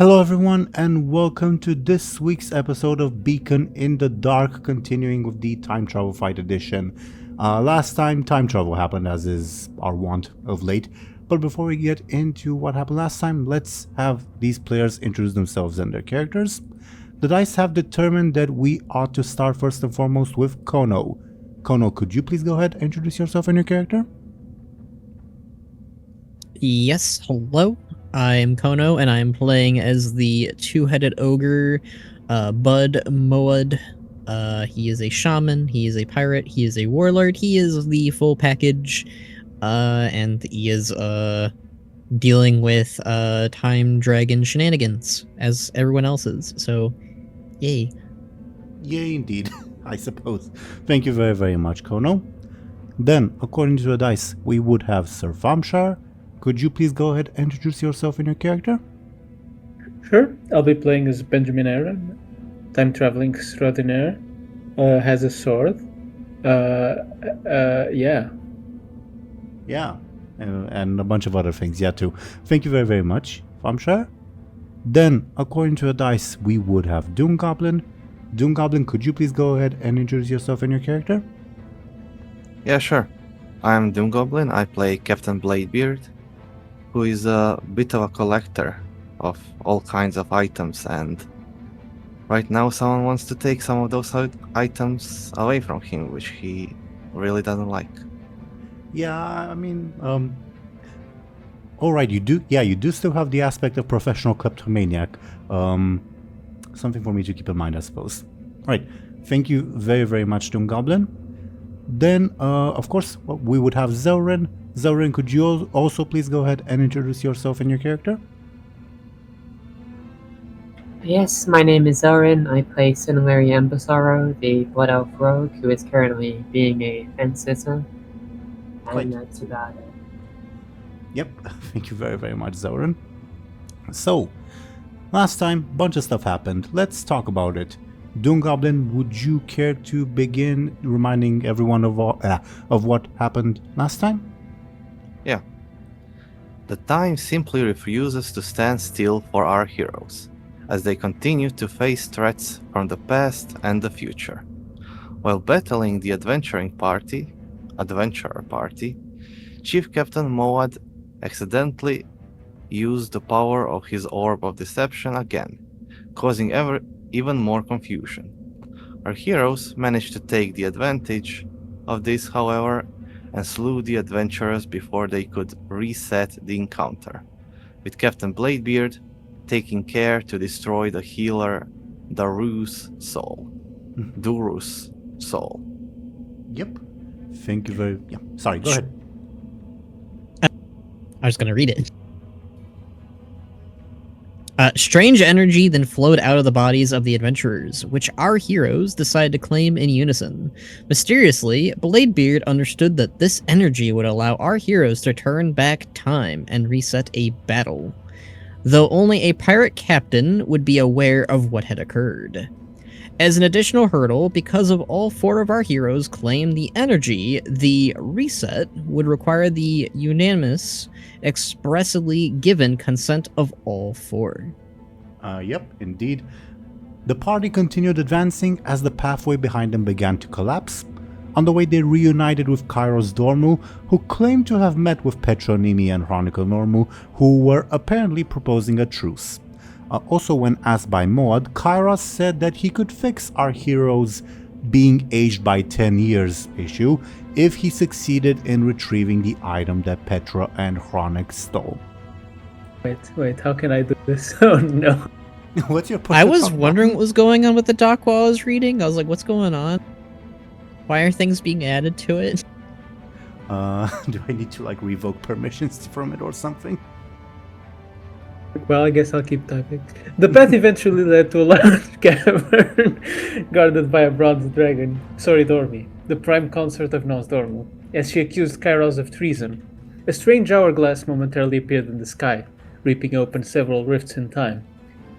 Hello everyone and welcome to this week's episode of Beacon in the Dark, continuing with the Time Travel Fight Edition. Last time time travel happened, as is our wont of late, but before we get into what happened last time, let's have these players introduce themselves and their characters. The dice have determined that we ought to start first and foremost with Khono. Khono, could you please go ahead and introduce yourself and your character? Yes, hello. I'm Khono, and I'm playing as the two-headed ogre, Bud Moad. He is a shaman, he is a pirate, he is a warlord, he is the full package, and he is, dealing with, time dragon shenanigans, as everyone else is, so, yay. Yay indeed, I suppose. Thank you very, very much, Khono. Then, according to the dice, we would have Sir Thompshire. Could you please go ahead and introduce yourself and your character? Sure, I'll be playing as Benjamin Aaran, time-traveling extraordinaire, has a sword. Yeah. Yeah, and a bunch of other things, yeah, too. Thank you very, very much, Thompshire. Then, according to the dice, we would have DoomGoblin. DoomGoblin, could you please go ahead and introduce yourself and your character? Yeah, sure. I'm DoomGoblin. I play Captain Bladebeard, who is a bit of a collector of all kinds of items, and right now someone wants to take some of those items away from him, which he really doesn't like. Yeah, I mean, alright, you do still have the aspect of professional kleptomaniac. Something for me to keep in mind, I suppose. Alright, thank you very, very much, DoomGoblin. Then, of course, we would have Zelryn. Zelryn, could you also please go ahead and introduce yourself and your character? Yes, my name is Zelryn. I play similarly Embersorrow, the Blood Elf rogue who is currently being a fence sitter. And that's about it. Yep, thank you very, very much, Zelryn. So, last time, bunch of stuff happened. Let's talk about it. DoomGoblin, would you care to begin reminding everyone of what happened last time? Yeah. The time simply refuses to stand still for our heroes, as they continue to face threats from the past and the future. While battling the adventurer party, Chief Captain Moad accidentally used the power of his Orb of Deception again, causing even more confusion. Our heroes managed to take the advantage of this, however, and slew the adventurers before they could reset the encounter, with Captain Bladebeard taking care to destroy the healer Duru's soul. Yep. Thank you very... Yeah, sorry, go ahead. I was gonna read it. Strange energy then flowed out of the bodies of the adventurers, which our heroes decided to claim in unison. Mysteriously, Bladebeard understood that this energy would allow our heroes to turn back time and reset a battle, though only a pirate captain would be aware of what had occurred. As an additional hurdle, because of all four of our heroes claim the energy, the reset would require the unanimous, expressly given consent of all four. Yep, indeed. The party continued advancing as the pathway behind them began to collapse. On the way, they reunited with Kairos Dormu, who claimed to have met with Petronimi and Chronicle Normu, who were apparently proposing a truce. Also, when asked by Moad, Kairos said that he could fix our heroes being aged by 10 years issue if he succeeded in retrieving the item that Petra and Chronic stole. Wait, how can I do this? Oh no. What's your push I to was talk wondering about? what was going on with the doc while I was reading. I was like, what's going on? Why are things being added to it? Do I need to revoke permissions from it or something? Well, I guess I'll keep typing. The path eventually led to a large cavern guarded by a bronze dragon, Soridormi, the prime consort of Nosdormu, as she accused Kairos of treason. A strange hourglass momentarily appeared in the sky, ripping open several rifts in time.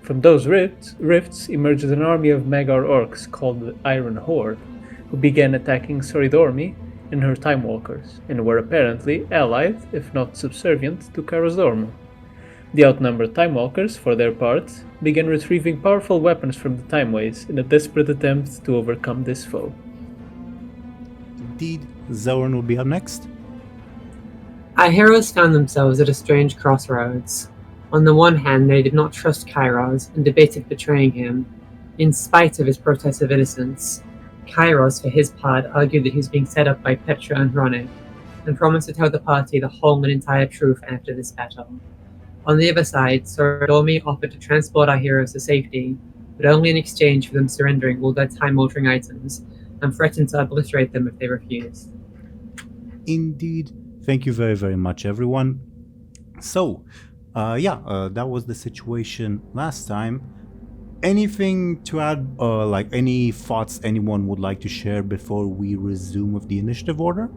From those rifts emerged an army of Magyar orcs called the Iron Horde, who began attacking Soridormi and her Time Walkers, and were apparently allied, if not subservient, to Kairos Dormu. The outnumbered Time Walkers, for their part, began retrieving powerful weapons from the Timeways in a desperate attempt to overcome this foe. Indeed, Zelryn will be up next. Our heroes found themselves at a strange crossroads. On the one hand, they did not trust Kairos and debated betraying him, in spite of his protests of innocence. Kairos, for his part, argued that he was being set up by Petra and Hronic, and promised to tell the party the whole and entire truth after this battle. On the other side, Sordormi offered to transport our heroes to safety, but only in exchange for them surrendering all their time-altering items, and threatened to obliterate them if they refused. Indeed. Thank you very, very much, everyone. So, that was the situation last time. Anything to add, like any thoughts anyone would like to share before we resume with the initiative order?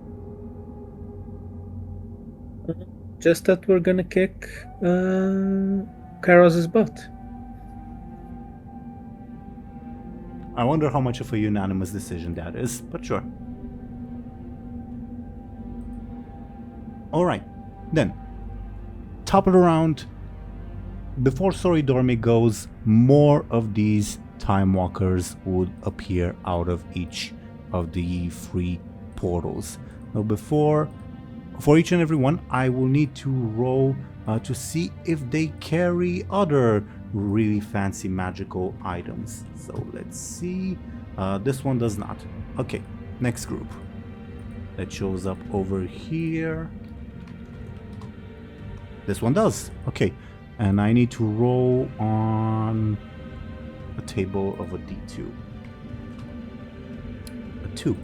Just that we're gonna kick Kairos' butt. I wonder how much of a unanimous decision that is, but sure. Alright, then. Top of the round. Before Dormi goes, more of these Time Walkers would appear out of each of the 3 portals. Now for each and every one, I will need to roll to see if they carry other really fancy magical items. So let's see. This one does not. Okay, next group. That shows up over here. This one does. Okay, and I need to roll on a table of a D2. A 2.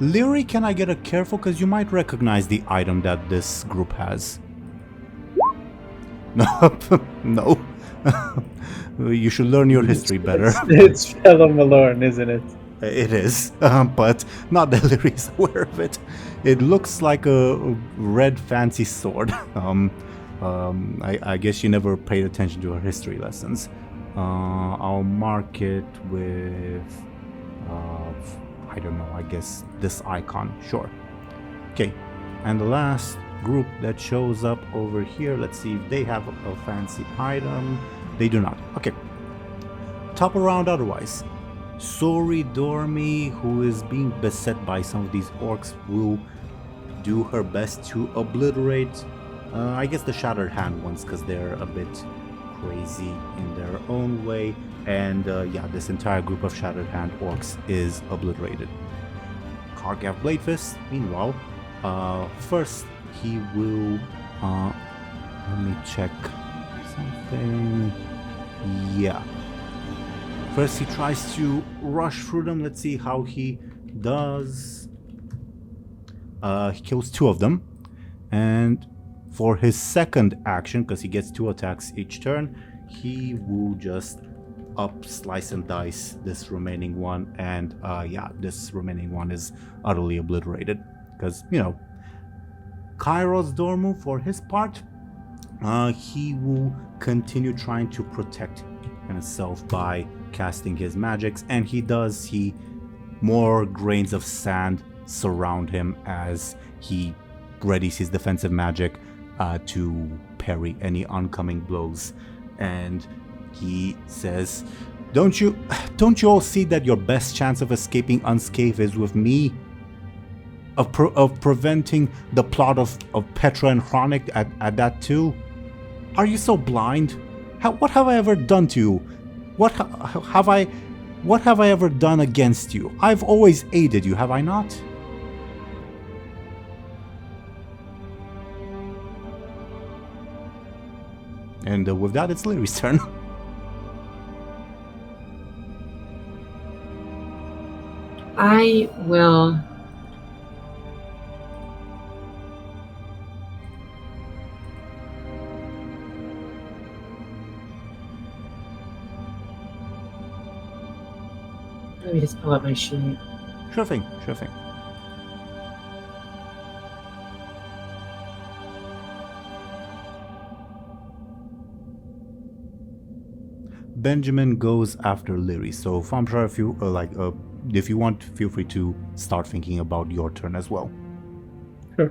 Lyri, can I get a careful? Because you might recognize the item that this group has. No. You should learn your history better. It's Fellow Malorn, isn't it? It is, but not that Lyri is aware of it. It looks like a red fancy sword. I guess you never paid attention to her history lessons. I'll mark it with, I don't know, I guess this icon, sure. Okay, and the last group that shows up over here, let's see if they have a fancy item. They do not. Okay, top around otherwise. Dormi, who is being beset by some of these orcs, will do her best to obliterate, I guess, the Shattered Hand ones, because they're a bit crazy in their own way. And this entire group of Shattered Hand orcs is obliterated. Kargav Bladefist, meanwhile, first he will, let me check something. Yeah. First he tries to rush through them. Let's see how he does. He kills 2 of them. And for his second action, because he gets 2 attacks each turn, he will just slice and dice this remaining one. And this remaining one is utterly obliterated. Because, Kairos Dormu, for his part, he will continue trying to protect himself by casting his magics, and more grains of sand surround him as he readies his defensive magic to parry any oncoming blows. And he says, don't you all see that your best chance of escaping unscathed is with me? Of preventing the plot of Petra and Hronic at that too? Are you so blind? What have I ever done to you? What have I ever done against you? I've always aided you, have I not? And with that, it's Lyri's turn. I will... Let me just pull up my sheet. Sure thing. Benjamin goes after Lyri. So, Thompshire, if you want, feel free to start thinking about your turn as well. Sure.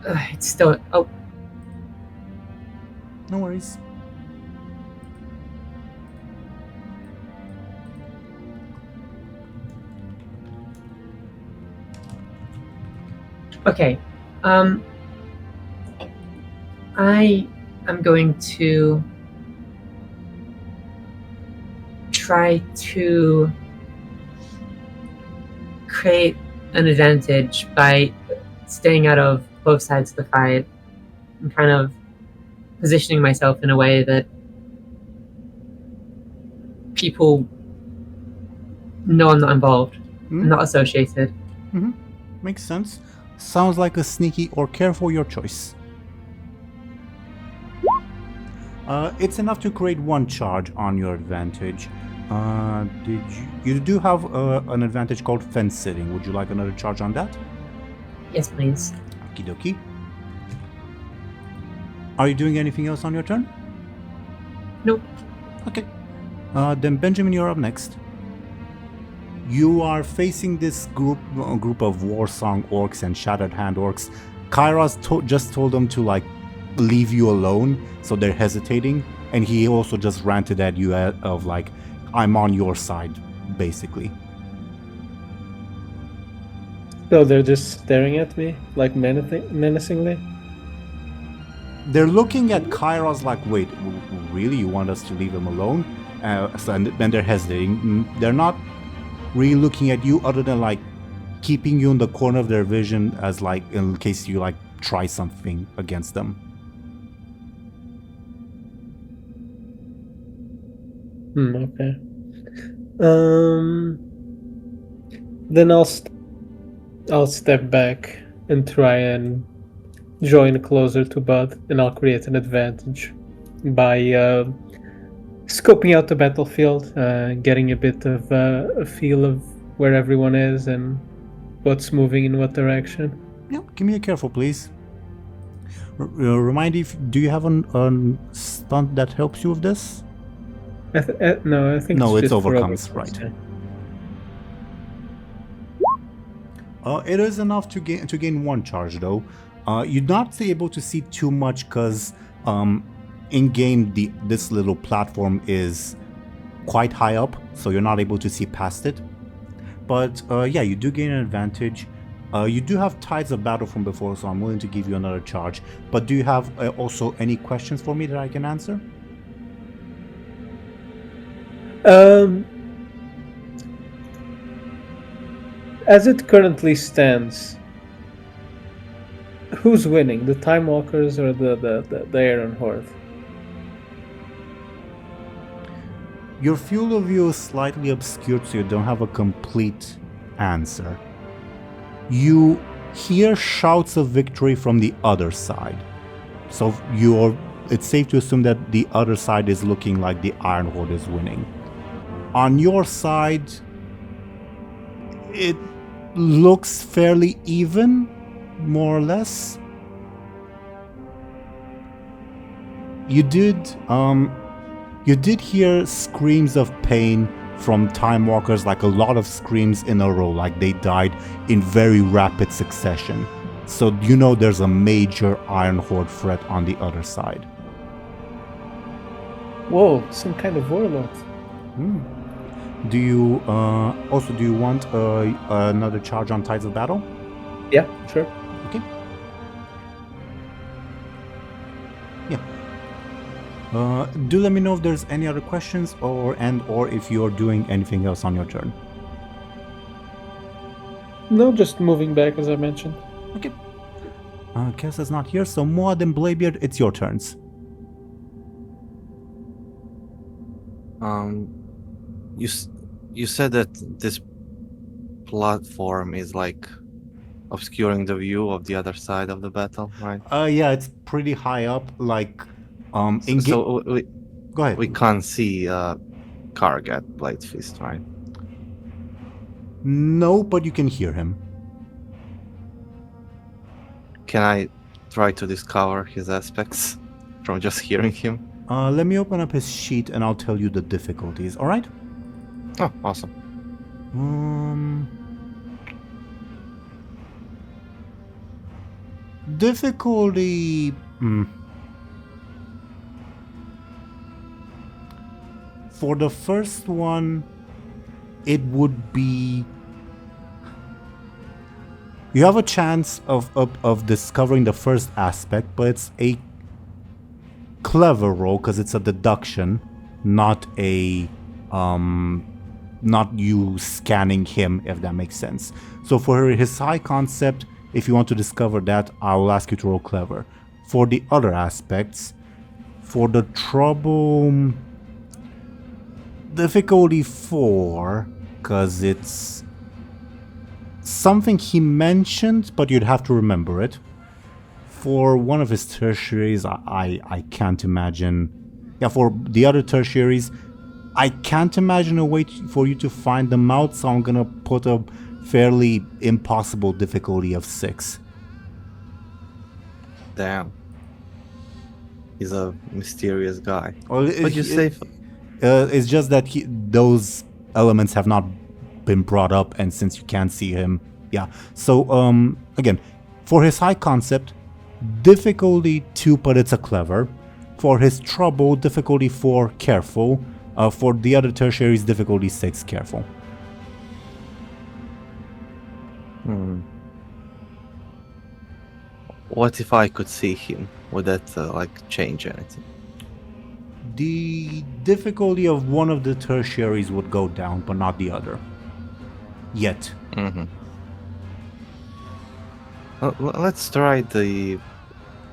It's still. Oh, No worries. okay. I am going to try to create an advantage by staying out of both sides of the fight and kind of positioning myself in a way that people know I'm not involved, I'm not associated. Makes sense. Sounds like a sneaky or careful, your choice. It's enough to create one charge on your advantage. You do have an advantage called fence sitting. Would you like another charge on that? Yes, please. Okie dokie. Are you doing anything else on your turn? Nope. Okay. Then Benjamin, you're up next. You are facing this group of Warsong orcs and Shattered Hand orcs. Kairos just told them to leave you alone, so they're hesitating, and he also just ranted at you of I'm on your side, basically. So they're just staring at me, menacingly? They're looking at Kairos wait, really? You want us to leave him alone? And then they're hesitating. They're not really looking at you other than keeping you in the corner of their vision as in case you try something against them. Okay. Then I'll step back and try and join closer to Bud, and I'll create an advantage by scoping out the battlefield, getting a bit of a feel of where everyone is and what's moving in what direction. Yeah, give me a careful, please. Remind me, do you have a stunt that helps you with this? No, I think no, it's just overcomes, right? It is enough to gain one charge, though. You're not able to see too much because in game this little platform is quite high up, so you're not able to see past it. But yeah, you do gain an advantage. You do have Tides of Battle from before, so I'm willing to give you another charge. But do you have also any questions for me that I can answer? As it currently stands, who's winning, the Time Walkers or the Aaran Horde? Your field of view is slightly obscured, so you don't have a complete answer. You hear shouts of victory from the other side. So it's safe to assume that the other side is looking like the Iron Horde is winning. On your side, it looks fairly even, more or less. You did hear screams of pain from Time Walkers, a lot of screams in a row, like they died in very rapid succession. So there's a major Iron Horde threat on the other side. Whoa, some kind of warlord. Do you want another charge on Tides of Battle? Yeah, sure. Okay. Yeah. Do let me know if there's any other questions or if you're doing anything else on your turn. No, just moving back as I mentioned. Okay. Kess is not here, so Moad and Bladebeard, it's your turns. You said that this platform is obscuring the view of the other side of the battle, right? Yeah, it's pretty high up, So go ahead. We can't see Kargat Bladefist, right? No, but you can hear him. Can I try to discover his aspects from just hearing him? Let me open up his sheet and I'll tell you the difficulties, alright? Oh, awesome. Difficulty... For the first one, it would be... You have a chance of discovering the first aspect, but it's a clever roll because it's a deduction, not a... not you scanning him, if that makes sense. So for his high concept, if you want to discover that, I will ask you to roll clever. For the other aspects, for the trouble... Difficulty 4, because it's something he mentioned, but you'd have to remember it. For one of his tertiaries, I can't imagine... Yeah, for the other tertiaries, I can't imagine a way for you to find them out, so I'm gonna put a fairly impossible difficulty of 6. Damn. He's a mysterious guy. Well, But you say... it's just that those elements have not been brought up, and since you can't see him, yeah. So, again, for his high concept, difficulty 2, but it's a clever. For his trouble, difficulty 4, careful. For the other tertiaries, difficulty 6, careful. What if I could see him? Would that, change anything? The difficulty of one of the tertiaries would go down, but not the other. Yet. Let's try the...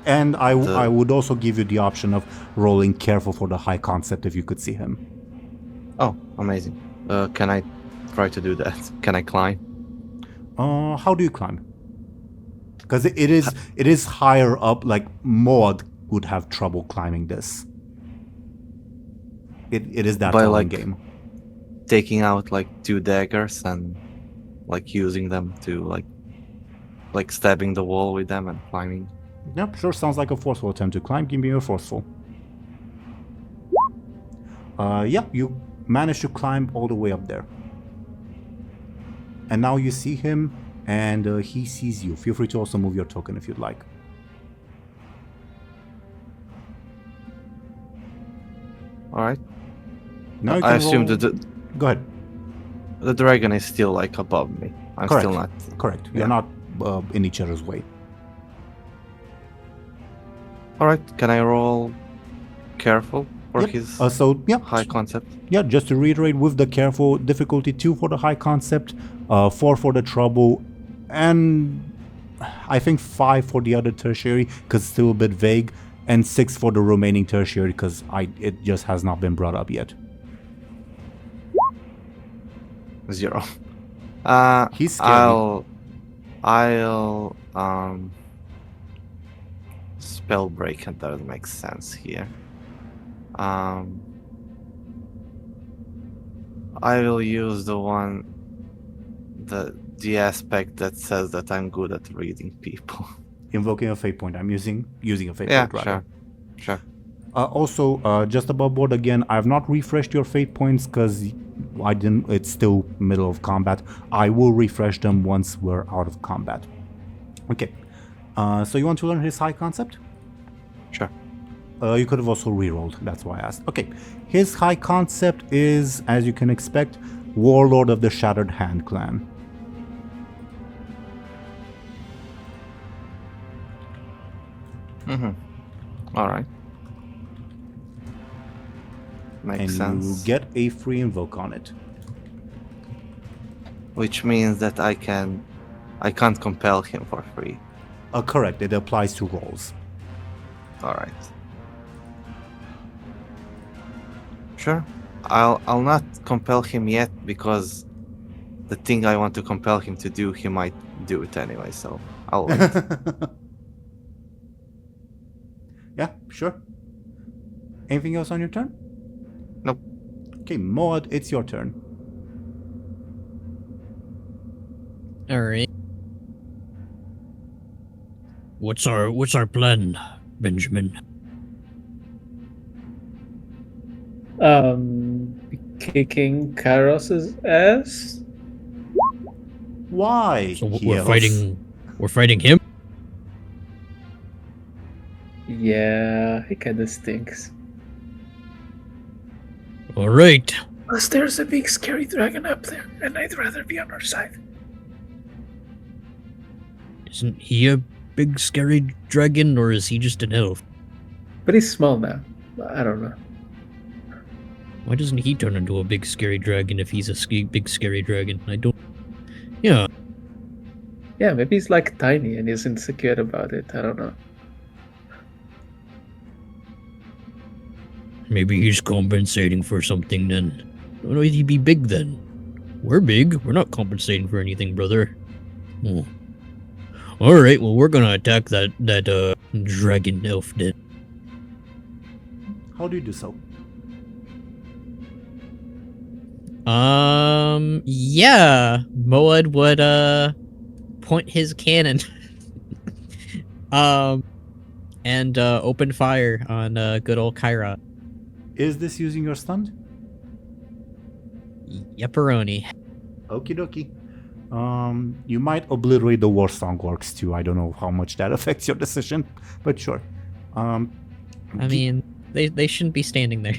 And I would also give you the option of rolling careful for the high concept if you could see him. Oh, amazing. Can I try to do that? Can I climb? How do you climb? Because it is higher up, like Maud would have trouble climbing this. It is that By, tall in game. Taking out 2 daggers and using them to stabbing the wall with them and climbing. Yep, sure, sounds like a forceful attempt to climb. Give me a forceful. Yeah, you managed to climb all the way up there. And now you see him, and he sees you. Feel free to also move your token if you'd like. Alright. Now you I can assume roll... that Go ahead. the dragon is still above me. I'm Correct. still not... Correct. Yeah. You're not in each other's way. Alright, can I roll careful for Yep. his High concept? Yeah, just to reiterate, with the careful, difficulty 2 for the high concept, 4 for the trouble, and I think 5 for the other tertiary, because it's still a bit vague, and 6 for the remaining tertiary, because it just has not been brought up yet. 0. He's scary. I'll spell break, and that doesn't make sense here. I will use the aspect that says that I'm good at reading people. Invoking a fate point. I'm using a fate Yeah, point, rather. sure. Also, just above board again, I have not refreshed your fate points because I didn't. It's still middle of combat. I will refresh them once we're out of combat. Okay. So you want to learn his high concept? Sure. You could have also rerolled. That's why I asked. Okay. His high concept is, as you can expect, Warlord of the Shattered Hand Clan. Alright. Makes And sense. you get a free invoke on it. Which means that I can't compel him for free. Correct. It applies to rolls. Alright. Sure. I'll not compel him yet because the thing I want to compel him to do, he might do it anyway, so I'll wait. Yeah, sure. Anything else on your turn? Nope. Okay, Maud, it's your turn. Alright. What's our plan, Benjamin? Kicking Kairos's ass? Why? So Heels? we're fighting him? Yeah, it kinda stinks. All right. Plus, there's a big scary dragon up there, and I'd rather be on our side. Isn't he a big scary dragon, or is he just an elf? But he's small now. I don't know. Why doesn't he turn into a big scary dragon if he's a big scary dragon? I don't. Yeah. Yeah, maybe he's like tiny and he's insecure about it. I don't know. Maybe he's compensating for something then. Why would he be big then? We're big. We're not compensating for anything, brother. Oh. Alright, well, we're gonna attack that dragon elf then. How do you do so? Yeah. Moed would, point his cannon. And open fire on, good old Kyra. Is this using your stun? Yepperoni. Okie dokie. You might obliterate the war song orcs too. I don't know how much that affects your decision, but sure. I mean, they shouldn't be standing there.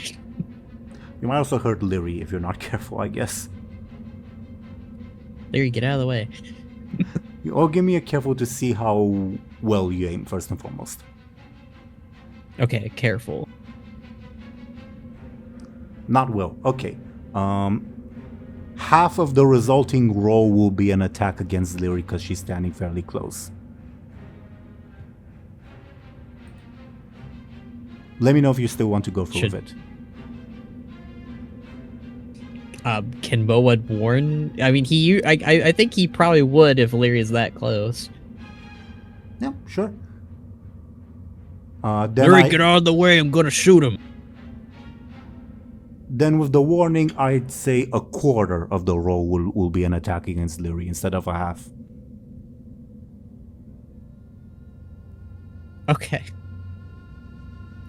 You might also hurt Lyri if you're not careful, I guess. Lyri, get out of the way. Or give me a careful to see how well you aim, first and foremost. Okay, careful. Not well. Okay. Half of the resulting roll will be an attack against Lyri because she's standing fairly close. Let me know if you still want to go through with it. Can Moed warn? I mean, I think he probably would if Lyri is that close. Yeah, sure. Lyri, get out of the way! I'm gonna shoot him. Then with the warning, I'd say a quarter of the roll will be an attack against Lyri instead of a half. Okay.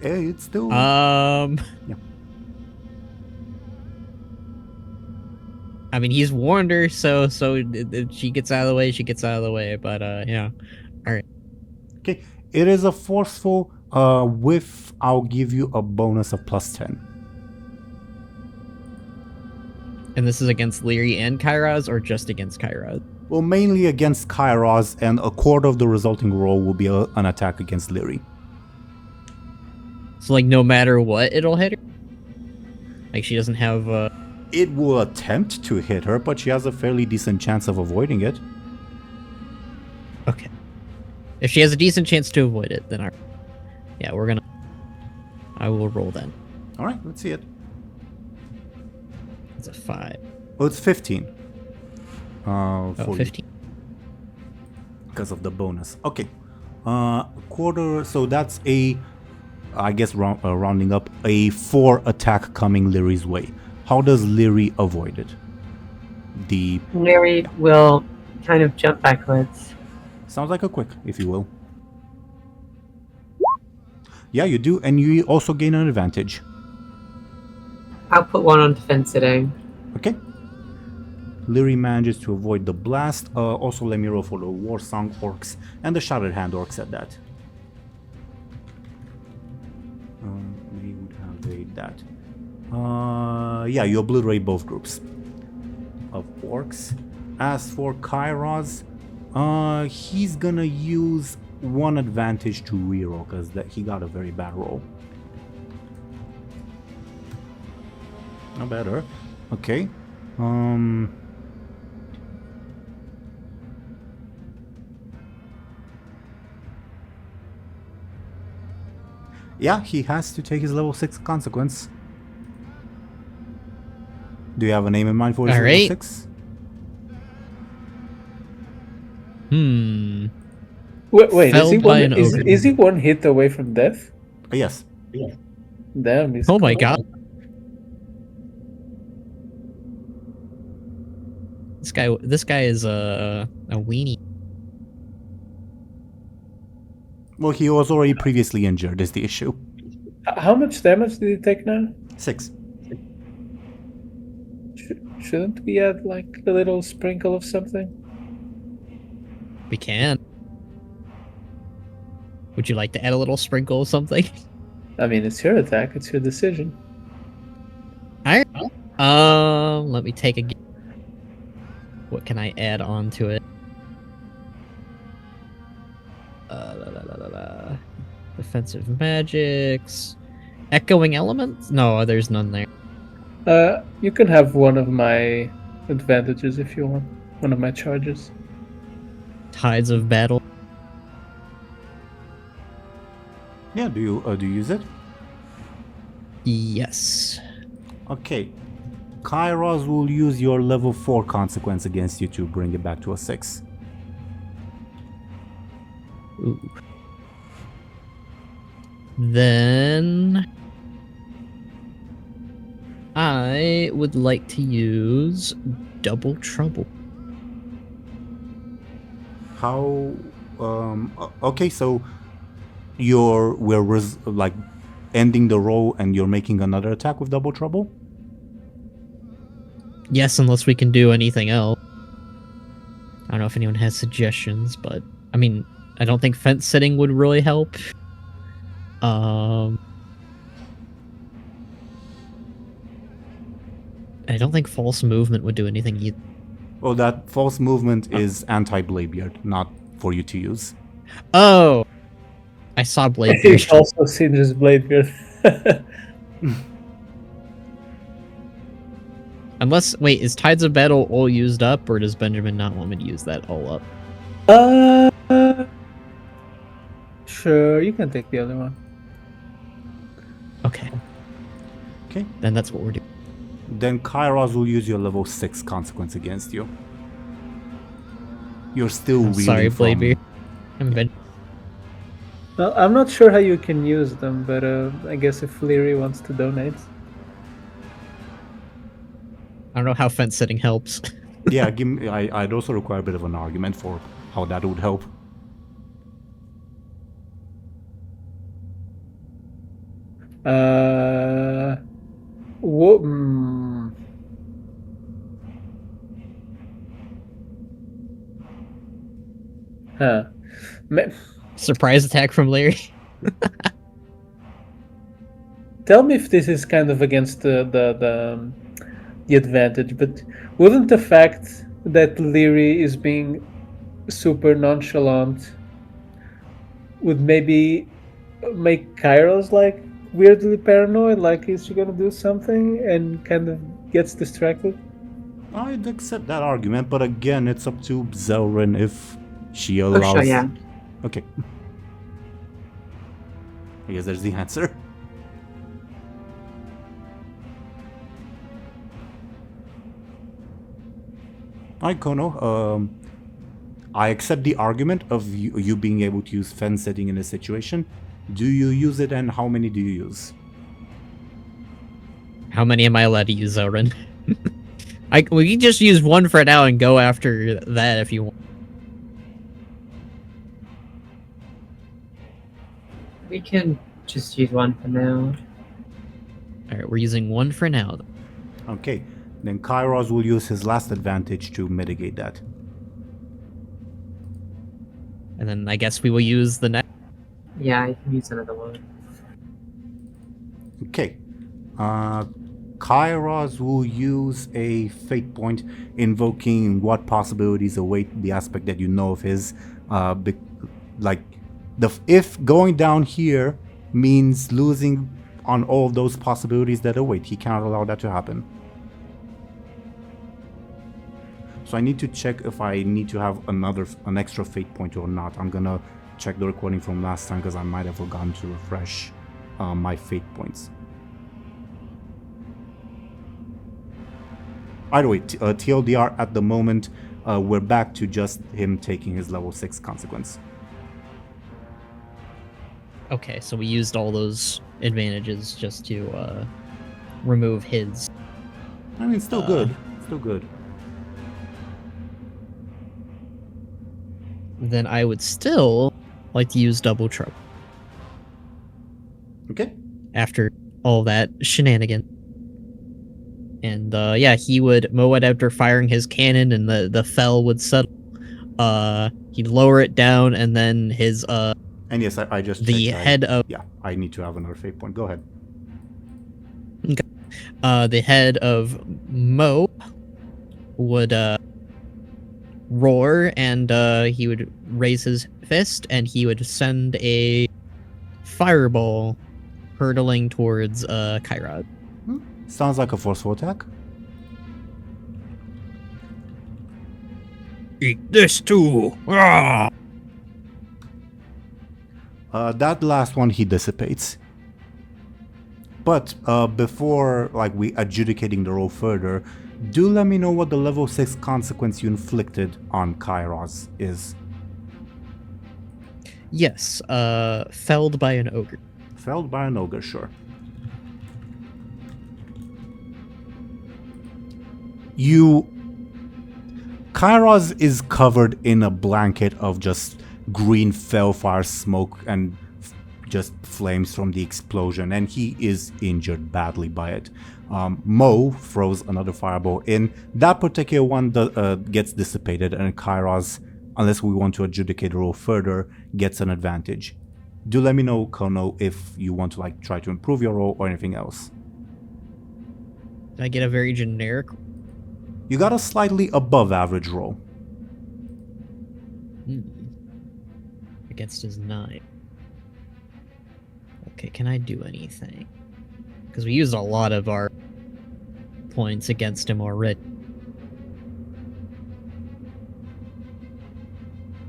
Hey, it's still... Yeah. I mean, he's warned her, so if she gets out of the way, she gets out of the way. But yeah. All right. Okay, it is a forceful. With I'll give you a bonus of +10. And this is against Lyri and Kairos, or just against Kairos? Well, mainly against Kairos, and a quarter of the resulting roll will be an attack against Lyri. So, like, no matter what, it'll hit her? Like, she doesn't have, It will attempt to hit her, but she has a fairly decent chance of avoiding it. Okay. If she has a decent chance to avoid it, then yeah, I will roll then. Alright, let's see it. It's a 5. Oh, it's 15. For 15. Because of the bonus. Okay. A quarter, so that's I guess rounding up, a 4 attack coming Lyri's way. How does Lyri avoid it? Lyri will kind of jump backwards. Sounds like a quick, if you will. Yeah, you do, and you also gain an advantage. I'll put 1 on defense today. Okay. Lyri manages to avoid the blast. Also, let me roll for the War Song orcs and the Shattered Hand orcs at that. We would have that. Yeah, you obliterate both groups of orcs. As for Kairos, he's gonna use 1 advantage to reroll because he got a very bad roll. No better. Okay. Yeah, he has to take his level 6 consequence. Do you have a name in mind for his level 6? Wait, is he ogre. one hit away from death? Yes. Damn, he's Oh my cool. god. This guy is a weenie. Well, he was already previously injured, is the issue. How much damage did he take now? 6. Shouldn't we add like a little sprinkle of something? We can. Would you like to add a little sprinkle of something? I mean, it's your attack. It's your decision. Let me take a guess. What can I add on to it? Defensive magics. Echoing elements? No, there's none there. You can have one of my advantages if you want. One of my charges. Tides of battle. Yeah, do you use it? Yes. Okay. Kairos will use your level 4 consequence against you to bring it back to a 6. Ooh. Then I would like to use Double Trouble. How? Okay, so we're ending the roll and you're making another attack with Double Trouble? Yes, unless we can do anything else. I don't know if anyone has suggestions, but I mean, I don't think fence sitting would really help. I don't think false movement would do anything either. Well, that false movement is anti-Bladebeard, not for you to use. Oh! I saw Bladebeard. You've also seen this Bladebeard. Unless, wait, is Tides of Battle all used up, or does Benjamin not want me to use that all up? Sure, you can take the other one. Okay. Okay. Then that's what we're doing. Then Kairos will use your level 6 consequence against you. You're still reeling Sorry, from... Bladebeard. I'm Ben. Well, I'm not sure how you can use them, but I guess if Lyri wants to donate. I don't know how fence sitting helps. Yeah, give me, I'd also require a bit of an argument for how that would help. What? Huh. Surprise attack from Lyri. Tell me if this is kind of against the advantage, but wouldn't the fact that Lyri is being super nonchalant would maybe make Kairos like weirdly paranoid, like is she gonna do something, and kind of gets distracted? I'd accept that argument, but again, it's up to Zelryn if she allows... Oh, sure, yeah. Okay. I guess there's the answer. Alright, Khono. I accept the argument of you being able to use fence setting in a situation. Do you use it, and how many do you use? How many am I allowed to use, Zelryn? We can just use one for now and go after that if you want. We can just use one for now. Alright, we're using one for now. Okay, then Kairos will use his last advantage to mitigate that. And then I guess we will use the next. Yeah, I can use another one. Okay. Kairos will use a fate point, invoking what possibilities await the aspect that you know of his. If going down here means losing on all of those possibilities that await, he cannot allow that to happen. So I need to check if I need to have an extra fate point or not. I'm gonna check the recording from last time because I might have forgotten to refresh my fate points. Either way, TLDR at the moment, we're back to just him taking his level 6 consequence. Okay, so we used all those advantages just to remove his. I mean, still good. Still good. Then I would still like to use Double Trouble. Okay. After all that shenanigan. And yeah, he would mow it after firing his cannon, and the fell would settle. He'd lower it down, and then his And yes, I just the checked. head of Yeah, I need to have another fate point. Go ahead. the head of Mo would roar, and he would raise his fist, and he would send a fireball hurtling towards Kairos. Sounds like a forceful attack. Eat this too! Ah! That last one he dissipates. But before we adjudicating the roll further, do let me know what the level 6 consequence you inflicted on Kairos is. Yes, felled by an ogre. Felled by an ogre, sure. Kairos is covered in a blanket of just green fellfire smoke and just flames from the explosion, and he is injured badly by it. Mo throws another fireball in. That particular one gets dissipated, and Kairos, unless we want to adjudicate the roll further, gets an advantage. Do let me know, Khono, if you want to try to improve your roll or anything else. Did I get a very generic? You got a slightly above average roll. Against his 9. Okay, can I do anything? Because we used a lot of our points against him already.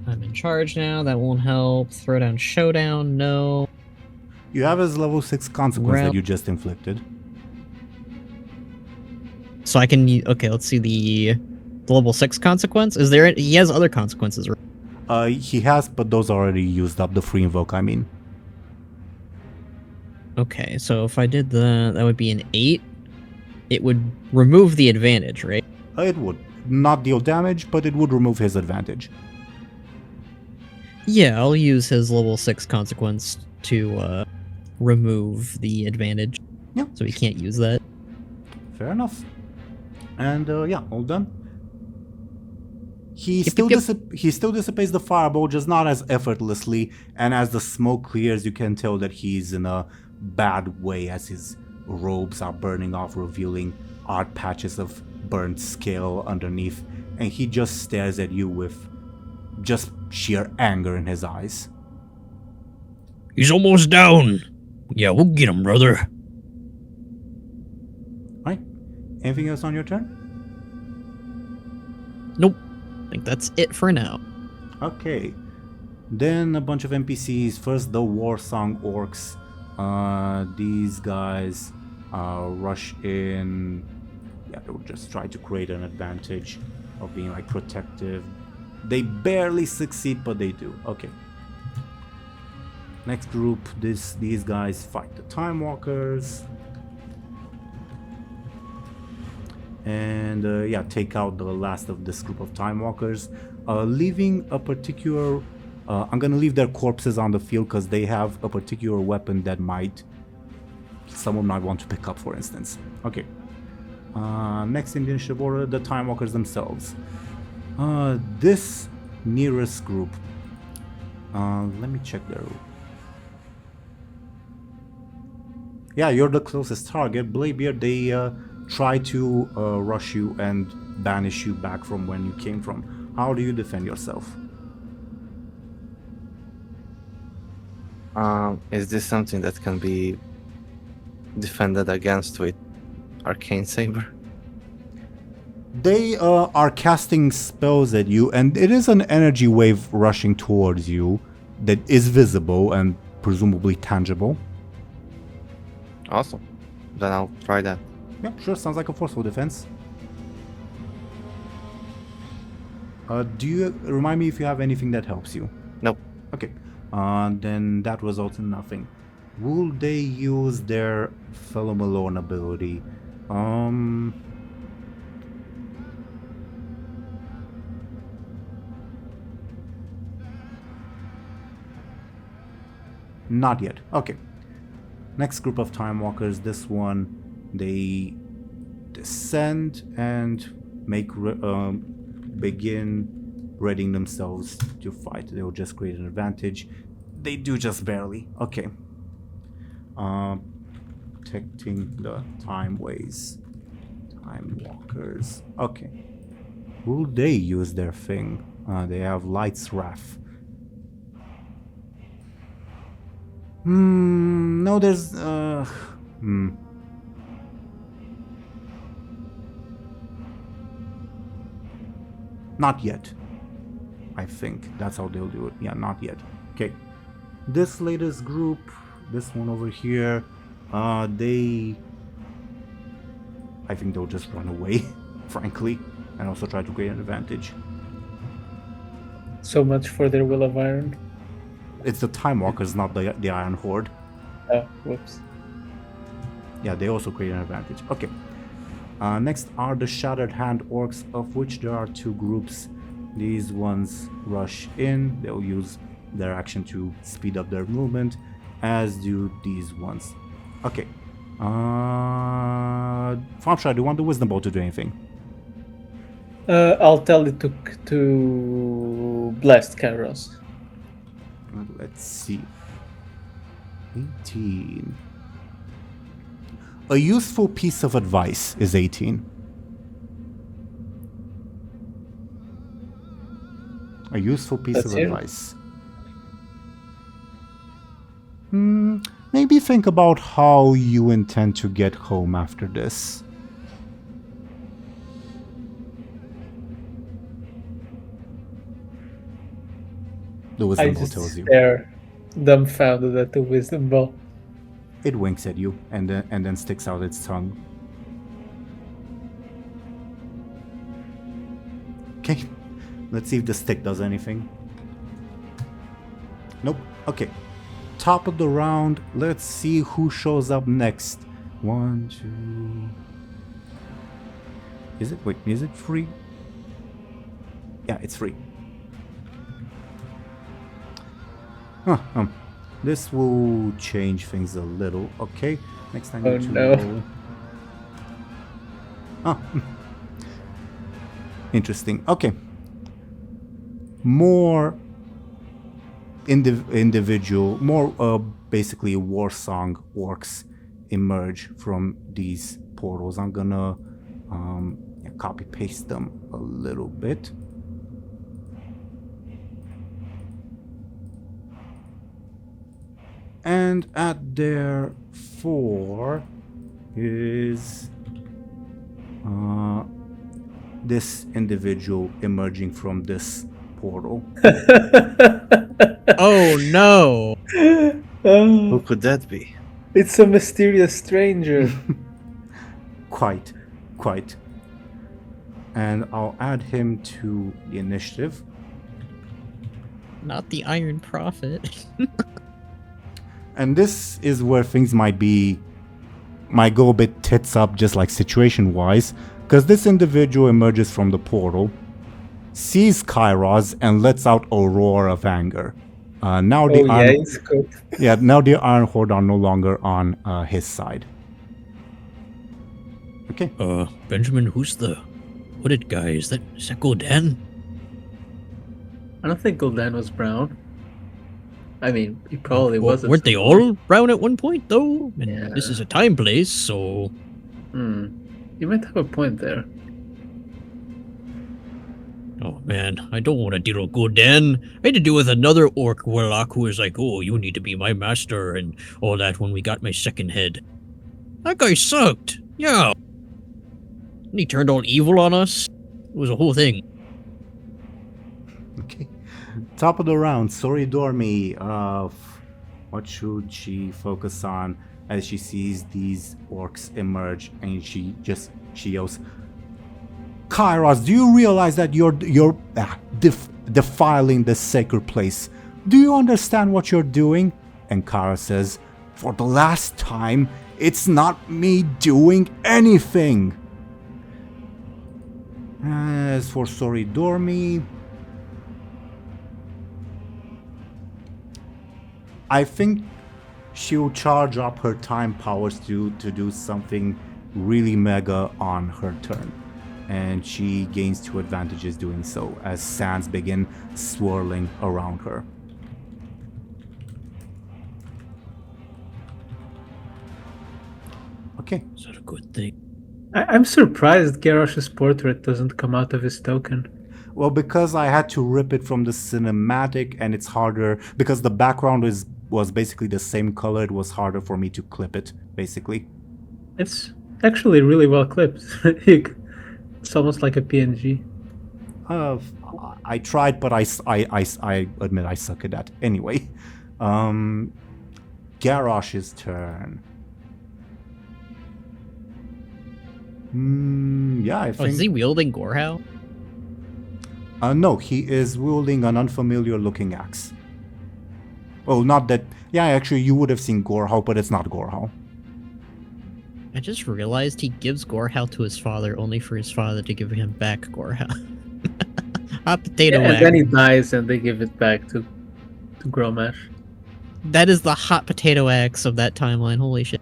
I'm in charge now, that won't help. Throwdown Showdown, no. You have his level 6 consequence that you just inflicted. So I can... Okay, let's see the level 6 consequence. Is there... He has other consequences, right? He has, but those are already used up. The free invoke, I mean. Okay, so if I did that would be an 8. It would remove the advantage, right? It would. Not deal damage, but it would remove his advantage. Yeah, I'll use his level 6 consequence to remove the advantage. Yeah. So he can't use that. Fair enough. And yeah, all done. He Yep, still yep, yep. he still dissipates the fireball, just not as effortlessly. And as the smoke clears, you can tell that he's in a bad way as his robes are burning off, revealing odd patches of burnt scale underneath. And he just stares at you with just sheer anger in his eyes. He's almost down. Yeah, we'll get him, brother. Right? Anything else on your turn? Nope. I think that's it for now. Okay. Then a bunch of NPCs. First, the Warsong Orcs. These guys rush in. Yeah, they will just try to create an advantage of being protective. They barely succeed, but they do. Okay. Next group, these guys fight the Time Walkers. And yeah, take out the last of this group of Time Walkers, leaving a particular... I'm gonna leave their corpses on the field because they have a particular weapon that someone might want to pick up, for instance. Okay. Next in the initiative order, the Time Walkers themselves. This nearest group... let me check their... Yeah, you're the closest target. Bladebeard, they try to rush you and banish you back from when you came from. How do you defend yourself? Is this something that can be defended against with Arcane Saber? They are casting spells at you, and it is an energy wave rushing towards you that is visible and presumably tangible. Awesome. Then I'll try that. Yeah, sure, sounds like a forceful defense. Do you remind me if you have anything that helps you? Nope. Okay, then that results in nothing. Will they use their Fellow Malone ability? Not yet. Okay. Next group of Time Walkers, this one, they descend and begin readying themselves to fight. They will just create an advantage. They do just barely. Okay. Protecting the time ways. Time walkers. Okay. Will they use their thing? They have Light's Wrath. No, there's not yet. I think that's how they'll do it. Yeah, not yet. Okay. This latest group, this one over here, I think they'll just run away, frankly, and also try to create an advantage. So much for their will of iron. It's the Time Walkers, not the Iron Horde. Oh, whoops. Yeah, they also create an advantage. Okay. Next are the Shattered Hand Orcs, of which there are two groups. These ones rush in. They'll use their action to speed up their movement, as do these ones. Okay. Thompshire, do you want the Wisdom Bow to do anything? I'll tell it to blast Kairos. Let's see. 18. A useful piece of advice is 18. A useful piece That's of it. advice. Maybe think about how you intend to get home after this. The I wisdom bow just tells you. stare dumbfounded at the wisdom bow. It winks at you and then sticks out its tongue. Okay, let's see if the stick does anything. Nope. Okay. Top of the round. Let's see who shows up next. 1, 2. Is it? Wait, is it free? Yeah, it's free. Huh. This will change things a little. Okay. Next time. Oh, no. Roll. Oh. Interesting. Okay. More basically Warsong orcs emerge from these portals. I'm gonna copy paste them a little bit. And at their 4 is this individual emerging from this portal. Oh no! Who could that be? It's a mysterious stranger. Quite. And I'll add him to the initiative. Not the Iron Prophet. And this is where things might go a bit tits up, just like situation-wise, because this individual emerges from the portal, sees Kairos, and lets out a roar of anger. Now the it's good. now the Iron Horde are no longer on his side. Okay. Benjamin, who's the hooded guy? Is that Gul'dan? I don't think Gul'dan was brown. I mean, he probably wasn't. Weren't they all brown at one point, though? And Yeah. this is a time place, so... You might have a point there. Oh man, I don't want to deal with Gul'dan. I had to deal with another orc warlock who was like, oh, you need to be my master, and all that when we got my second head. That guy sucked. Yeah. And he turned all evil on us. It was a whole thing. Okay. Top of the round, Sori Dormi. What should she focus on as she sees these orcs emerge? And she yells, Kairos, do you realize that you're defiling this sacred place? Do you understand what you're doing? And Kairos says, for the last time, it's not me doing anything. As for Sori Dormi, I think she'll charge up her time powers to do something really mega on her turn. And she gains 2 advantages doing so as sands begin swirling around her. Okay. Is that a good thing? I'm surprised Garrosh's portrait doesn't come out of his token. Well, because I had to rip it from the cinematic, and it's harder because the background was basically the same color. It was harder for me to clip it, basically. It's actually really well clipped. It's almost like a PNG. I tried, but I admit I suck at that. Anyway, Garrosh's turn. Yeah, I Oh, think. is he wielding Gorehow? No, he is wielding an unfamiliar-looking axe. Oh, not that. Yeah, actually, you would have seen Gorehow, but it's not Gorehow. I just realized he gives Gorehow to his father only for his father to give him back Gorehow. Hot potato And axe. then he dies and they give it back to Gromash. That is the hot potato axe of that timeline. Holy shit.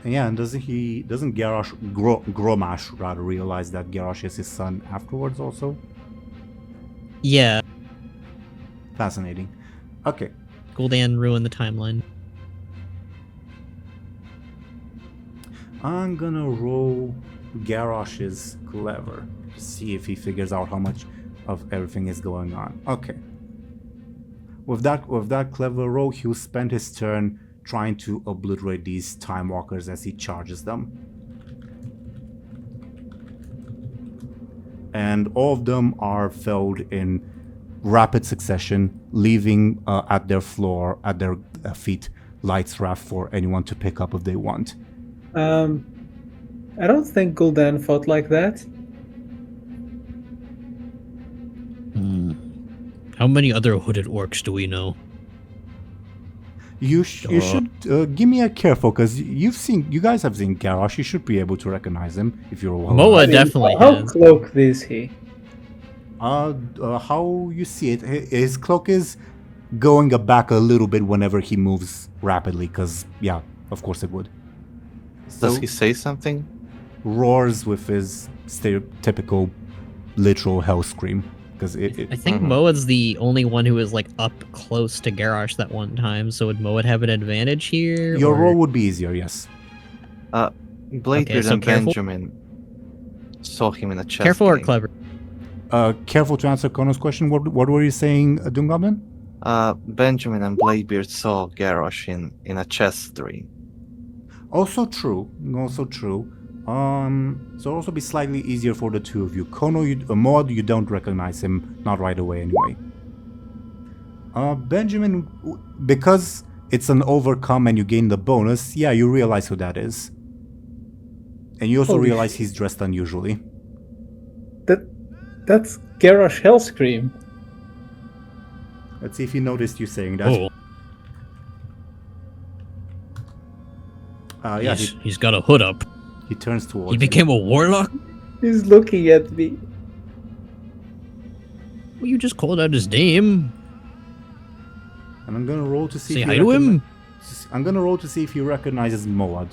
Yeah, and doesn't Garrosh Gromash rather realize that Garrosh is his son afterwards also? Yeah, Fascinating. Okay. Gul'dan ruined the timeline. I'm gonna roll Garrosh's clever to see if he figures out how much of everything is going on. Okay. With that clever roll, he'll spend his turn trying to obliterate these time walkers as he charges them. And all of them are felled in rapid succession, leaving at their feet lights raft for anyone to pick up if they want. I don't think Gul'dan fought like that. How many other hooded orcs do we know? You should give me a careful, because you guys have seen Garrosh. You should be able to recognize him if you're well. Moa definitely How has. cloaked is he? How you see it, his cloak is going back a little bit whenever he moves rapidly, because yeah, of course it would. Does he say something? Roars with his stereotypical literal hell scream, because I think Moad's the only one who was like up close to Garrosh that one time, so would Moad have an advantage here? your or- roll would be easier, yes. Bladebeard so and careful. Benjamin saw him in a chest. Careful or game. clever? Careful to answer Khono's question. What were you saying, DoomGoblin? Benjamin and Bladebeard saw Garrosh in a chess dream. Also true. So also be slightly easier for the two of you. Khono, Mod, you don't recognize him, not right away anyway. Benjamin, because it's an overcome and you gain the bonus, yeah, you realize who that is. And you also Holy realize he's dressed unusually. That's Garrosh Hellscream. Let's see if he noticed you saying that. Oh, Yeah, he's got a hood up. he turns towards He you. became a warlock? He's looking at me. Well, you just called out his name. And I'm gonna roll to see Say if hi he to him. I'm gonna roll to see if he recognizes Moad.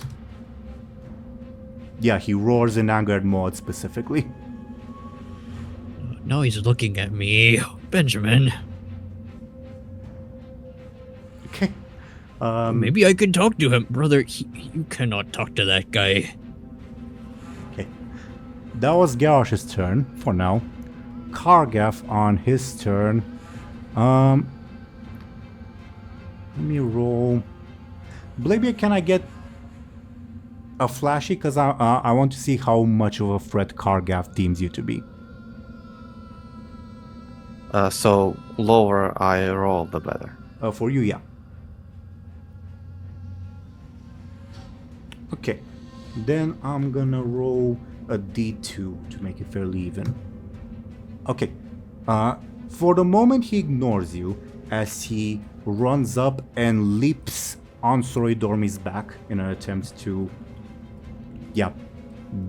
Yeah, he roars in anger at Moad specifically. Now he's looking at me. Benjamin. Okay. Maybe I could talk to him. Brother, you cannot talk to that guy. Okay. That was Garrosh's turn for now. Kargath on his turn. Let me roll. Bladebeard, can I get a flashy? Because I want to see how much of a threat Kargath deems you to be. So lower I roll, the better. For you, yeah. Okay. Then I'm gonna roll a d2 to make it fairly even. Okay. For the moment, he ignores you as he runs up and leaps on Dormi's back in an attempt to, yeah,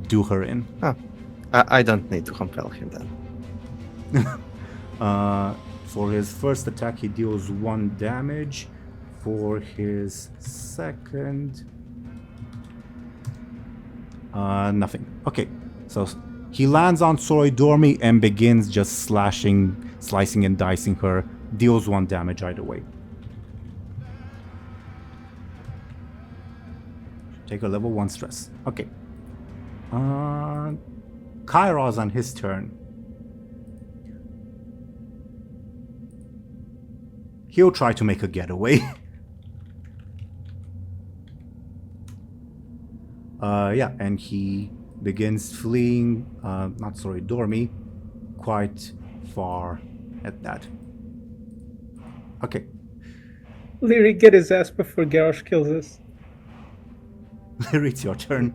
do her in. I don't need to compel him then. For his first attack, he deals 1 damage. For his second, nothing. Okay, so he lands on Dormi and begins just slicing and dicing her. Deals 1 damage either way. take a level 1 stress. Okay. Kairos on his turn. He'll try to make a getaway. Yeah, and he begins fleeing, Dormy, quite far at that. Okay. Lyri, get his ass before Garrosh kills us. Lyri, it's your turn.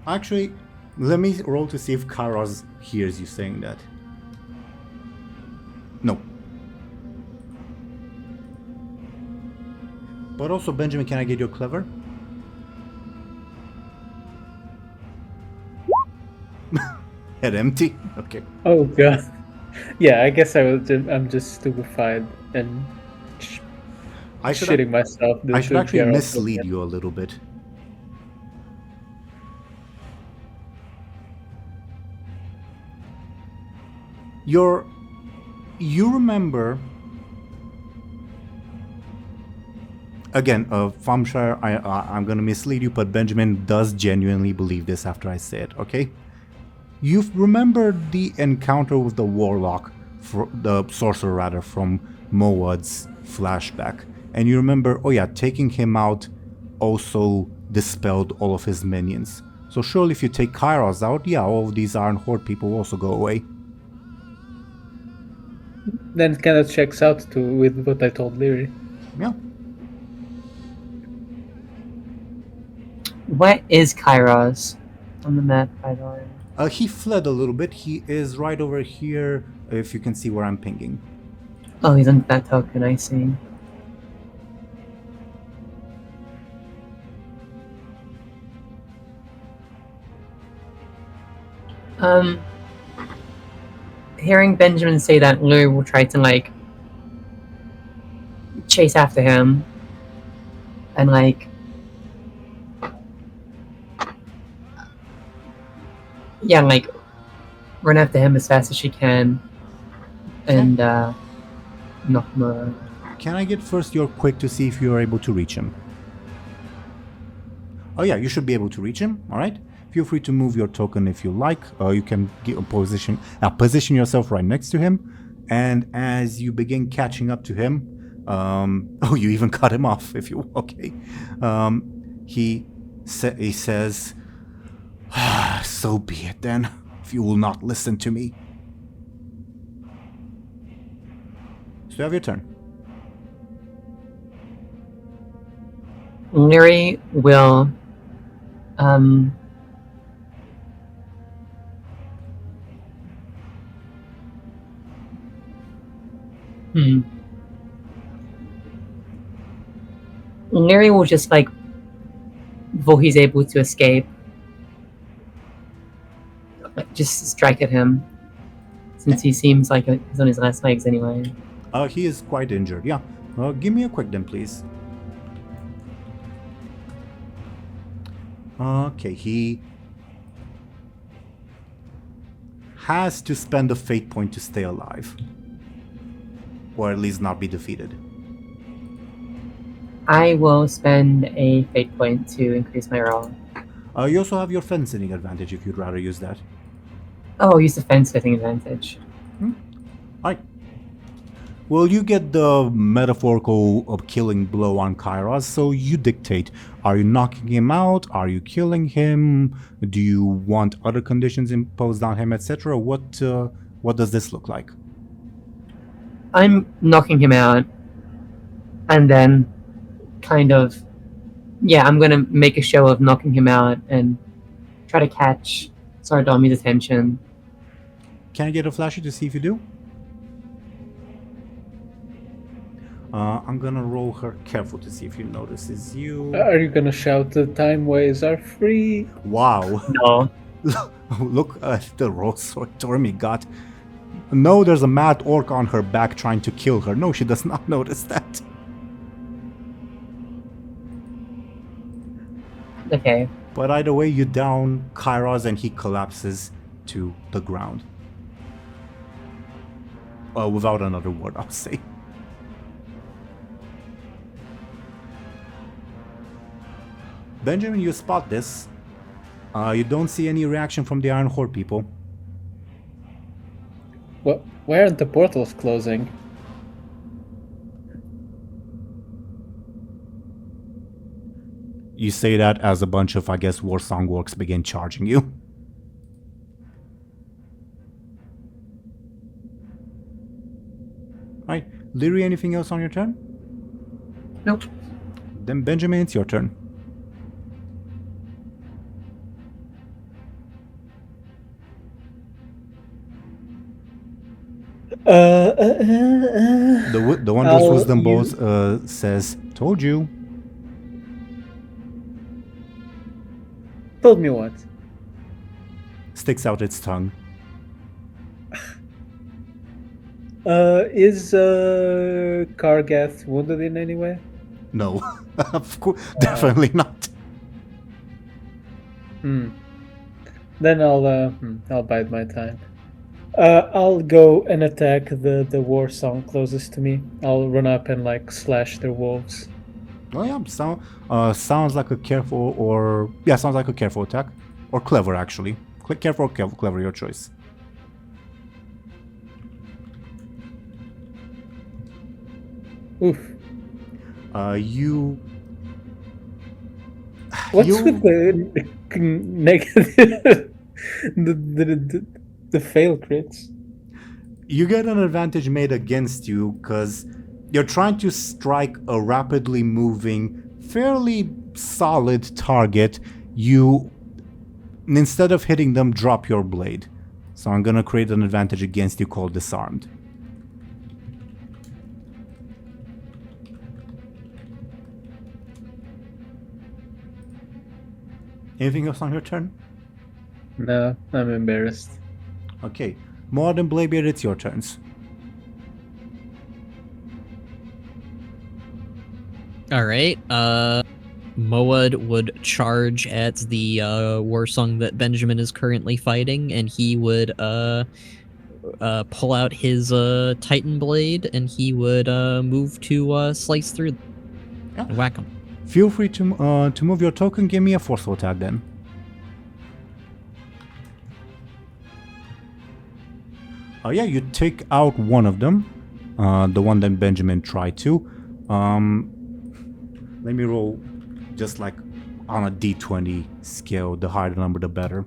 Actually, let me roll to see if Kairos hears you saying that. No. But also, Benjamin, can I get your clever? Head empty? Okay. Oh god. Yeah, I guess I'm just stupefied and shitting myself. I should actually mislead you a little bit. You remember, again, Thompshire, I'm gonna mislead you, but Benjamin does genuinely believe this after I say it, okay? You remember the encounter with the warlock, the sorcerer rather, from Mowad's flashback, and you remember, oh yeah, taking him out also dispelled all of his minions. So surely if you take Kairos out, yeah, all of these Aaran Horde people will also go away. Then it kind of checks out too with what I told Lyri. Yeah. What is Kairos on the map, by the way? He fled a little bit. He is right over here, if you can see where I'm pinging. Oh, he's on that token, I see. Hearing Benjamin say that, Lyri will try to, like, chase after him and, like, yeah, like, run after him as fast as she can and knock him around. Can I get first your quick to see if you are able to reach him? Oh yeah, you should be able to reach him, alright? Feel free to move your token if you like. You can get a position yourself right next to him. And as you begin catching up to him, oh, you even cut him off if you, okay. He says, so be it then, if you will not listen to me. So you have your turn. Lyri will Lyri will just, like, before he's able to escape, like, just strike at him, since he seems like he's on his last legs anyway. He is quite injured, yeah. Give me a quick then, please. Okay, he has to spend a fate point to stay alive. Or at least not be defeated. I will spend a fate point to increase my roll. You also have your fencing advantage if you'd rather use that. Oh, I'll use the fence-fitting advantage. Alright. Well, you get the metaphorical killing blow on Kairos, so you dictate. Are you knocking him out? Are you killing him? Do you want other conditions imposed on him, etc.? What does this look like? I'm knocking him out, and then kind of, yeah, I'm gonna make a show of knocking him out and try to catch Sardomi's attention. Can I get a flashy to see if you do? I'm gonna roll her careful to see if you notices you. Are you gonna shout the time ways are free? Wow. No. Look at the roll Stormy got. No, there's a mad orc on her back trying to kill her. No, she does not notice that. Okay. But either way, you down Kairos and he collapses to the ground. without another word, I'll say. Benjamin, you spot this. You don't see any reaction from the Iron Horde people. What? Why aren't the portals closing? You say that as a bunch of, I guess, Warsong orcs begin charging you. Right. Lyri, anything else on your turn? Nope. Then Benjamin, it's your turn. The Wondrous I'll Wisdom Bow use- says, told you. Told me what? Sticks out its tongue. Is Kargath wounded in any way? No. Of course, definitely not. Then I'll bide my time. I'll go and attack the war song closest to me. I'll run up and like slash their wolves. Oh yeah, sounds like a careful sounds like a careful attack. Or clever, actually. Careful or clever, your choice. Oof. You... What's you- with the negative... the fail crits? You get an advantage made against you because you're trying to strike a rapidly moving, fairly solid target. You, instead of hitting them, drop your blade. So I'm gonna create an advantage against you called Disarmed. Anything else on your turn? No, I'm embarrassed. Okay. Moad and Bladebeard, it's your turns. Alright, Moad would charge at the Warsong that Benjamin is currently fighting, and he would pull out his Titan Blade, and he would move to slice through and whack him. Feel free to move your token. Give me a forceful attack then. Yeah, you take out one of them, the one that Benjamin tried to. Let me roll just like on a d20 scale. The higher the number, the better.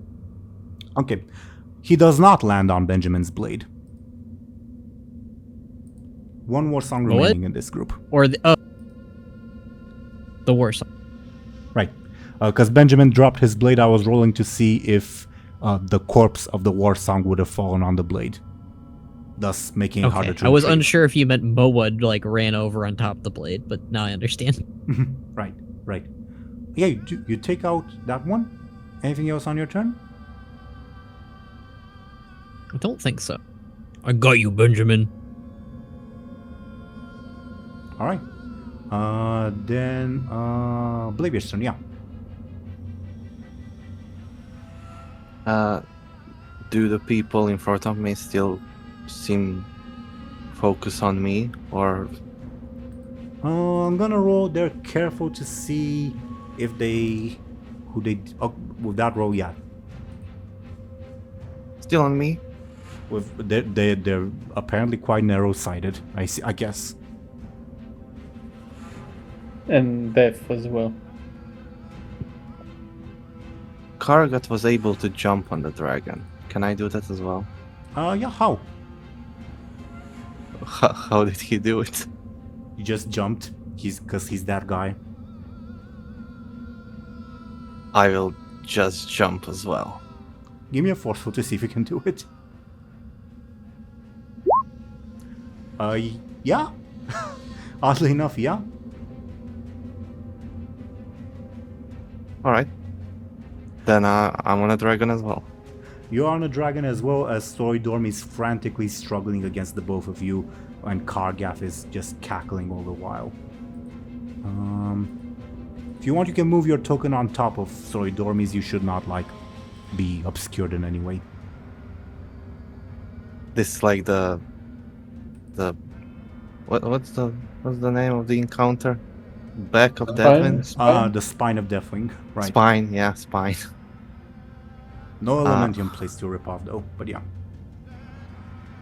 Okay, he does not land on Benjamin's blade. One more song What? remaining in this group. Or the Warsong. Right, because Benjamin dropped his blade. I was rolling to see if the corpse of the war song would have fallen on the blade, thus making it harder Okay, to I was retrieve. unsure if you meant Moad like ran over on top of the blade, but now I understand. Right. Yeah, you take out that one. Anything else on your turn? I don't think so. I got you, Benjamin. All right. Then Bladebeard's turn. Yeah. Do the people in front of me still seem focused on me, or I'm gonna roll. They're careful to see if they, with that roll, yeah. still on me? They're apparently quite narrow-sighted. I guess. And death as well. Kargat was able to jump on the dragon. Can I do that as well? Yeah. How? How did he do it? You just jumped. Because he's that guy. I will just jump as well. Give me a forceful to see if you can do it. Yeah. Oddly enough, yeah. Alright. Then I'm on a dragon as well. You're on a dragon as well as Stormwind is frantically struggling against the both of you, and Kargath is just cackling all the while. If you want, you can move your token on top of Stormwind. You should not be obscured in any way. This is like the What's the name of the encounter? Back of Deathwind? Spine? The spine of Deathwing, right. Spine, yeah, spine. No Elementium place to rip off though, but yeah.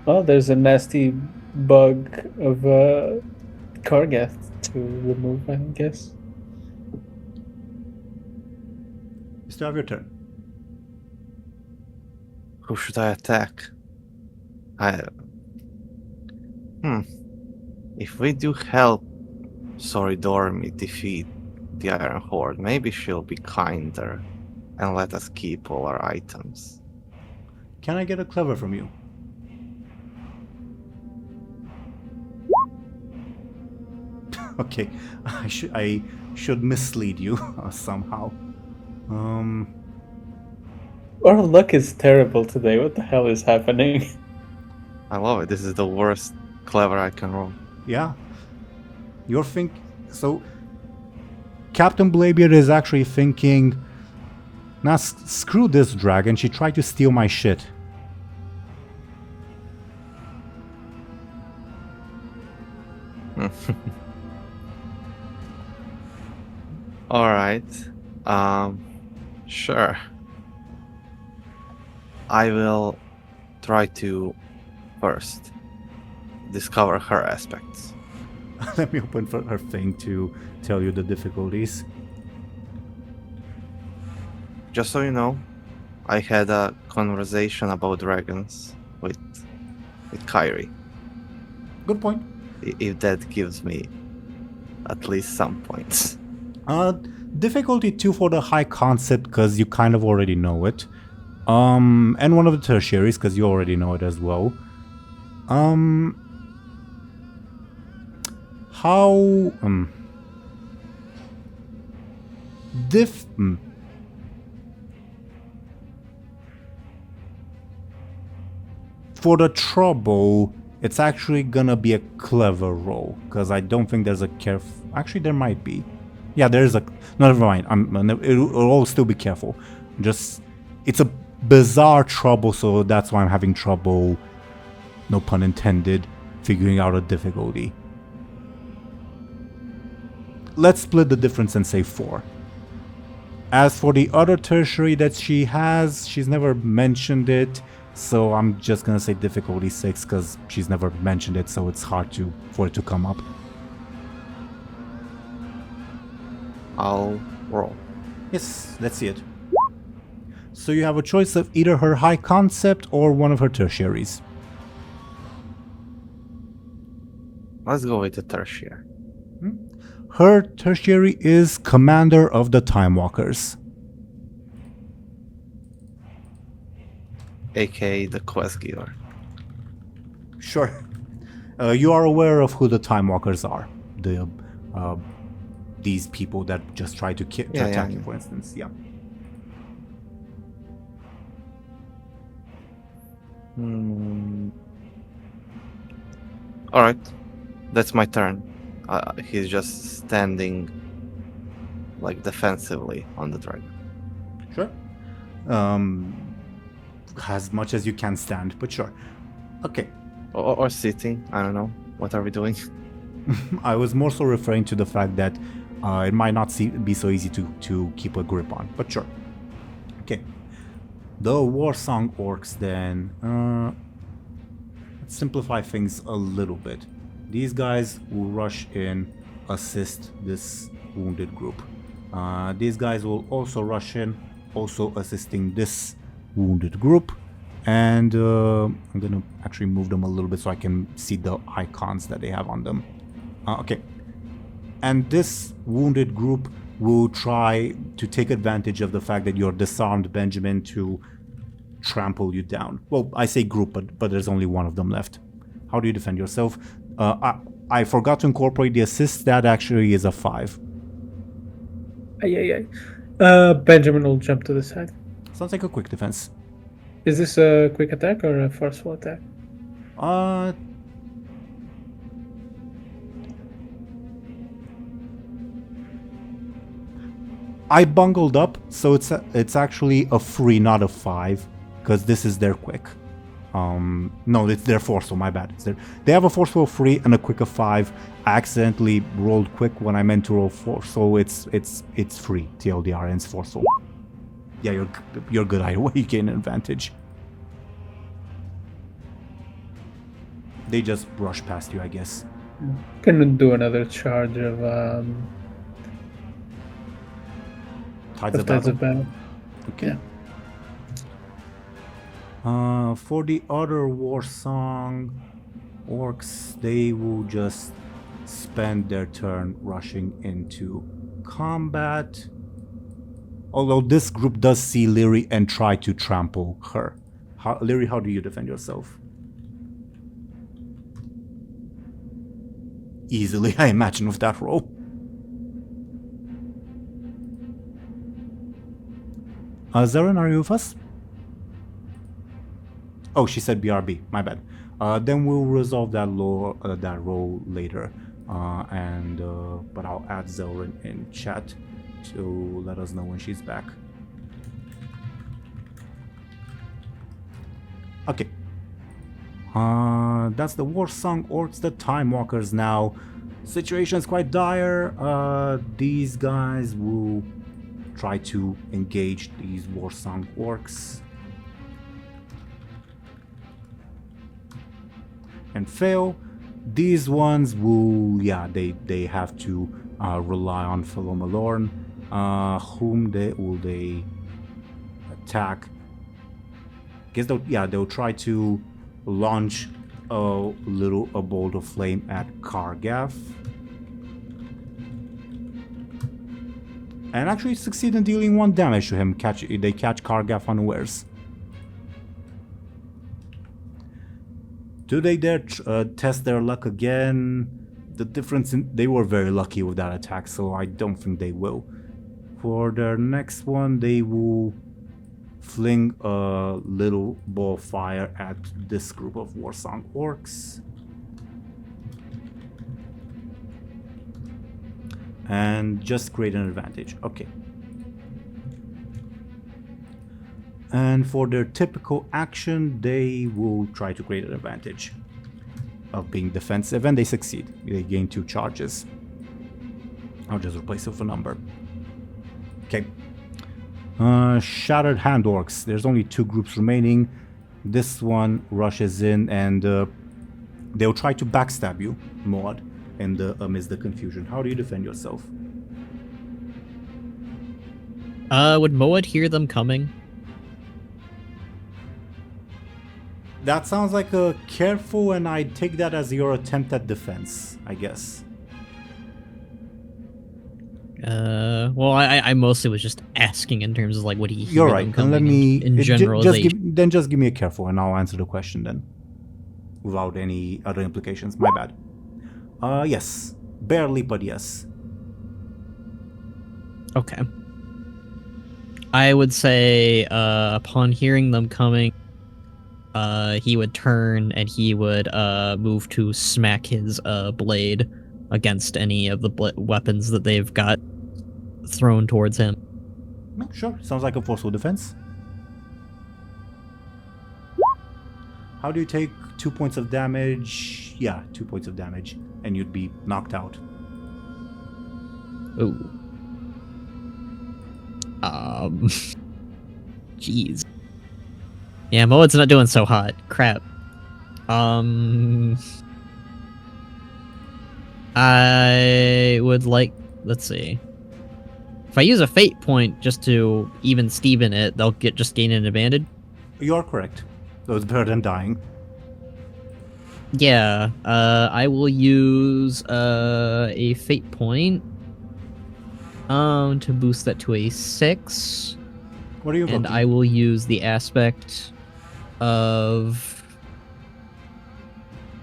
Oh, there's a nasty bug of Kargath to remove, I guess. You still have your turn. Who should I attack? If we do help Soridormi defeat the Iron Horde, maybe she'll be kinder and let us keep all our items. Can I get a clever from you? Okay, I should mislead you somehow. Our luck is terrible today. What the hell is happening? I love it. This is the worst clever I can roll. Yeah. So Captain Bladebeard is actually thinking, nah, screw this dragon, she tried to steal my shit. Alright. Sure. I will try to first discover her aspects. Let me open for her thing to tell you the difficulties. Just so you know, I had a conversation about dragons with Kyrie. Good point. If that gives me at least some points. Difficulty 2 for the high concept, because you kind of already know it. And one of the tertiaries, because you already know it as well. For the trouble, it's actually gonna be a clever roll, because I don't think there's a careful... Actually, there might be. Yeah, there's a... No, never mind. It'll all still be careful. Just... It's a bizarre trouble, so that's why I'm having trouble, no pun intended, figuring out a difficulty. Let's split the difference and say 4. As for the other tertiary that she has, she's never mentioned it, so I'm just gonna say difficulty 6 because she's never mentioned it, so it's hard for it to come up. I'll roll. Yes, let's see it. So you have a choice of either her high concept or one of her tertiaries. Let's go with the tertiary. Her tertiary is Commander of the Time Walkers. aka the quest giver. Sure. You are aware of who the Time Walkers are. These people that just try to attack you, for instance. Yeah. Alright. That's my turn. He's just standing like defensively on the dragon. Sure. As much as you can stand, but sure. Okay. Or sitting. I don't know. What are we doing? I was more so referring to the fact that it might not be so easy to keep a grip on, but sure. Okay. The Warsong Orcs then. Let's simplify things a little bit. These guys will rush in, assist this wounded group. These guys will also rush in, also assisting this wounded group. And I'm gonna actually move them a little bit so I can see the icons that they have on them. Okay. And this wounded group will try to take advantage of the fact that you're disarmed, Benjamin, to trample you down. Well, I say group, but there's only one of them left. How do you defend yourself? I forgot to incorporate the assist. That actually is a 5. Benjamin will jump to the side. Sounds like a quick defense. Is this a quick attack or a forceful attack? I bungled up, so it's actually a 3, not a 5, because this is their quick. No, it's their force, so my bad. They have a force of 3 and a quick of 5. I accidentally rolled quick when I meant to roll 4, so it's 3. TLDR and it's force. So yeah, you're good either way. You gain an advantage. They just brush past you, I guess. Can do another charge of Tides of Battle. Okay. Yeah. For the other war song orcs, they will just spend their turn rushing into combat. Although this group does see Lyri and try to trample her. Lyri, how do you defend yourself? Easily, I imagine, with that roll. Zelryn, are you with us? Oh, she said BRB. My bad. Then we'll resolve that roll later. But I'll add Zelryn in chat to let us know when she's back. Okay. That's the war song orcs, the time walkers now. Situation's quite dire. These guys will try to engage these war song orcs and fail. These ones will, yeah, they have to rely on fellow Malorn. Whom will they attack? Guess they'll try to launch a bolt of flame at Kargath. And actually succeed in dealing 1 damage to him. They catch Kargath unawares. Do they dare test their luck again? The difference they were very lucky with that attack, so I don't think they will. For their next one, they will fling a little ball of fire at this group of Warsong orcs. And just create an advantage. Okay. And for their typical action, they will try to create an advantage of being defensive, and they succeed. They gain 2 charges. I'll just replace it with a number. Okay. Shattered Hand Orcs. There's only 2 groups remaining. This one rushes in and they'll try to backstab you, Maud, amidst the confusion. How do you defend yourself? Would Moad hear them coming? That sounds like a careful, and I take that as your attempt at defense, I guess. Well, I mostly was just asking in terms of like, would he hear You're them right. coming And let me in generalization? just give me a careful, and I'll answer the question then, without any other implications. My bad. Yes, barely, but yes. Okay. I would say, upon hearing them coming, he would turn and he would move to smack his blade against any of the weapons that they've got thrown towards him. Sure, sounds like a forceful defense. How do you take 2 points of damage? Yeah, 2 points of damage, and you'd be knocked out. Ooh. Jeez. Yeah, Moed's not doing so hot. Crap. I would like... Let's see. If I use a fate point just to even Steven it, they'll just gain an advantage? You are correct. Though it's better than dying. Yeah, I will use a fate point to boost that to a 6. What are you And invoking? I will use the aspect of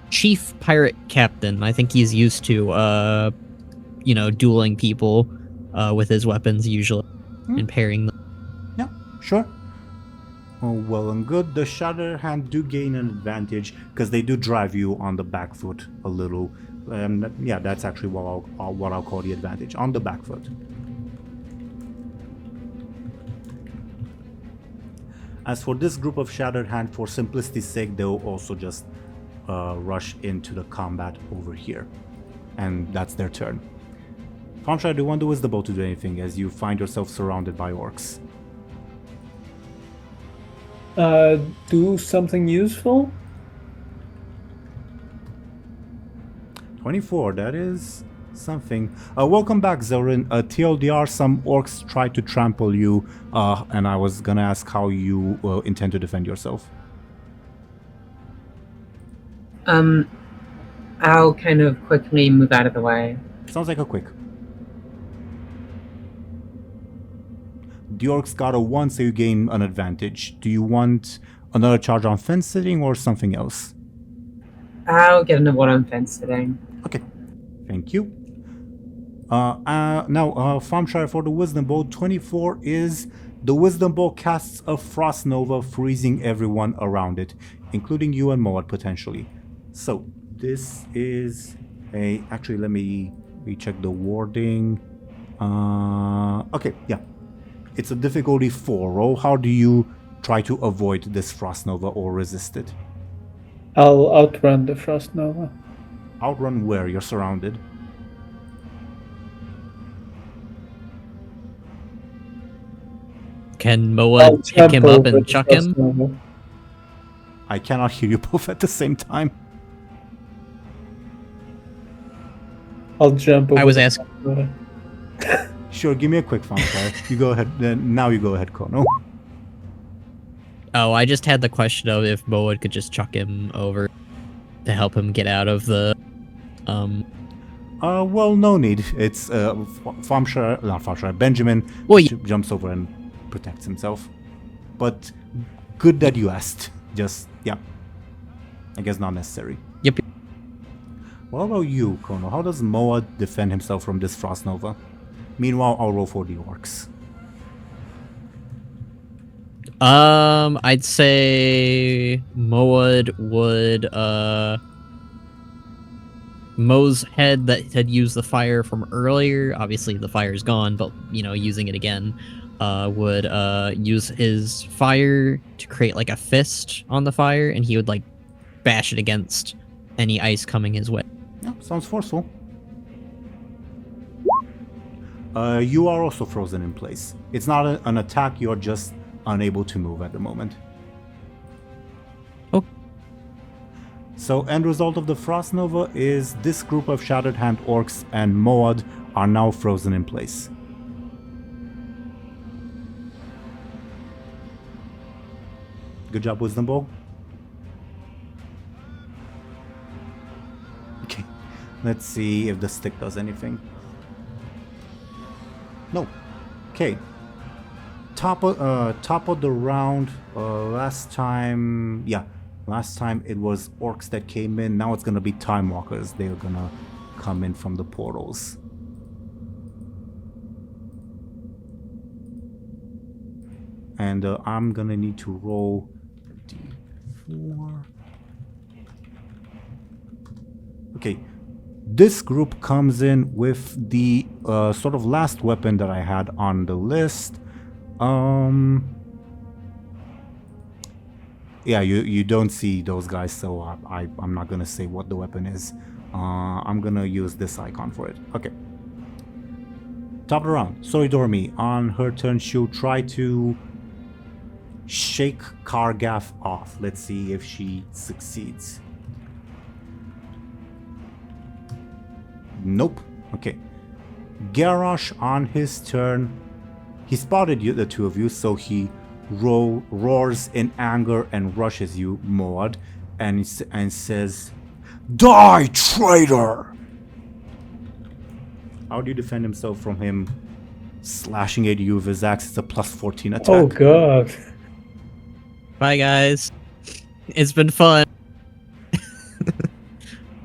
Chief Pirate Captain. I think he's used to, dueling people with his weapons usually and pairing them. Yeah, sure. Oh, well and good. The Shattered Hand do gain an advantage because they do drive you on the back foot a little. Yeah, that's actually what I'll call the advantage, on the back foot. As for this group of Shattered Hand, for simplicity's sake, they'll also just rush into the combat over here. And that's their turn. Thompshire, do you want the Wisdom Bow to do anything as you find yourself surrounded by orcs? Do something useful? 24, that is something. Welcome back, Zelryn. TLDR, some orcs tried to trample you, and I was gonna ask how you intend to defend yourself. I'll kind of quickly move out of the way. Sounds like a quick. The orcs got a 1, so you gain an advantage. Do you want another charge on fence sitting or something else? I'll get another one on fence sitting. Okay, thank you. Now, Thompshire, for the Wisdom Bow, 24 is the Wisdom Bow casts a Frost Nova, freezing everyone around it, including you and Moad potentially. So, this is a... Actually, let me recheck the wording. Okay, yeah. It's a difficulty 4 roll. How do you try to avoid this Frost Nova or resist it? I'll outrun the Frost Nova. Outrun where? You're surrounded. Can Moa pick him up and chuck him? Nova. I cannot hear you both at the same time. I'll jump over. I was asking. Sure, give me a quick Thompshire. You go ahead. Now you go ahead, Khono. Oh, I just had the question of if Moa could just chuck him over to help him get out of the... Well, no need. It's Benjamin Well, yeah. jumps over and protects himself. But good that you asked. Just, yeah. I guess not necessary. Yep. What about you, Khono? How does Moa defend himself from this Frost Nova? Meanwhile, I'll roll for the orcs. I'd say Moad would, Mo's head that had used the fire from earlier, obviously the fire's gone, but, you know, using it again, would, use his fire to create, like, a fist on the fire, and he would, like, bash it against any ice coming his way. Yeah, sounds forceful. You are also frozen in place. It's not an attack, you're just unable to move at the moment. Oh. So, end result of the Frost Nova is this group of Shattered Hand orcs and Moad are now frozen in place. Good job, Wisdom Bow. Okay, let's see if the stick does anything. No. Okay. Top of the round. Last time it was orcs that came in. Now it's gonna be Time Walkers. They're gonna come in from the portals. And I'm gonna need to roll D4. Okay. This group comes in with the sort of last weapon that I had on the list. Yeah, you don't see those guys, so I'm not gonna say what the weapon is. I'm gonna use this icon for it. Okay. Top of the round. Soridormi, on her turn, she'll try to shake Kargath off. Let's see if she succeeds. Nope. Okay. Garrosh, on his turn, he spotted you, the two of you, so he roars in anger and rushes you, Moad, and says, "Die, traitor!" How do you defend himself from him slashing at you with his axe? It's a plus 14 attack. Oh god. Bye, guys. It's been fun.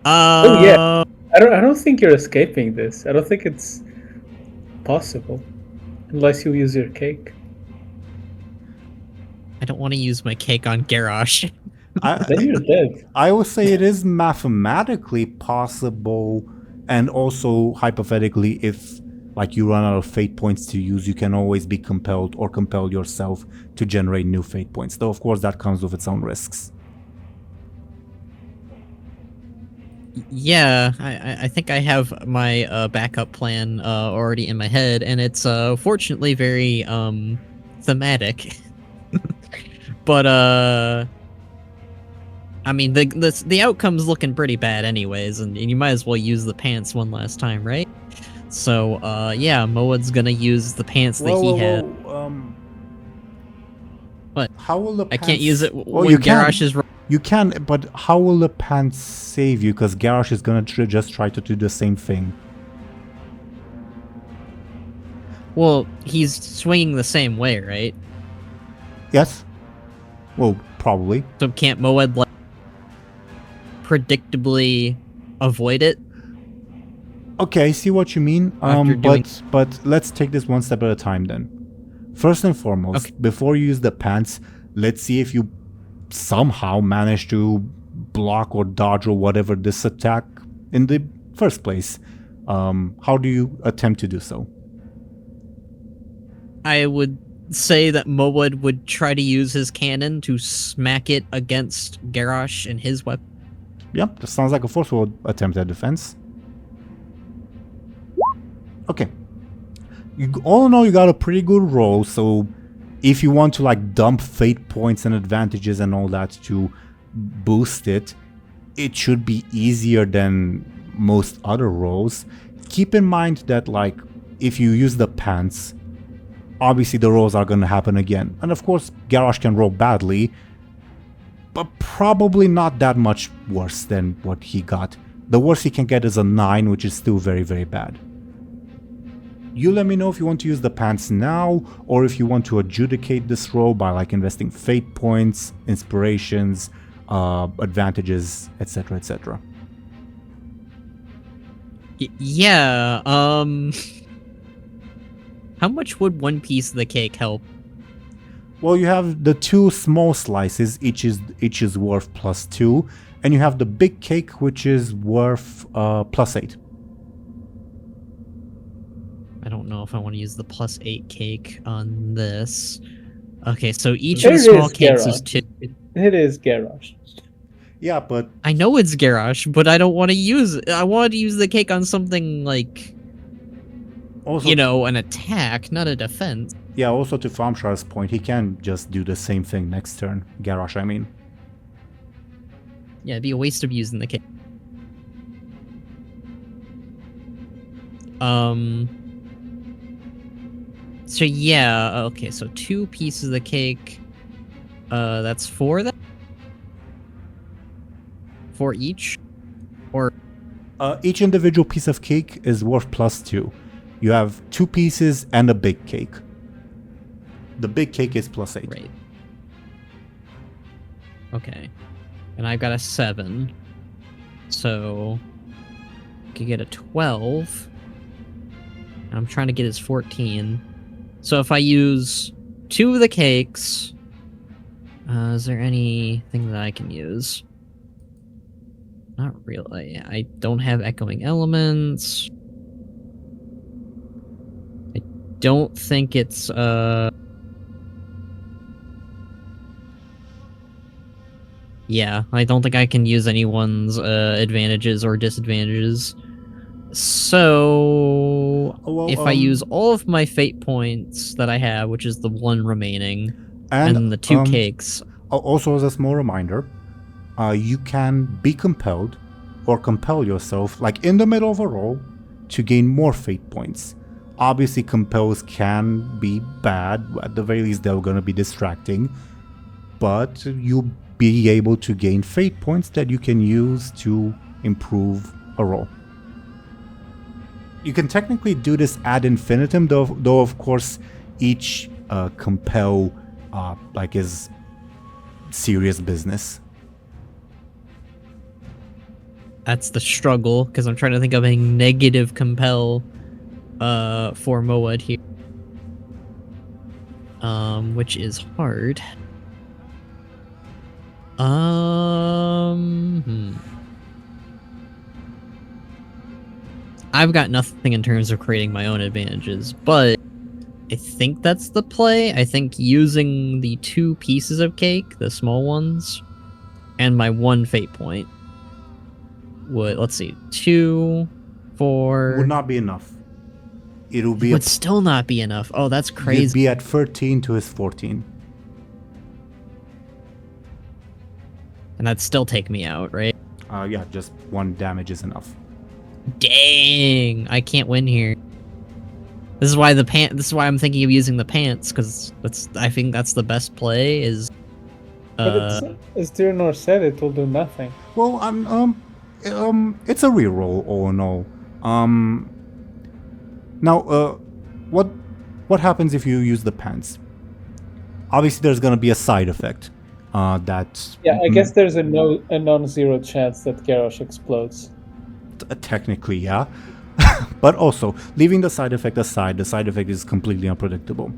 Oh yeah. I don't think you're escaping this. I don't think it's possible. Unless you use your cake. I don't want to use my cake on Garrosh. Then you're dead. I would say it is mathematically possible, and also hypothetically, if like you run out of fate points to use, you can always be compelled or compel yourself to generate new fate points. Though, of course, that comes with its own risks. Yeah, I think I have my backup plan already in my head, and it's fortunately very thematic. But I mean the outcome's looking pretty bad anyways, and you might as well use the pants one last time, right? So yeah, Moad's gonna use the pants that he had. What? How will the I pants... can't use it Well, when you can. Garrosh is. You can, but how will the pants save you? Because Garrosh is gonna just try to do the same thing. Well, he's swinging the same way, right? Yes? Well, probably. So can't Moed like predictably avoid it? Okay, I see what you mean. But let's take this one step at a time then. First and foremost, before you use the pants, let's see if you somehow manage to block or dodge or whatever this attack in the first place. How do you attempt to do so? I would say that Moed would try to use his cannon to smack it against Garrosh and his weapon. Yep, that sounds like a forceful attempt at defense. Okay. All in all, you got a pretty good roll, so if you want to like dump fate points and advantages and all that to boost it, it should be easier than most other rolls. Keep in mind that like if you use the pants, obviously the rolls are going to happen again. And of course, Garrosh can roll badly, but probably not that much worse than what he got. The worst he can get is a 9, which is still very, very bad. You let me know if you want to use the pants now, or if you want to adjudicate this roll by like investing fate points, inspirations, advantages, etc, etc. Yeah, how much would one piece of the cake help? Well, you have the 2 small slices, each is worth +2, and you have the big cake, which is worth +8. I don't know if I want to use the +8 cake on this. Okay, so each There of the small is cakes is Garrosh. 2. It is Garrosh. Yeah, but I know it's Garrosh, but I don't want to use it. I want to use the cake on something like, also, you know, an attack, not a defense. yeah, also to Thompshire's point, he can just do the same thing next turn. Garrosh, I mean. Yeah, it'd be a waste of using the cake. So yeah, okay, so 2 pieces of the cake. That's 4 then? 4 each? Or Each individual piece of cake is worth +2. You have 2 pieces and a big cake. The big cake is +8. right. Okay. And I've got a 7. So I could get a 12. And I'm trying to get his 14. So if I use 2 of the cakes, is there anything that I can use? Not really. I don't have echoing elements. I don't think it's yeah, I don't think I can use anyone's advantages or disadvantages. So Well, if I use all of my fate points that I have, which is the 1 remaining, and the 2 cakes. Also, as a small reminder, you can be compelled or compel yourself, like in the middle of a roll, to gain more fate points. Obviously, compels can be bad. At the very least, they're going to be distracting. But you'll be able to gain fate points that you can use to improve a roll. You can technically do this ad infinitum, though of course each compel is serious business. That's the struggle, because I'm trying to think of a negative compel for Moed here. Which is hard. I've got nothing in terms of creating my own advantages, but I think that's the play. I think using the 2 pieces of cake, the small ones, and my 1 fate point would, let's see, 2, 4... Would not be enough. It'll be would still not be enough. Oh, that's crazy. You'd be at 13 to his 14. And that'd still take me out, right? Yeah, just 1 damage is enough. Dang, I can't win here. This is why this is why I'm thinking of using the pants, because I think that's the best play is But as Teeironor said, it will do nothing. Well, it's a reroll all in all. Now, what happens if you use the pants? Obviously, there's gonna be a side effect. That. Yeah, I guess there's a non-zero chance that Garrosh explodes. Technically, yeah. But also, leaving the side effect aside, the side effect is completely unpredictable.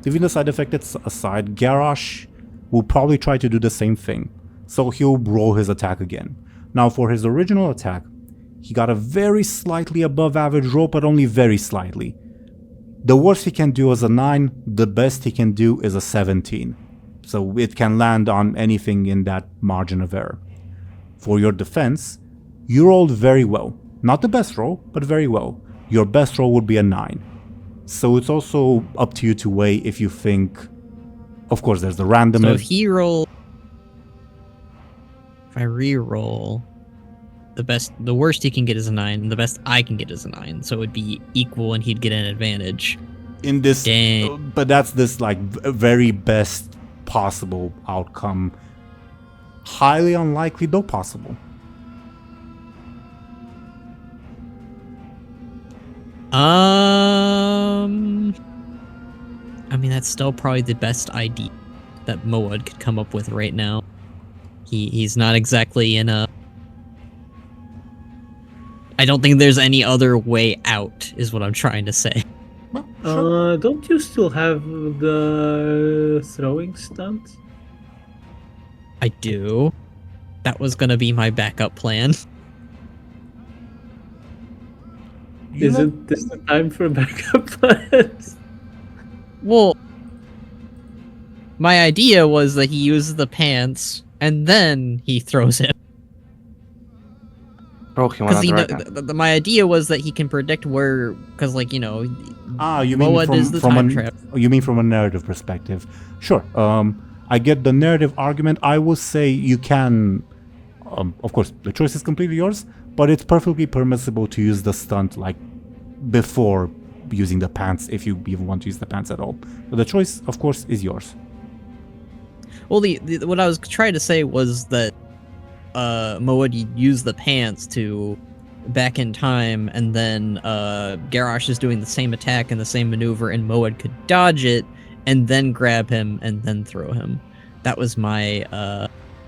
Leaving the side effect aside, Garrosh will probably try to do the same thing. So he'll roll his attack again. Now, for his original attack, he got a very slightly above average roll, but only very slightly. The worst he can do is a 9, the best he can do is a 17. So it can land on anything in that margin of error. For your defense, you rolled very well. Not the best roll, but very well. Your best roll would be a 9. So it's also up to you to weigh if you think... Of course, there's the random... So if he roll... If I re-roll... The worst he can get is a 9, and the best I can get is a 9. So it would be equal and he'd get an advantage. In this... Dang. But that's this, like, very best possible outcome. Highly unlikely, though possible. I mean, that's still probably the best idea that Moad could come up with right now. He's not exactly in a... I don't think there's any other way out, is what I'm trying to say. Well, sure. Don't you still have the throwing stunt? I do. That was gonna be my backup plan. Isn't this the time for backup plans? Well, my idea was that he uses the pants and then he throws it. Throw him on a dragon. My idea was that he can predict where, because like you know, you mean Moad is the time trap. You mean from a narrative perspective? Sure. I get the narrative argument. I will say you can. Of course, the choice is completely yours, but it's perfectly permissible to use the stunt like before using the pants if you even want to use the pants at all. But the choice, of course, is yours. Well, what I was trying to say was that Moad used the pants to back in time, and then Garrosh is doing the same attack and the same maneuver, and Moad could dodge it and then grab him and then throw him. That was my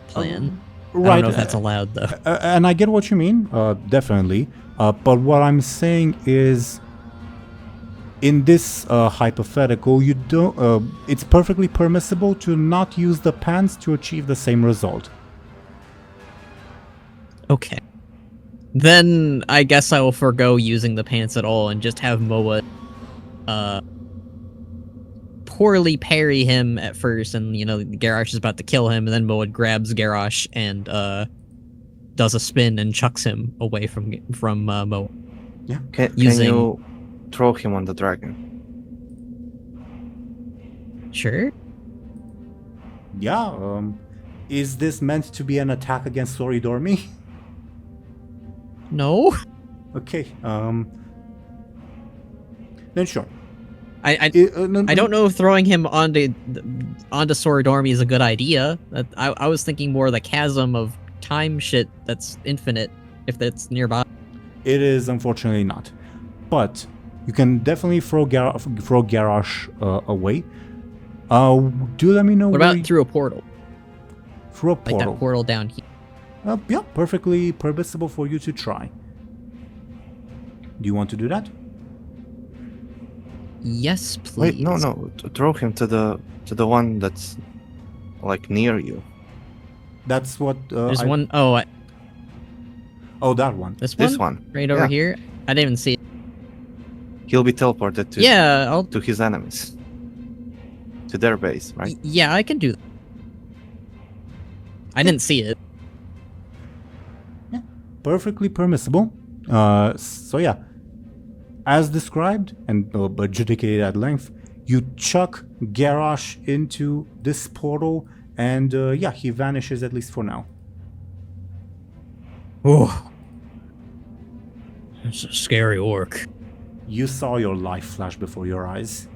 plan. Right. I don't know if that's allowed though. And I get what you mean, definitely. But what I'm saying is, in this hypothetical, you don't. It's perfectly permissible to not use the pants to achieve the same result. Okay. Then I guess I will forego using the pants at all and just have Moa poorly parry him at first, and you know Garrosh is about to kill him, and then Moa grabs Garrosh and does a spin and chucks him away from Moa. Yeah. Can you throw him on the dragon? Sure. Yeah. Is this meant to be an attack against Soridormi? No. Okay. Then sure. I don't know if throwing him onto Soridormi is a good idea. I was thinking more the chasm of time shit that's infinite, if that's nearby. It is unfortunately not, but you can definitely throw Garrosh away. Do let me know. What about through a portal? Through a portal. Like that portal down here. Yeah, perfectly permissible for you to try. Do you want to do that? Yes, please. Wait, no. Throw him to the one that's like near you. That's what. There's one. Oh, Oh, that one. This one. This one. Right over Yeah. here. I didn't even see it. He'll be teleported to Yeah, I'll. to his enemies, to their base, right? Yeah, I can do that. I didn't see it. Perfectly permissible. So yeah, as described and adjudicated at length, you chuck Garrosh into this portal, and yeah, he vanishes at least for now. Oh, it's a scary orc. You saw your life flash before your eyes.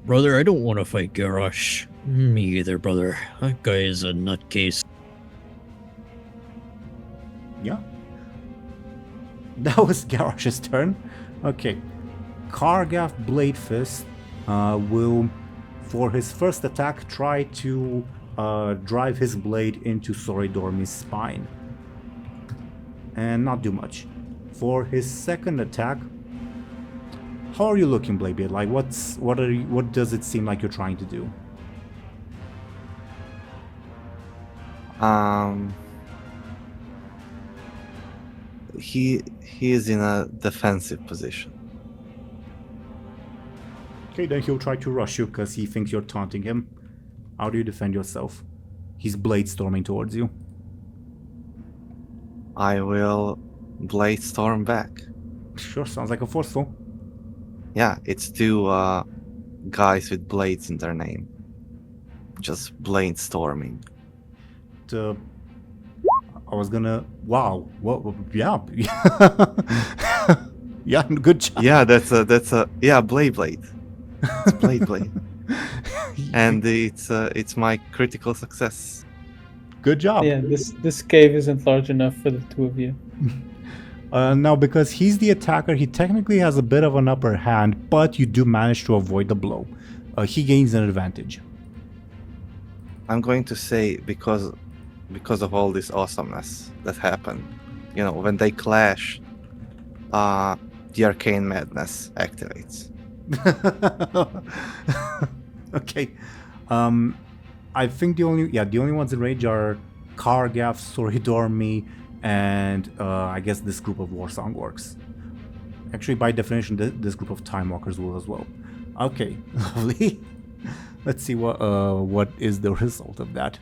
Brother, I don't want to fight Garrosh. Me either, brother. That guy is a nutcase. Yeah. That was Garrosh's turn. Okay. Kargath Bladefist will, for his first attack, try to drive his blade into Soridormi's spine. And not do much. For his second attack, how are you looking, Bladebeard? Like, what does it seem like you're trying to do? He is in a defensive position. Okay, then he'll try to rush you because he thinks you're taunting him. How do you defend yourself? He's blade storming towards you. I will blade storm back. Sure, sounds like a forceful. Yeah, it's two guys with blades in their name. Just blade storming. I was gonna. Wow. What? Yeah. Yeah. Good job. Yeah, that's a blade. It's blade. And it's my critical success. Good job. Yeah, this cave isn't large enough for the two of you. Now, because he's the attacker, he technically has a bit of an upper hand, but you do manage to avoid the blow. He gains an advantage. I'm going to say because of all this awesomeness that happened, when they clash, the arcane madness activates. Okay. I think the only ones in rage are Kargath, Soridormi, and I guess this group of Warsong orcs. Actually, by definition, this group of Time Walkers will as well. Okay, lovely. Let's see what is the result of that.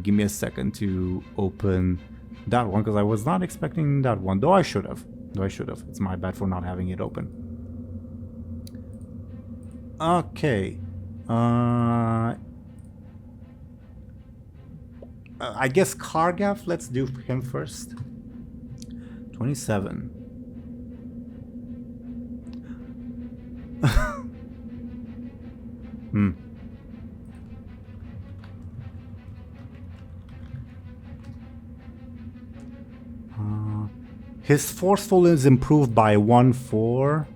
Give me a second to open that one because I was not expecting that one. Though I should have. It's my bad for not having it open. Okay. I guess Kargath, let's do him first. 27. His forceful is improved by 1 for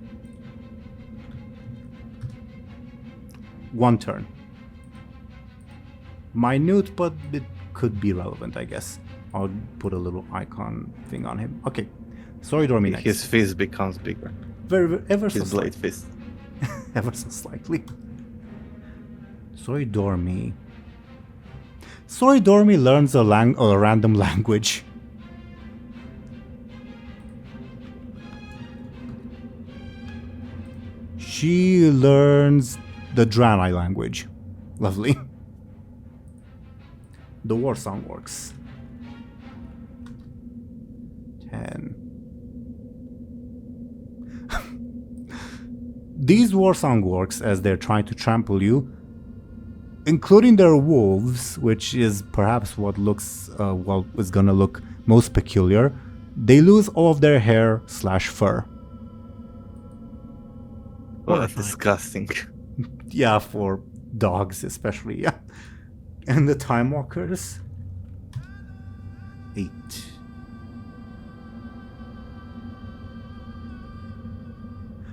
1 turn. Minute, but it could be relevant, I guess. I'll put a little icon thing on him. Okay, sorry, Dormy next. His fist becomes bigger. Ever so His blade fist. Ever so slightly. Sorry, Dormy. Sorry, Dormy learns a random language. She learns the Draenei language. Lovely. The Warsong works. 10. These Warsong orcs, as they're trying to trample you, including their wolves, which is perhaps what looks, is gonna look most peculiar, they lose all of their hair / fur. Oh, that's disgusting. Yeah, for dogs especially, yeah. And the Time Walkers? 8.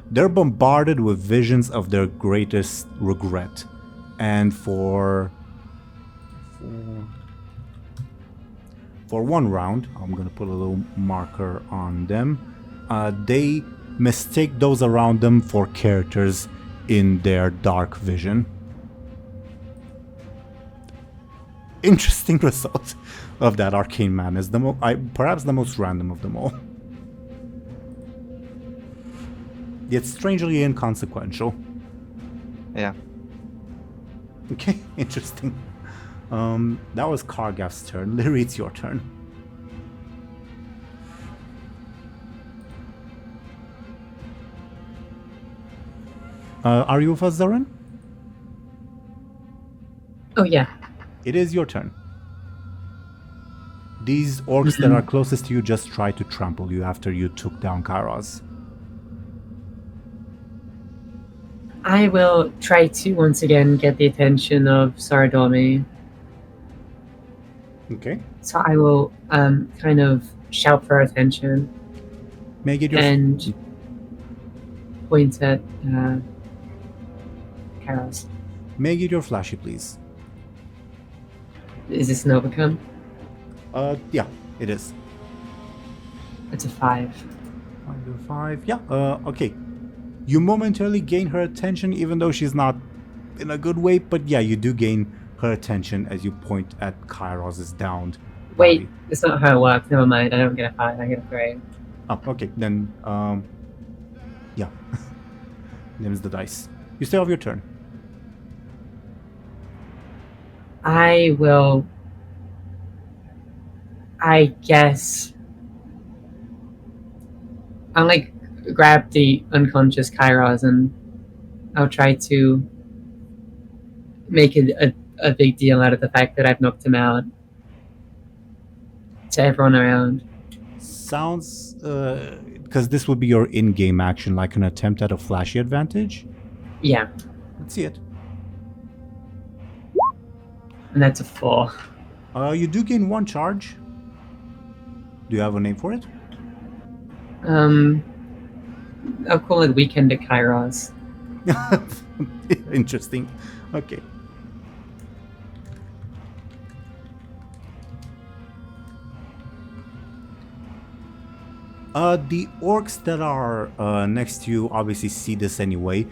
They're bombarded with visions of their greatest regret. And for 1 round, I'm gonna put a little marker on them, they mistake those around them for characters in their dark vision. Interesting result. of that arcane madness. Perhaps the most random of them all. Yet strangely inconsequential. Yeah. Okay, interesting. That was Kargaf's turn. Lyri, it's your turn. Are you with us, Zelryn? Oh yeah. It is your turn. These orcs that are closest to you just tried to trample you after you took down Kairos. I will try to once again get the attention of Saradomi. Okay. So I will kind of shout for attention May I get your and point at Kairos. May I get your flashy, please? Is this an overcome? Yeah, it is. It's a 5. 5. Yeah. Okay. You momentarily gain her attention, even though she's not in a good way. But yeah, you do gain her attention as you point at Kairos' downed Wait, body. it's not how it works. Never mind. I don't get a 5. I get a 3. Oh, okay. Then, yeah. Names the dice. You still have your turn. I will. I guess. I'll like grab the unconscious Kairos and I'll try to make it a big deal out of the fact that I've knocked him out to everyone around. Sounds, because this would be your in-game action, like an attempt at a flashy advantage. Yeah, Let's see it. and that's a 4. You do gain 1 charge. Do you have a name for it? I'll call it Weekend at Kairos. Interesting. Okay. The orcs that are next to you obviously see this anyway,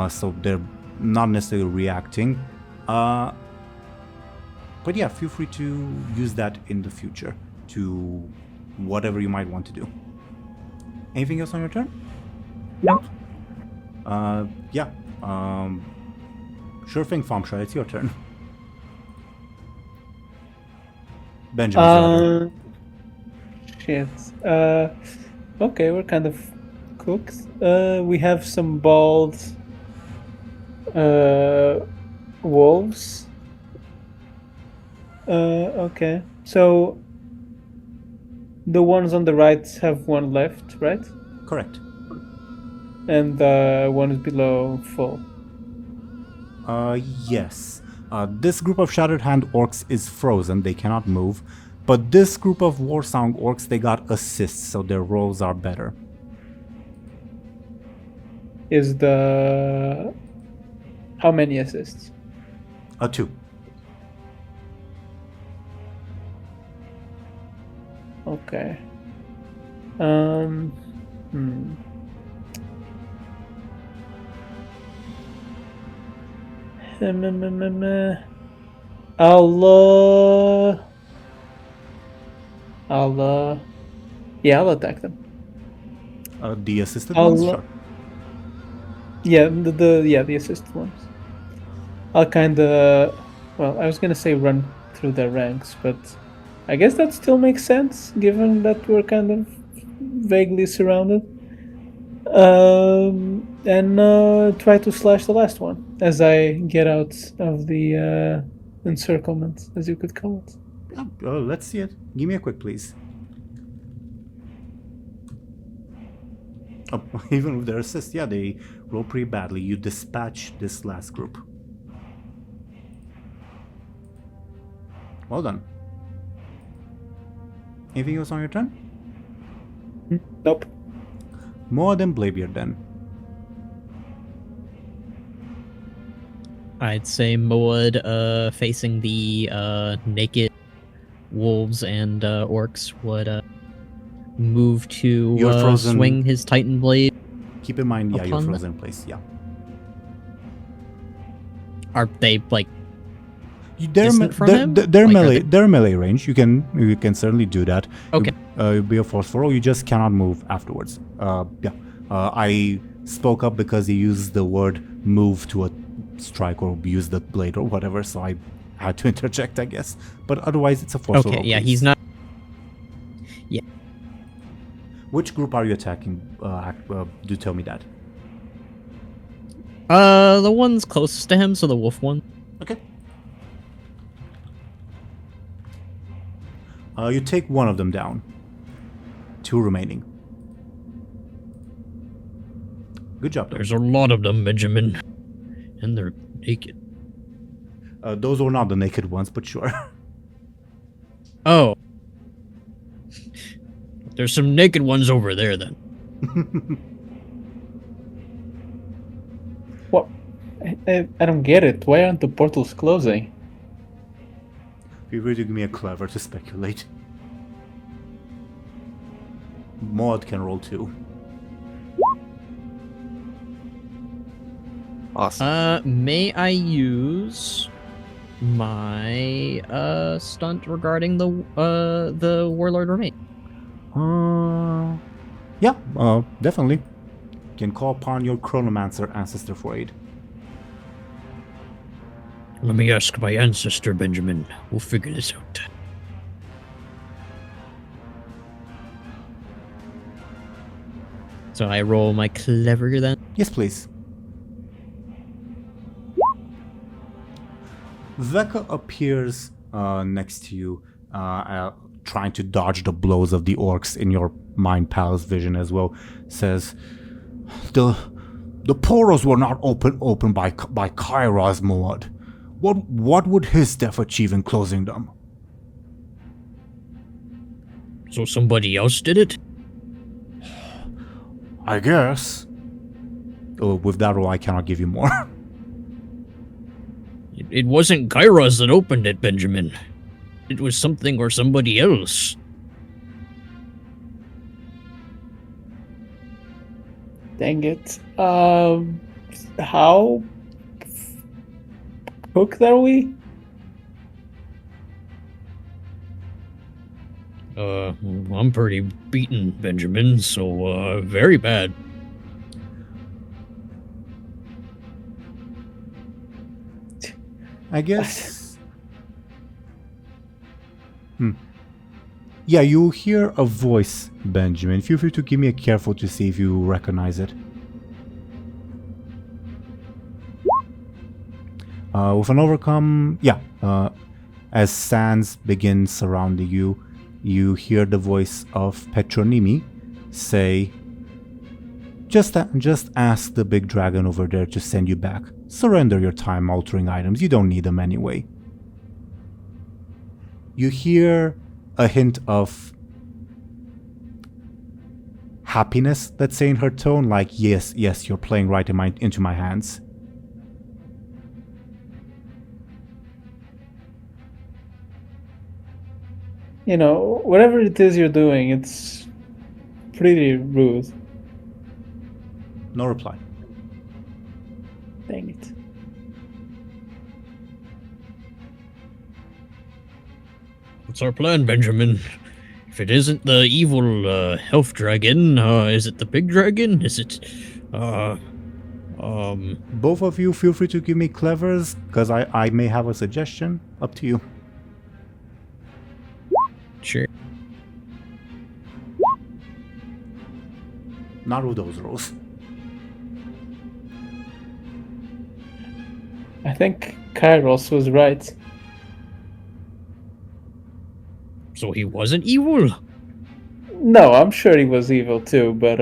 so they're not necessarily reacting. But yeah, feel free to use that in the future to whatever you might want to do. Anything else on your turn? Nope. Yeah. Sure thing, Thompshire. It's your turn. Benjamin. Shit. Okay, we're kind of cooked. We have some bald wolves. Okay. So the ones on the right have 1 left, right? Correct. And one is below full. Yes. This group of Shattered Hand orcs is frozen. They cannot move. But this group of Warsong orcs, they got assists, so their rolls are better. Is the... How many assists? 2. Okay. I'll attack them. The assisted I'll, ones? Sure. Yeah, the assisted ones. I'll kinda... Well, I was gonna say run through their ranks, but I guess that still makes sense, given that we're kind of vaguely surrounded. And try to slash the last one as I get out of the encirclement, as you could call it. Yeah, let's see it. Give me a quick, please. Oh, even with their assist, yeah, they roll pretty badly. You dispatch this last group. Well done. Anything else on your turn? Nope. More than Bladebeard then. I'd say Moad, facing the naked wolves and orcs, would move to You're frozen. swing his Titan blade. Keep in mind, yeah, you're Upon frozen in place, yeah. Are they like? distant from him? They're Like, melee. They're melee range. You can certainly do that. Okay. It'll be a forceful roll. You just cannot move afterwards. Yeah. I spoke up because he used the word move to a strike or use the blade or whatever, so I had to interject, I guess. But otherwise, it's a forceful roll. Okay, yeah, please. he's not. Which group are you attacking? Do tell me that. The one's closest to him, so the wolf one. Okay. You take one of them down. 2 remaining. Good job, though. There's a lot of them, Benjamin. And they're naked. Those were not the naked ones, but sure. Oh. There's some naked ones over there, then. What? I don't get it. Why aren't the portals closing? Feel free to give me a clever to speculate. Maud can roll too. Awesome. May I use my stunt regarding the warlord remain? Yeah, definitely. You can call upon your chronomancer ancestor for aid. Let me ask my ancestor, Benjamin. We'll figure this out. So I roll my clever then? Yes, please. Veka appears next to you, trying to dodge the blows of the orcs in your mind palace vision as well. Says, the portals were not open by Kairos Moad. What would his death achieve in closing them? So somebody else did it? I guess. Oh, with that roll, I cannot give you more. It wasn't Kairos that opened it, Benjamin. It was something or somebody else. Dang it. How hooked are we? I'm pretty beaten, Benjamin, so, very bad. I guess. Yeah, you hear a voice, Benjamin. Feel free to give me a careful to see if you recognize it. With an overcome, yeah. As sands begin surrounding you, you hear the voice of Petronimi say, Just ask the big dragon over there to send you back. Surrender your time-altering items. You don't need them anyway. You hear a hint of happiness, let's say, in her tone, like, yes, you're playing right into my hands. You know, whatever it is you're doing, it's pretty rude. No reply. Dang it. What's our plan, Benjamin? If it isn't the evil, elf dragon, is it the big dragon? Is it, Both of you feel free to give me clevers, because I may have a suggestion. Up to you. Sure. Not with those rolls. I think Kairos was right. So he wasn't evil? No, I'm sure he was evil too, but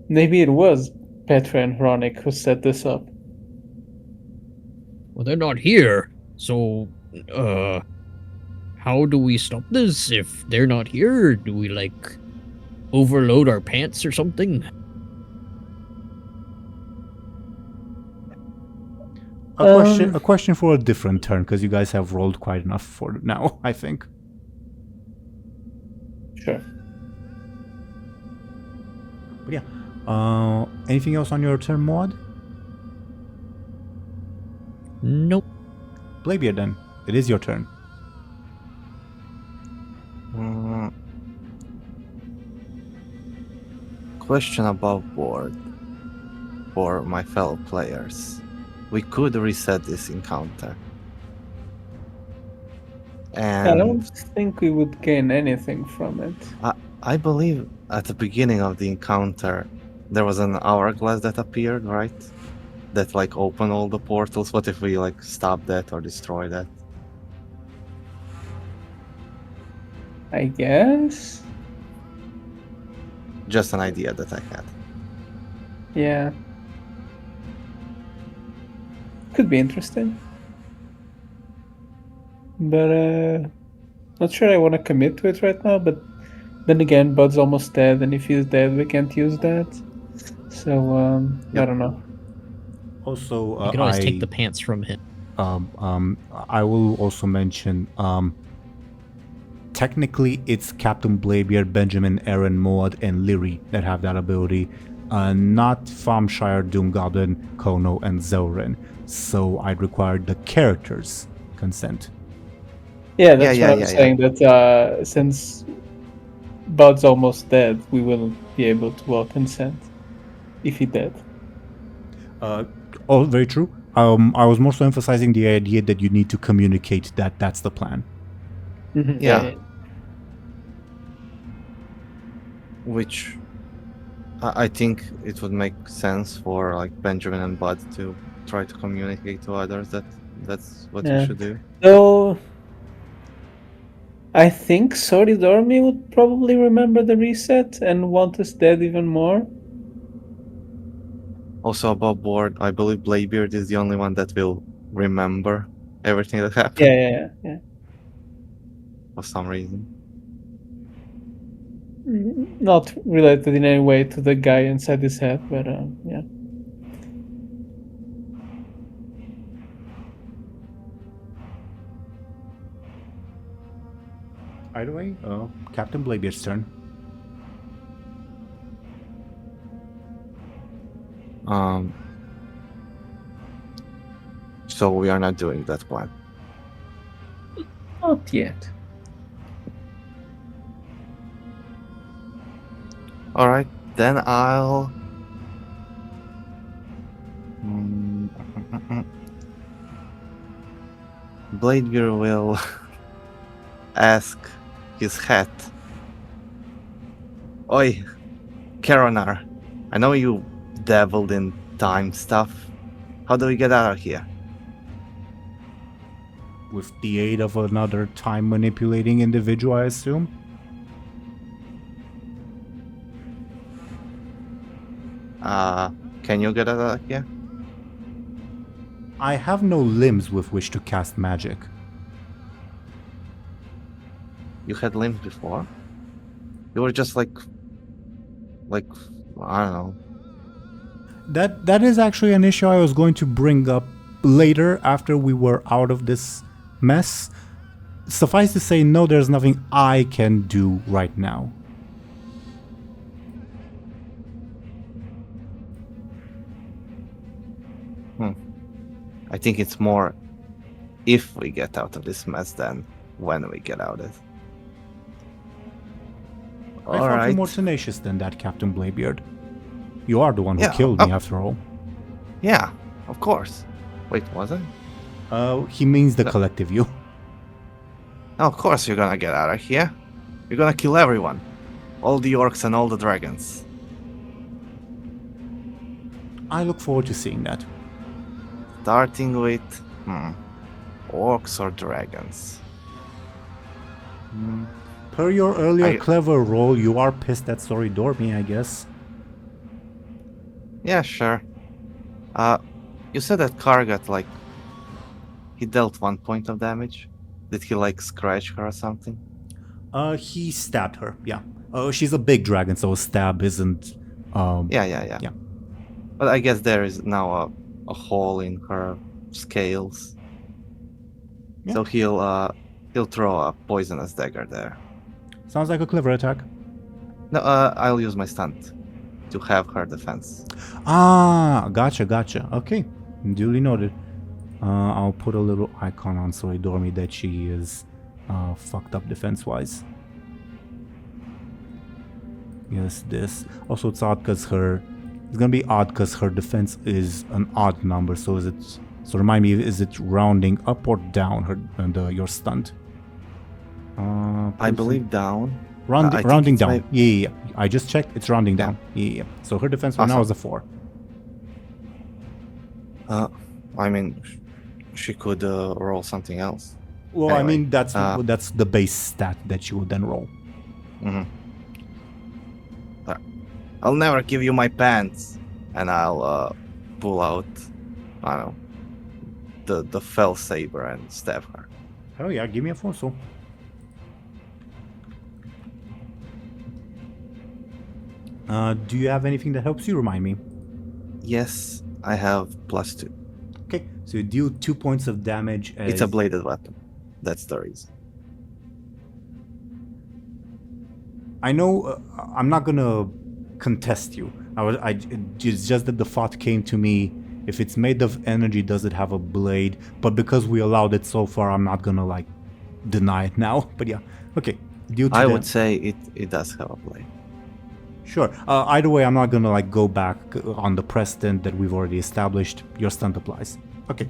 maybe it was Petra and Hronic who set this up. Well, they're not here, so, how do we stop this? If they're not here, do we, like, overload our pants or something? A question for a different turn, because you guys have rolled quite enough for now, I think. Sure. But yeah. Anything else on your turn, Maud? Nope. Bladebeard, then. It is your turn. Question above board for my fellow players. We could reset this encounter. I And don't think we would gain anything from it. I believe at the beginning of the encounter there was an hourglass that appeared, right? That like opened all the portals. What if we like stop that or destroy that? I guess. Just an idea that I had. Yeah. Could be interesting. But not sure I want to commit to it right now, but then again, Bud's almost dead, and if he's dead, we can't use that. So, I don't know. Also, You can always take the pants from him. I will also mention, technically it's Captain Bladebeard, Benjamin, Aaran, Moad, and Lyri that have that ability, not Thompshire, DoomGoblin, Khono, and Zelryn. So I'd require the characters' consent. Yeah, that's what I'm saying. That since Bud's almost dead, we will be able to consent if he's dead. Very true. I was more so emphasizing the idea that you need to communicate that that's the plan. Mm-hmm. Yeah. Which I think it would make sense for like Benjamin and Bud to try to communicate to others that that's what you should do. So I think Dormi would probably remember the reset and want us dead even more. Also above board, I believe Bladebeard is the only one that will remember everything that happened. Yeah. For some reason. Not related in any way to the guy inside his head, but yeah. Either way, Captain Bladebeard's turn. So we are not doing that plan. Not yet. Alright, then I'll... Bladebeard will ask his hat. Oi, Teeironor, I know you dabbled in time stuff. How do we get out of here? With the aid of another time manipulating individual, I assume? Can you get out of here? I have no limbs with which to cast magic. You had limbs before? You were just like, I don't know. That is actually an issue I was going to bring up later after we were out of this mess. Suffice to say, no, there's nothing I can do right now. I think it's more if we get out of this mess than when we get out of it. I thought you more tenacious than that, Captain Bladebeard. You are the one who killed me, after all. Yeah, of course. Wait, was it? He means the collective you. Of course you're gonna get out of here. You're gonna kill everyone. All the orcs and all the dragons. I look forward to seeing that. Starting with... orcs or dragons? Per your earlier clever roll, you are pissed at Dormi, I guess. Yeah, sure. You said that Kar got like... He dealt 1 point of damage. Did he like scratch her or something? He stabbed her, yeah. She's a big dragon, so a stab isn't... Yeah. But I guess there is now a hole in her scales. Yeah. So he'll throw a poisonous dagger there. Sounds like a clever attack. No, I'll use my stunt to have her defense. Ah, gotcha. Okay, duly noted. I'll put a little icon on Soridormi that she is fucked up defense-wise. Yes, this. Also, it's odd because her... It's gonna be odd because her defense is an odd number, so is it... So remind me, is it rounding up or down her and your stunt? I believe down. Rounding down. Yeah. I just checked. It's rounding down. Yeah. So her defense right now is a 4. I mean, she could roll something else. Well, Anyway, I mean, that's the base stat that you would then roll. I'll never give you my pants, and I'll pull out, I don't know, the fell saber and stab her. Oh yeah, give me a 4 so. Do you have anything that helps you? Remind me. Yes, I have +2. Okay, so you deal 2 points of damage. It's a bladed weapon. That's the reason. I know I'm not gonna contest you. It's just that the thought came to me. If it's made of energy, does it have a blade? But because we allowed it so far, I'm not gonna like deny it now. But yeah, okay. Due to I that, would say it does have a blade. Sure. Either way, I'm not gonna like go back on the precedent that we've already established. Your stunt applies. Okay.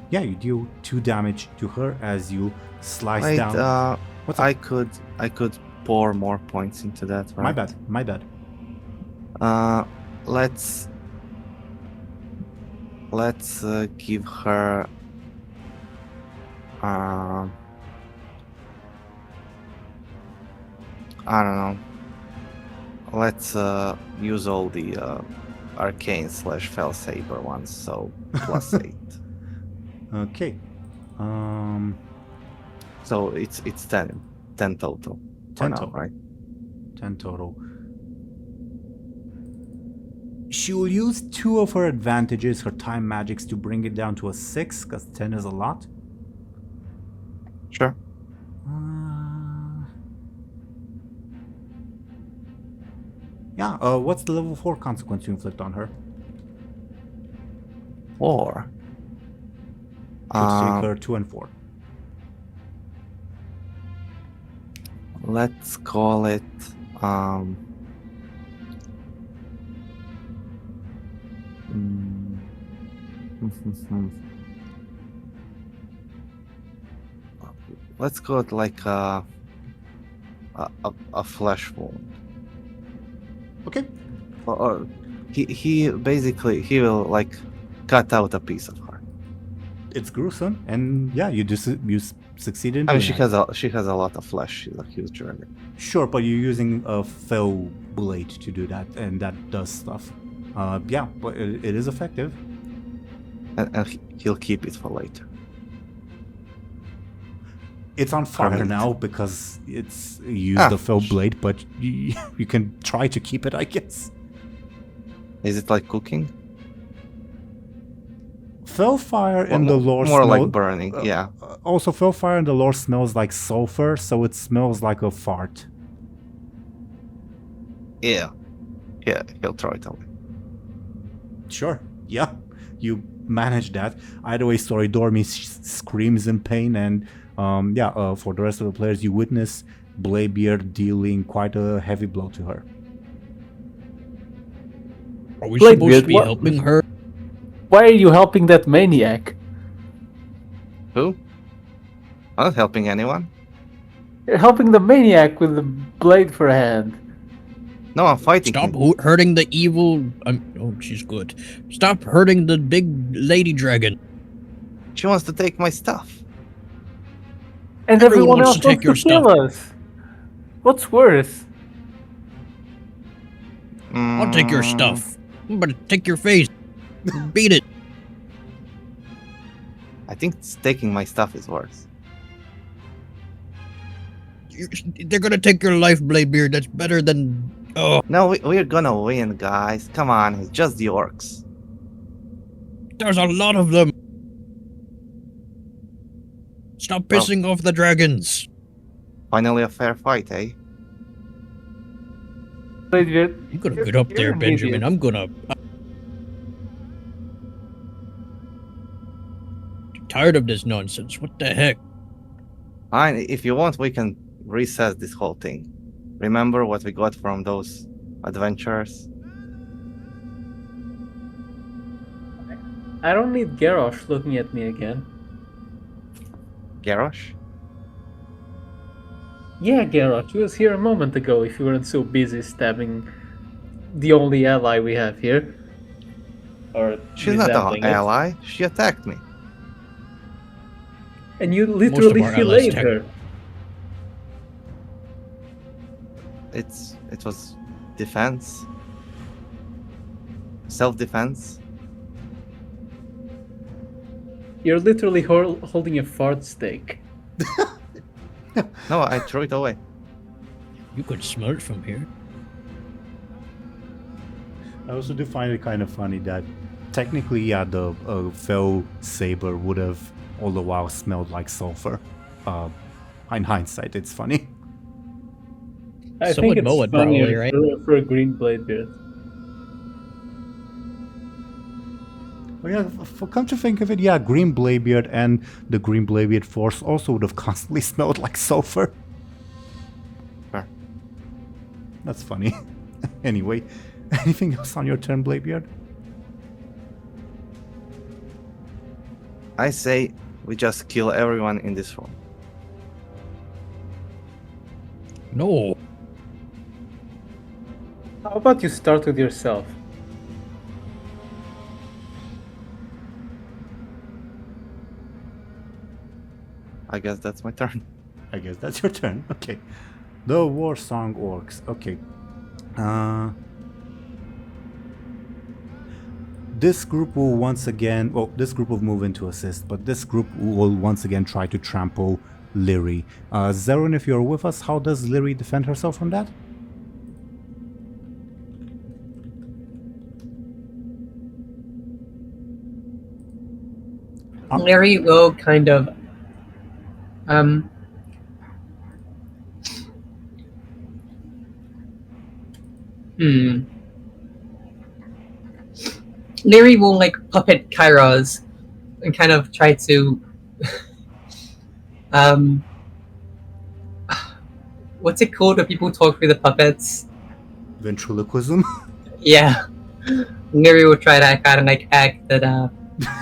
Yeah, you deal 2 damage to her as you slice Wait, down. What's up? I could pour more points into that, right? My bad. Let's give her I don't know. Let's use all the arcane / fell saber ones, so +8. Okay. So it's 10 total. 10 now, total. right? 10 total. She will use 2 of her advantages, her time magics, to bring it down to a 6, because 10 is a lot. Sure. Yeah, what's the level 4 consequence you inflict on her? 4. Should take her 2 and 4. Let's call it let's call it like a flesh wound. Okay. Or he basically he will like cut out a piece of her. It's gruesome, and yeah, you succeeded in I mean, doing she has a lot of flesh. She's a huge dragon. Sure, but you're using a fell blade to do that, and that does stuff. Yeah, but it is effective. And he'll keep it for later. It's on fire Permanent. now because it's used the fell blade, but you can try to keep it, I guess. Is it like cooking? Fell fire in the lore more smell- like burning. Yeah. Also, fell fire in the lore smells like sulfur, so it smells like a fart. Yeah. Yeah. He'll throw it away. Sure, yeah, you manage that. Either way, Soridormi screams in pain, and for the rest of the players, you witness Bladebeard dealing quite a heavy blow to her. Are we Bladebeard, supposed to be what- helping her? Why are you helping that maniac? Who? I'm not helping anyone. You're helping the maniac with the blade for a hand. No, I'm fighting Stop him. hurting the evil. Oh, she's good. Stop hurting the big lady dragon. She wants to take my stuff. And Everyone everyone wants else to take wants your to kill us. What's worse? I'll take your stuff. I'm gonna take your face. Beat it. I think taking my stuff is worse. They're gonna take your life, Bladebeard. That's better than. Oh, No, we're gonna win, guys. Come on, it's just the orcs. there's a lot of them. Stop pissing off the dragons. Finally a fair fight, eh? Bladebeard, I'm gonna You're- get up you're there, an Benjamin. idiot. I'm gonna. tired of this nonsense. What the heck? Fine, if you want, we can reset this whole thing. Remember what we got from those adventurers? I don't need Garrosh looking at me again. Garrosh? Yeah, Garrosh, you was here a moment ago if you weren't so busy stabbing the only ally we have here. Or She's not resembling an it. ally. She attacked me. And you literally our allies filleted her. It was defense. Self-defense. You're literally holding a fart steak. No, I threw it away. You could smell it from here. I also do find it kind of funny that technically, yeah, the fell saber would have all the while smelled like sulfur. In hindsight, it's funny. I So think would it's Moed funnier probably, right? for a green Bladebeard. But yeah, come to think of it, yeah, Green Bladebeard and the Green Bladebeard Force also would have constantly smelled like sulfur. Fair. That's funny. Anyway, anything else on your turn, Bladebeard? I say we just kill everyone in this room. No. How about you start with yourself? I guess that's my turn. I guess that's your turn. Okay. The War Song Orcs. Okay. This group will once again... Well, this group will move in to assist, but this group will once again try to trample Lyri. Zelryn, if you're with us, how does Lyri defend herself from that? Larry will kind of Larry will like puppet Kairos and kind of try to what's it called when people talk through the puppets? Ventriloquism? Yeah. Larry will try to kind of like act that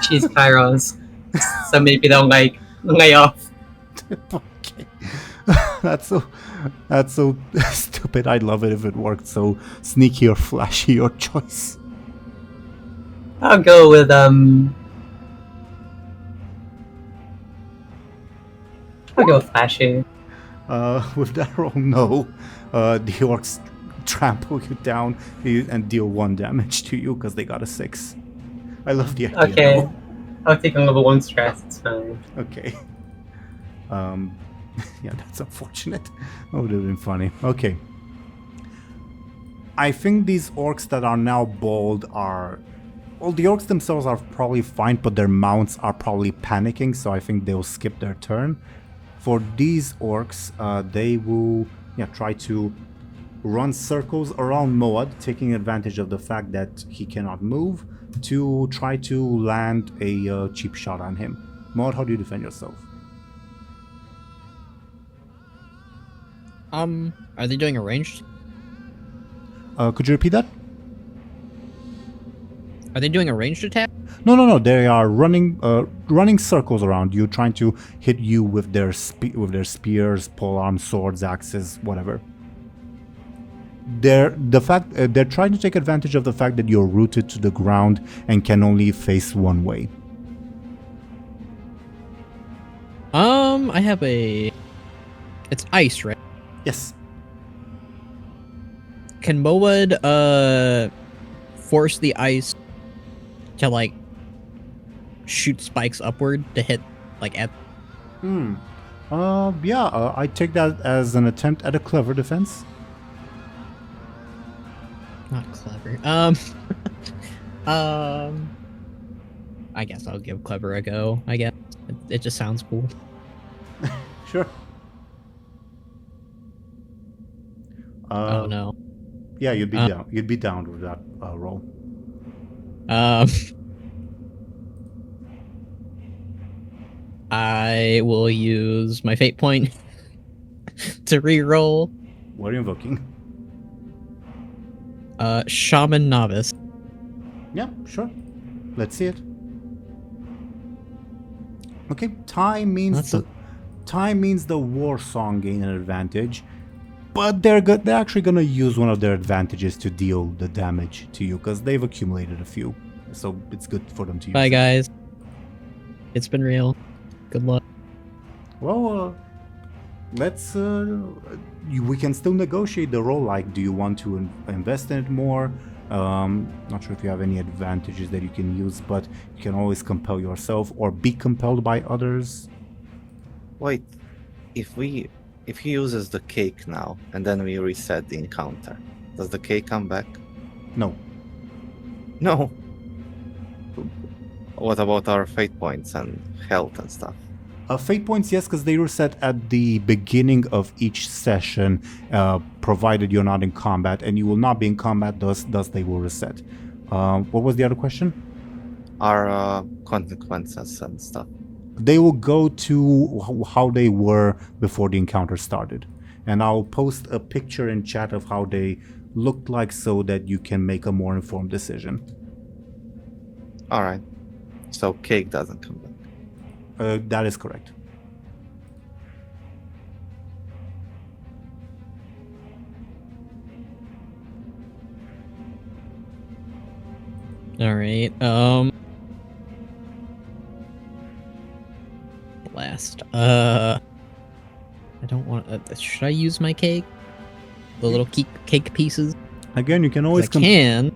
she's Kairos. So maybe they'll like lay off. Okay. That's so stupid. I'd love it if it worked. So sneaky or flashy, your choice. I'll go with I'll go with flashy. With that roll, no. The orcs trample you down and deal 1 damage to you because they got a 6. I love the idea. Okay. though. I'll take a level 1 stress, it's fine. Okay. Yeah, that's unfortunate. That would have been funny. Okay. I think these orcs that are now bald are... Well, the orcs themselves are probably fine, but their mounts are probably panicking, so I think they'll skip their turn. For these orcs, they will try to run circles around Moed, taking advantage of the fact that he cannot move, to try to land a cheap shot on him. Moed, how do you defend yourself? Are they doing a ranged? Could you repeat that? Are they doing a ranged attack? No. They are running circles around you, trying to hit you with their spears, polearms, swords, axes, whatever. They're trying to take advantage of the fact that you're rooted to the ground and can only face one way. I have a... It's ice, right? Yes. Can Moed, force the ice to, like, shoot spikes upward to hit, like, at... I take that as an attempt at a clever defense. Not clever. I guess I'll give clever a go, I guess. It just sounds cool. Sure. Oh, no. Yeah, you'd be down. You'd be down with that roll. I will use my fate point to reroll. What are you invoking? Shaman Novice. Yeah, sure. Let's see it. Okay, time means the war song gain an advantage, but they're actually gonna use one of their advantages to deal the damage to you because they've accumulated a few, so it's good for them to use. Bye, guys. It's been real. Good luck. Well, let's. We can still negotiate the role. Like, do you want to invest in it more? Not sure if you have any advantages that you can use, but you can always compel yourself or be compelled by others. Wait, if he uses the cake now and then we reset the encounter, does the cake come back? No. No. What about our fate points and health and stuff? Fate points, yes, because they reset at the beginning of each session, provided you're not in combat, and you will not be in combat, thus they will reset. What was the other question? Our consequences and stuff. They will go to how they were before the encounter started. And I'll post a picture in chat of how they looked like so that you can make a more informed decision. Alright. So cake doesn't come back. That is correct. All right. Blast. I don't want. Should I use my cake? The little cake pieces. Again, you can always You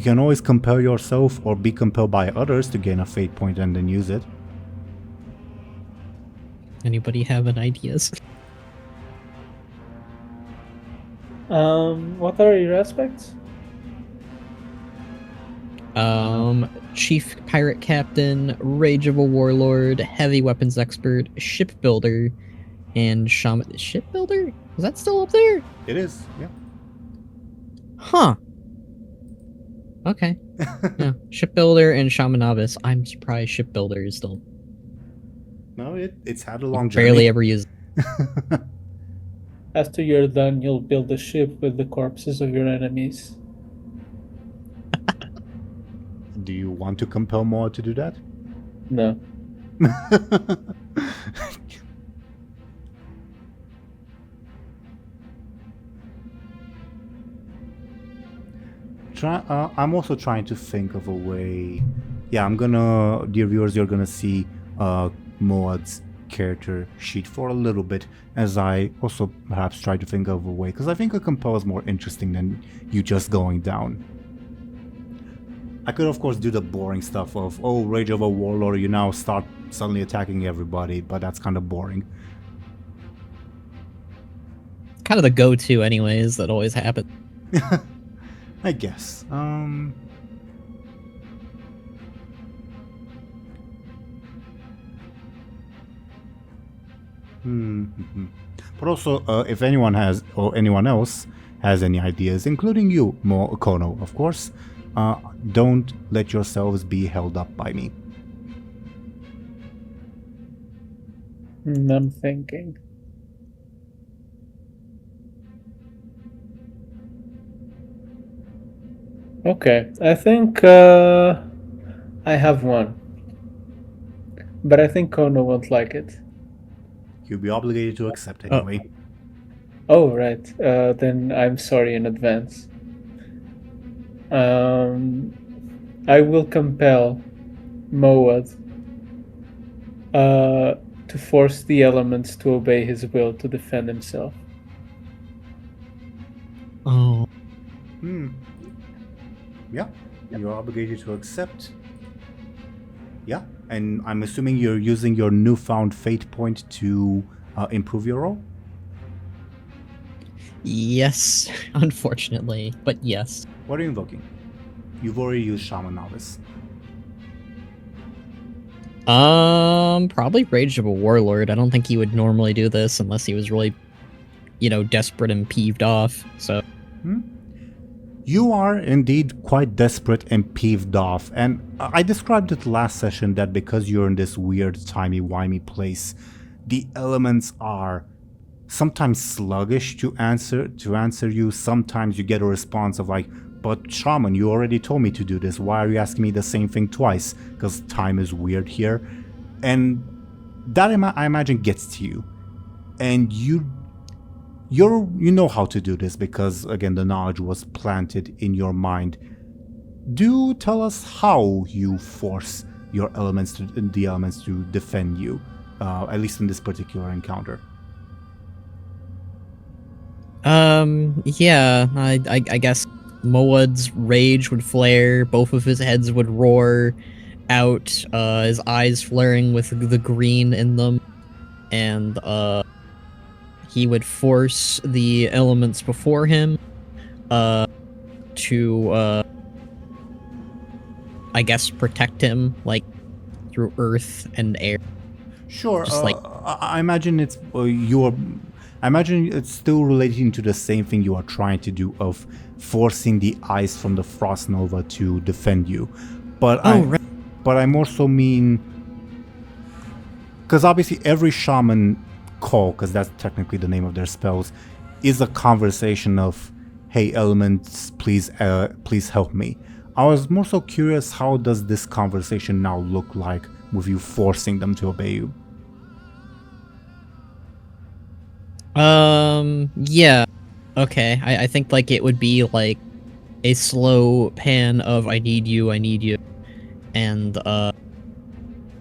can always compel yourself or be compelled by others to gain a fate point and then use it. Anybody have an ideas? What are your aspects? Chief pirate captain, rage of a warlord, heavy weapons expert, shipbuilder, and shaman. Shipbuilder? Is that still up there? It is, yeah. Huh. Okay. Yeah. Shipbuilder and shaman novice. I'm surprised shipbuilder is still No, it's had a long journey. barely ever used. After you're done, you'll build a ship with the corpses of your enemies. Do you want to compel Moa to do that? No. I'm also trying to think of a way. Yeah, dear viewers, you're gonna see Moad's character sheet for a little bit as I also perhaps try to think of a way, because I think a compel is more interesting than you just going down. I could of course do the boring stuff of, oh, rage of a warlord, you now start suddenly attacking everybody, but that's kind of boring. Kind of the go-to anyways, that always happens. I guess. But also, if anyone has, or anyone else has any ideas, including you, Khono, of course, don't let yourselves be held up by me. I'm thinking. Okay, I think I have one. But I think Khono won't like it. You'll be obligated to accept anyway. Oh, right. Then I'm sorry in advance. I will compel Moad to force the elements to obey his will to defend himself. Oh. Yeah, you're obligated to accept. Yeah, and I'm assuming you're using your newfound fate point to improve your roll? Yes, unfortunately, but yes. What are you invoking? You've already used Shaman Novice. Probably Rage of a Warlord. I don't think he would normally do this unless he was really, desperate and peeved off, so... You are indeed quite desperate and peeved off, and I described it last session that because you're in this weird timey-wimey place, the elements are sometimes sluggish to answer you. Sometimes you get a response of like, but Shaman, you already told me to do this, why are you asking me the same thing twice? Because time is weird here. And that I imagine gets to you. And you know how to do this because, again, the knowledge was planted in your mind. Do tell us how you force the elements to defend you, at least in this particular encounter. Yeah, I guess Moad's rage would flare, both of his heads would roar out, his eyes flaring with the green in them, and, he would force the elements before him, to, I guess, protect him, like, through earth and air. Sure, Just like... I imagine it's, I imagine it's still relating to the same thing you are trying to do of forcing the ice from the Frost Nova to defend you. But but I more so mean, because obviously every shaman call, because that's technically the name of their spells, is a conversation of, hey elements, please help me. I was more so curious, how does this conversation now look like with you forcing them to obey you? Yeah. Okay, I think, like, it would be, like, a slow pan of I need you, and,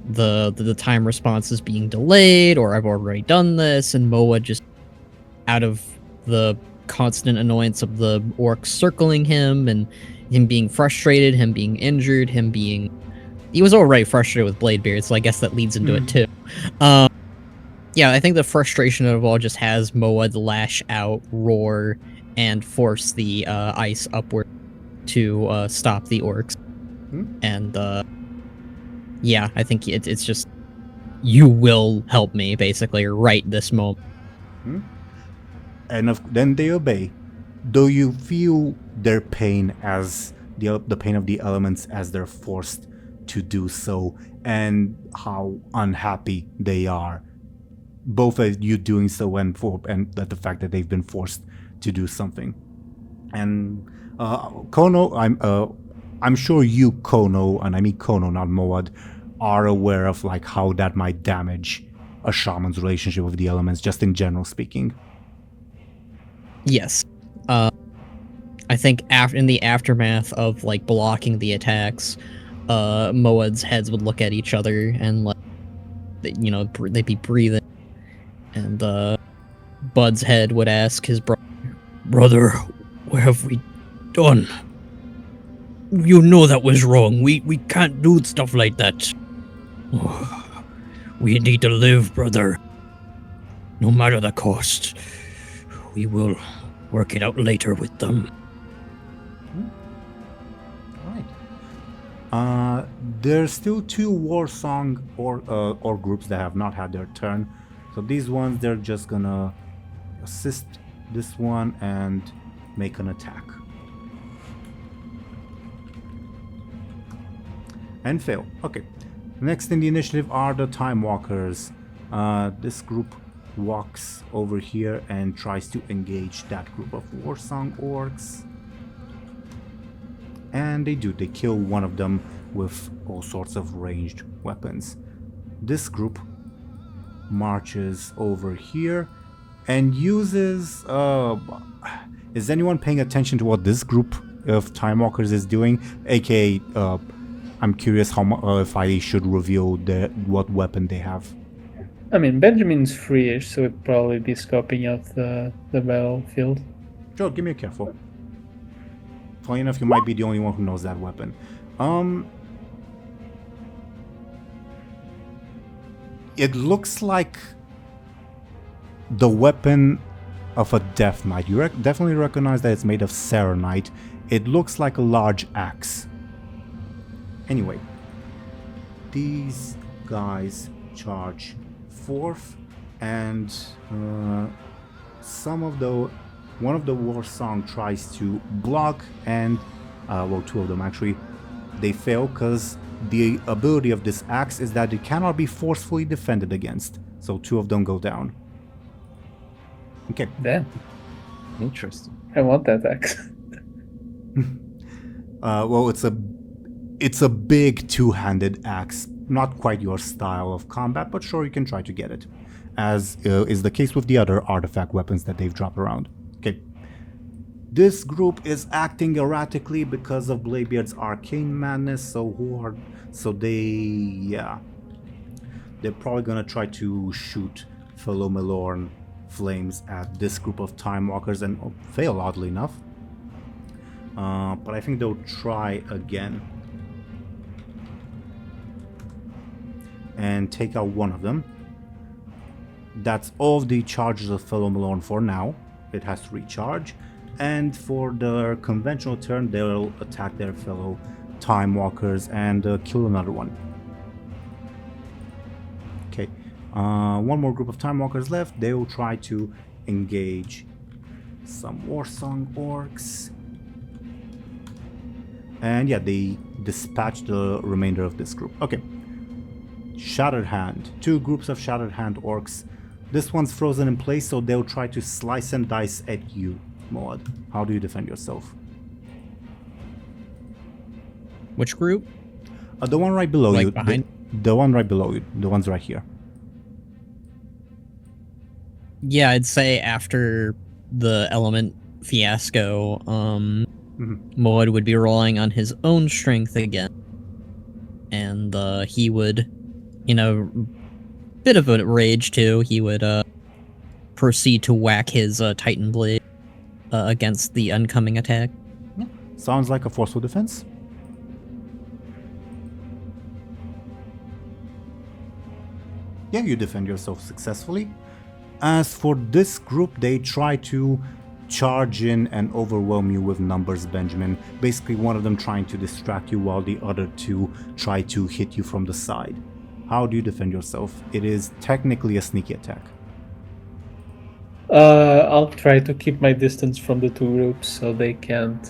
the time response is being delayed, or I've already done this, and Moa just, out of the constant annoyance of the orcs circling him, and him being frustrated, him being injured, he was already frustrated with Bladebeard, so I guess that leads into it too. Yeah, I think the frustration of it all just has Moa lash out, roar, and force the ice upward to stop the orcs. And yeah, I think it's just, you will help me, basically, right this moment. And then they obey. Do you feel their pain as the pain of the elements as they're forced to do so, and how unhappy they are, both at you doing so and at the fact that they've been forced to do something? And Khono, I'm sure you, Khono, and I mean Khono, not Moad, are aware of like how that might damage a shaman's relationship with the elements, just in general speaking. Yes. I think in the aftermath of like blocking the attacks, Moad's heads would look at each other and like, you know, they'd be breathing, and Bud's head would ask his brother, what have we done? You know that was wrong. We can't do stuff like that. We need to live, brother. No matter the cost. We will work it out later with them. Alright. There's still two war song or groups that have not had their turn. So these ones, they're just gonna assist this one and make an attack. And fail. Okay. Next in the initiative are the Time Walkers. This group walks over here and tries to engage that group of Warsong orcs. And they do. They kill one of them with all sorts of ranged weapons. This group marches over here and uses... is anyone paying attention to what this group of Time Walkers is doing? AKA, I'm curious how if I should reveal what weapon they have. I mean, Benjamin's free-ish, so it'd probably be scoping out the battlefield. Sure, give me a careful. Funny enough, you might be the only one who knows that weapon. It looks like the weapon of a Death Knight. You definitely recognize that it's made of Serenite. It looks like a large axe. Anyway, these guys charge forth, and some of One of the war song tries to block, and well, two of them actually, they fail because the ability of this axe is that it cannot be forcefully defended against. So two of them go down. Okay. Damn, Interesting. I want that axe. Well, it's a big two-handed axe. Not quite your style of combat, but sure, you can try to get it, as is the case with the other artifact weapons that they've dropped around. Okay. This group is acting erratically because of Bladebeard's arcane madness, so they're probably gonna try to shoot fellow Malorn flames at this group of Time Walkers and fail, oddly enough. But I think they'll try again and take out one of them. That's all of the charges of fellow Malorn for now. It has to recharge, and for their conventional turn they'll attack their fellow Time Walkers and kill another one. Okay, one more group of Time Walkers left. They will try to engage some Warsong Orcs. And yeah, they dispatch the remainder of this group. Okay. Shattered Hand. Two groups of Shattered Hand Orcs. This one's frozen in place, so they'll try to slice and dice at you, Moad. How do you defend yourself? Which group? The one right below Like you. behind? The one right below you. The one's right here. Yeah, I'd say after the element fiasco, Moad would be relying on his own strength again. And he would, in a bit of a rage too, he would proceed to whack his Titan Blade against the oncoming attack. Yeah. Sounds like a forceful defense. Yeah, you defend yourself successfully. As for this group, they try to charge in and overwhelm you with numbers, Benjamin. Basically, one of them trying to distract you while the other two try to hit you from the side. How do you defend yourself? It is technically a sneaky attack. I'll try to keep my distance from the two groups so they can't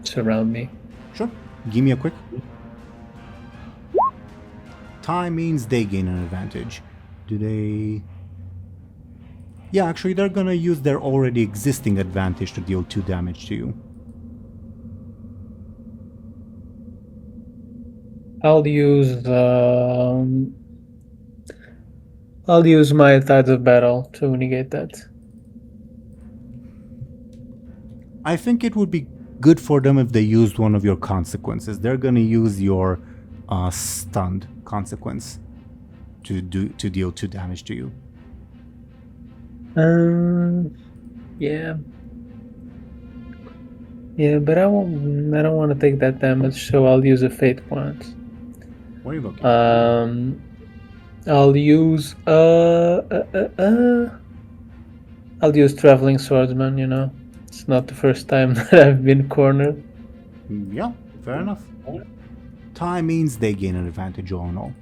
surround me. Sure. Give me a quick. Time means they gain an advantage. Do they... Yeah, actually, they're gonna use their already existing advantage to deal 2 damage to you. I'll use my Tides of Battle to negate that. I think it would be good for them if they used one of your consequences. They're gonna use your stunned consequence to deal 2 damage to you. Yeah, but I don't want to take that damage, so I'll use a fate point. What are you looking? I'll use Traveling Swordsman. You know, it's not the first time that I've been cornered. Yeah, fair enough. Time means they gain an advantage all in all.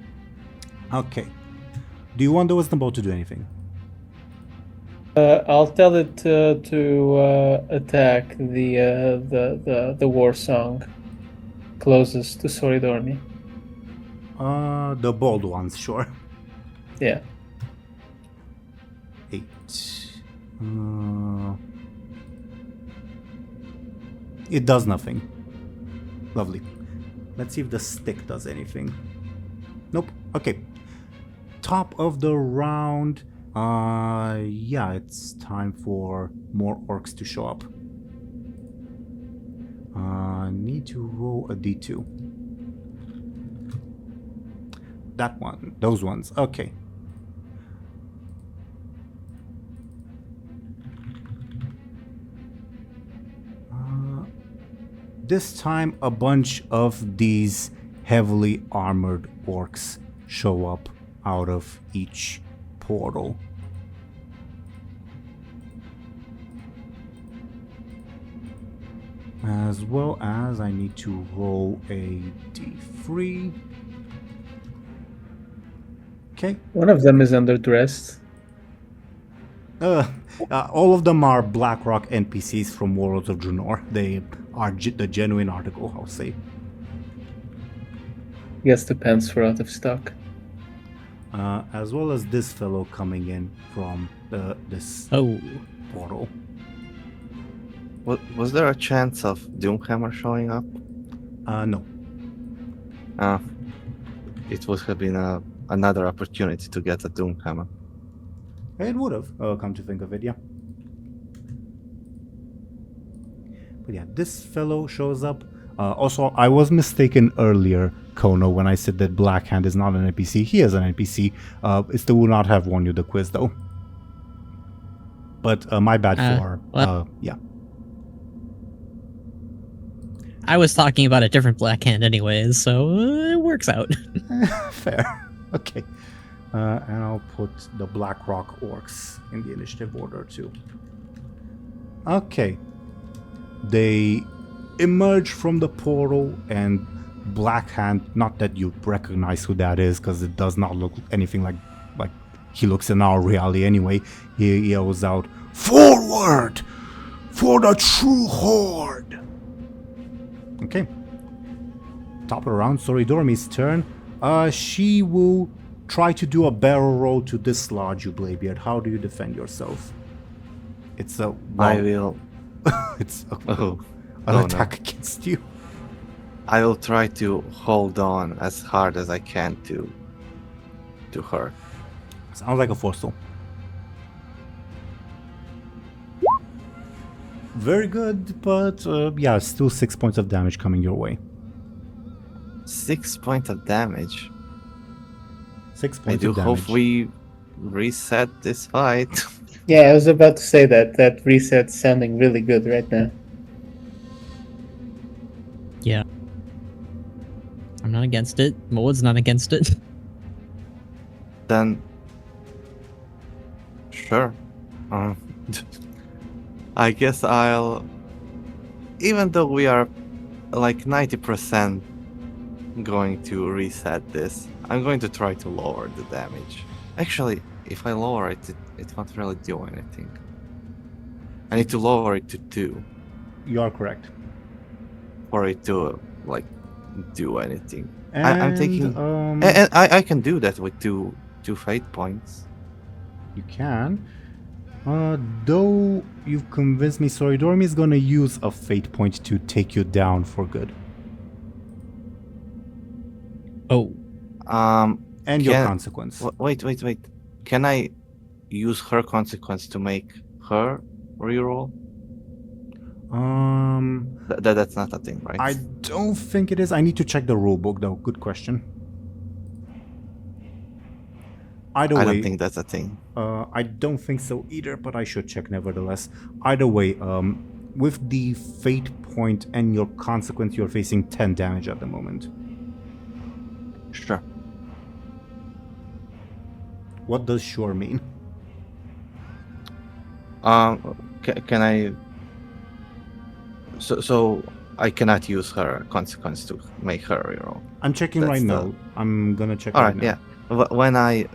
Okay. Do you want the Wisdom Bow to do anything? I'll tell it to attack the war song closest to Soridorni. The bold ones, sure. Yeah. 8. It does nothing. Lovely. Let's see if the stick does anything. Nope. Okay. Top of the round. Yeah, it's time for more orcs to show up. Need to roll a d2. That one. Those ones. Okay. This time a bunch of these heavily armored orcs show up out of each portal. As well as I need to roll a d3. Okay. One of them is underdressed. All of them are Blackrock NPCs from Warlords of Draenor. They are the genuine article, I'll say. Guess the pants were out of stock. As well as this fellow coming in from this Oh, portal. Was there a chance of Doomhammer showing up? No. It would have been another opportunity to get a Doomhammer. It would have, come to think of it, yeah. But yeah, this fellow shows up. Also, I was mistaken earlier, Khono, when I said that Blackhand is not an NPC. He is an NPC. It still will not have won you the quiz, though. But my bad for... yeah. I was talking about a different Black Hand anyways, so it works out. Fair. Okay. And I'll put the Blackrock Orcs in the initiative order too. Okay. They emerge from the portal and Blackhand, not that you recognize who that is because it does not look anything like he looks in our reality anyway. He yells out, "Forward! For the true horde!" Okay. Top of the round, Dormi's turn. She will try to do a barrel roll to dislodge you, Bladebeard. How do you defend yourself? It's a... I will... it's a, Oh. an Oh, attack against you. I will try to hold on as hard as I can to her. Sounds like a force roll. Very good, but yeah, still 6 points of damage coming your way. 6 points of damage. 6 I points do of damage. hope we reset this fight. Yeah, I was about to say that reset's sounding really good right now. Yeah. I'm not against it. Moed's not against it. Then, sure. I guess I'll... Even though we are like 90% going to reset this, I'm going to try to lower the damage. Actually, if I lower it, it won't really do anything. I need to lower it to 2 You are correct. for it to, like, do anything. And, I'm taking... And I can do that with two fate points. You can. Though you've convinced me, Dormi is gonna use a fate point to take you down for good. Oh. And your consequence. Wait. Can I use her consequence to make her reroll? That's not a thing, right? I don't think it is. I need to check the rulebook, though. Good question. Either way, I don't think that's a thing. I don't think so either, but I should check nevertheless. Either way, with the fate point and your consequence, you're facing 10 damage at the moment. Sure. What does sure mean? Can I... So I cannot use her consequence to make her reroll. I'm checking That's right the- now. I'm gonna check All right right, now. yeah. When I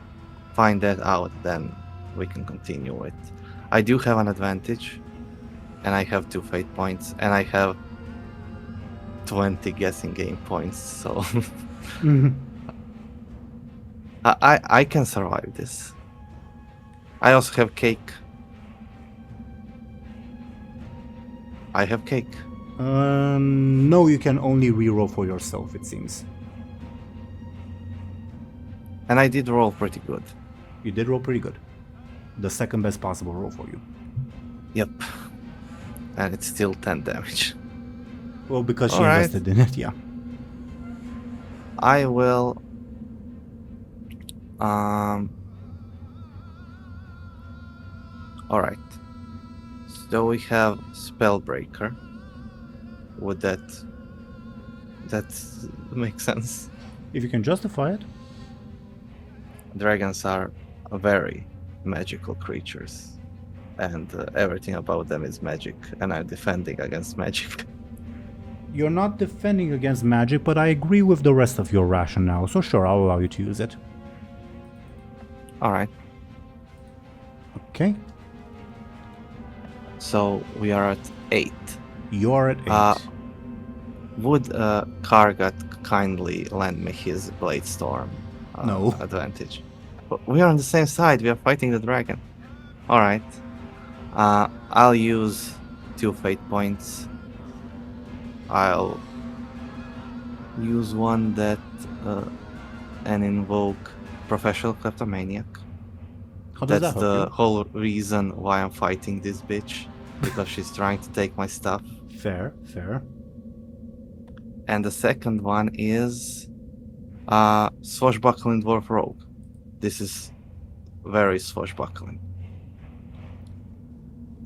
find that out, then we can continue it. I do have an advantage, and I have 2 fate points, and I have 20 guessing game points, so Mhm. I can survive this. I also have cake. I have cake. No, you can only reroll for yourself, it seems. And I did roll pretty good. You did roll pretty good. The second best possible roll for you. Yep. And it's still 10 damage. Well, because she Alright. invested in it, yeah. I will... Alright. So we have Spellbreaker. Would that make sense? If you can justify it. Dragons are very magical creatures. And everything about them is magic. And I'm defending against magic. You're not defending against magic, but I agree with the rest of your rationale, so sure, I'll allow you to use it. Alright. Okay. So we are at 8. You're at 8. Would Kargat kindly lend me his Blade Storm No. advantage? But we are on the same side. We are fighting the dragon. All right. I'll use 2 fate points. I'll use one that and invoke Professional Kleptomaniac. How does That's that the help whole reason why I'm fighting this bitch. Because she's trying to take my stuff. you? Fair, fair. And the second one is Swashbuckling Dwarf Rogue. This is very swashbuckling.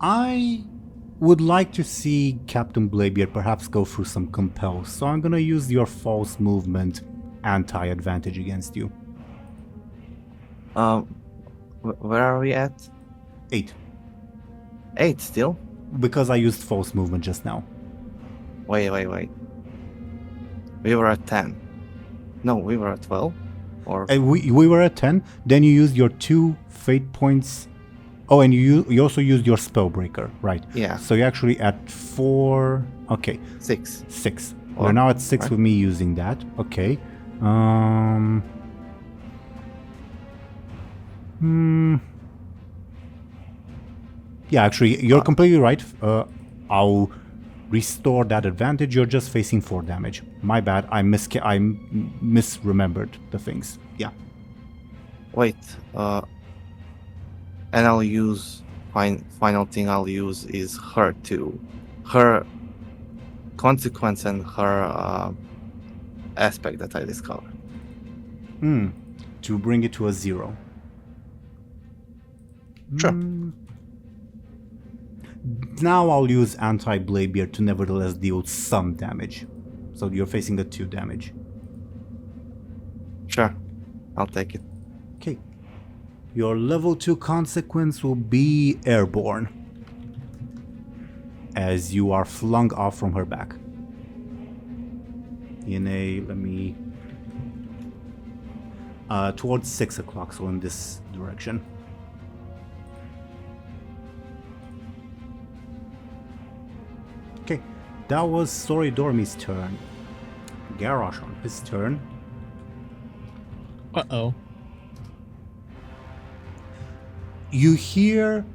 I would like to see Captain Bladebeard perhaps go through some compels, so I'm gonna use your false movement anti-advantage against you. Where are we at? 8. 8 still? Because I used false movement just now. Wait. We were at 10. No, we were at 12? Or We were at 10, then you used your 2 fate points. Oh, and you also used your Spellbreaker, right? Yeah. So you're actually at 4. Okay, 6. 6. Or- We're now at 6 right. with me using that. Okay. Yeah, actually, you're completely right. I'll restore that advantage. You're just facing 4 damage. My bad. I misremembered the things. Yeah. Wait. And I'll use final thing I'll use is her too. Her consequence and her aspect that I discovered. To bring it to a 0. Sure. Now I'll use Anti-Bladebeard to nevertheless deal some damage. So you're facing a 2 damage. Sure. I'll take it. Okay. Your level 2 consequence will be Airborne, as you are flung off from her back. Towards 6 o'clock, so in this direction. Okay, that was Soridormi's turn. Garrosh on his turn. Uh-oh. You hear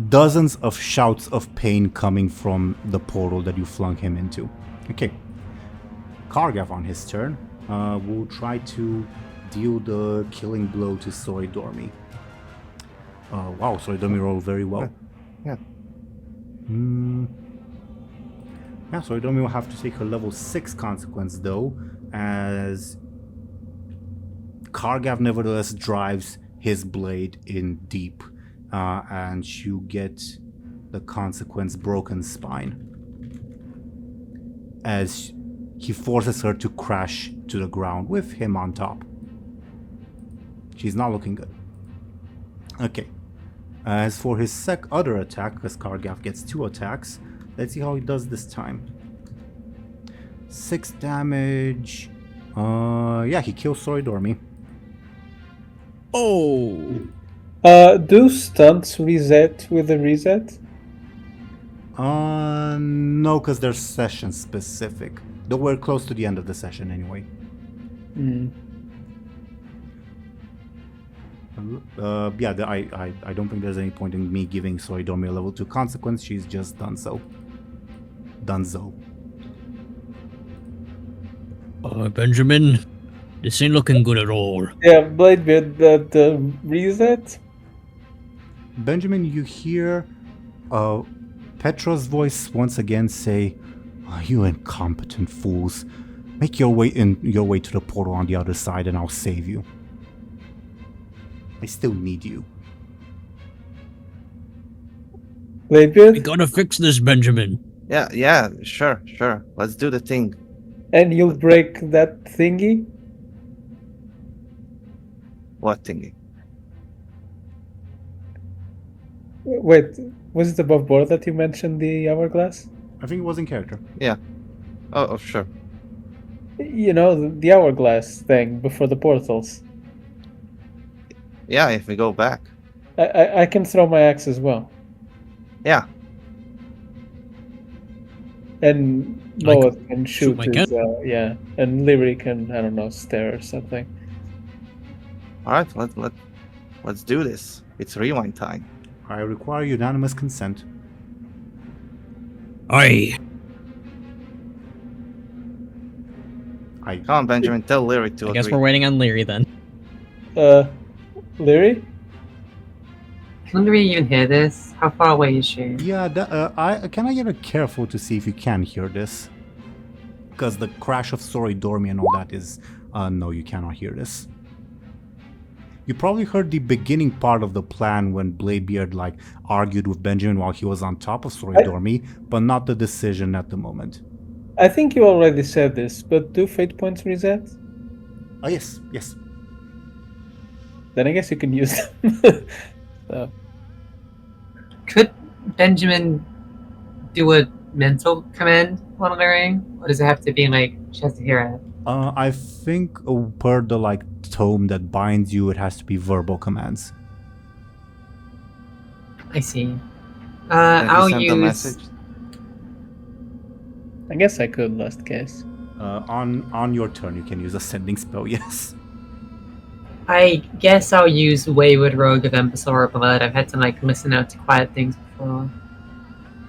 dozens of shouts of pain coming from the portal that you flung him into. Okay. Kargav on his turn will try to deal the killing blow to Soridormi. Wow, Soridormi rolled very well. Yeah. Yeah, Soridormi will have to take a level 6 consequence though, as Kargav nevertheless drives his blade in deep, and you get the consequence Broken Spine, as he forces her to crash to the ground with him on top. She's not looking good. Okay. As for his other attack, because Kargav gets 2 attacks, let's see how he does this time. 6 damage. Yeah, he kills Soridormi. Oh! Do stunts reset with a reset? No, because they're session specific. Though we're close to the end of the session anyway. Yeah, I don't think there's any point in me giving Soridormi a level 2 consequence. She's just done so. Benjamin, this ain't looking good at all. Yeah, Bladebeard, the reset? Benjamin, you hear Petra's voice once again say, "Oh, you incompetent fools. Make your way to the portal on the other side and I'll save you. I still need you." Bladebeard? We gotta fix this, Benjamin. Yeah, sure. Let's do the thing. And you'll break that thingy? What thingy? Wait, was it above board that you mentioned the hourglass? I think it was in character. Yeah. Oh, sure. You know, the hourglass thing before the portals. Yeah, if we go back. I can throw my axe as well. Yeah, And I Moat can shoot my his, and Lyri can, I don't know, stare or something. All right, let's do this. It's rewind time. I require unanimous consent. Aye. Come on, Benjamin, tell Lyri to I agree. guess we're waiting on Lyri then. Lyri? Can Lyri even hear this? How far away is she? Yeah, can I get a careful to see if you can hear this? Because the crash of Sorry Dormi and all that is... no, you cannot hear this. You probably heard the beginning part of the plan when Bladebeard argued with Benjamin while he was on top of Sorry Dormi, but not the decision at the moment. I think you already said this, but do fate points reset? Oh, yes. Then I guess you can use them. So. Could Benjamin do a mental command while Lyri? Or does it have to be she has to hear it? I think per the tome that binds you, it has to be verbal commands. I see. Can I'll you send use. a message? I guess I could last case. On your turn, you can use a sending spell, yes. I guess I'll use Wayward Rogue of Embersorrow Blood. I've had to listen out to quiet things before.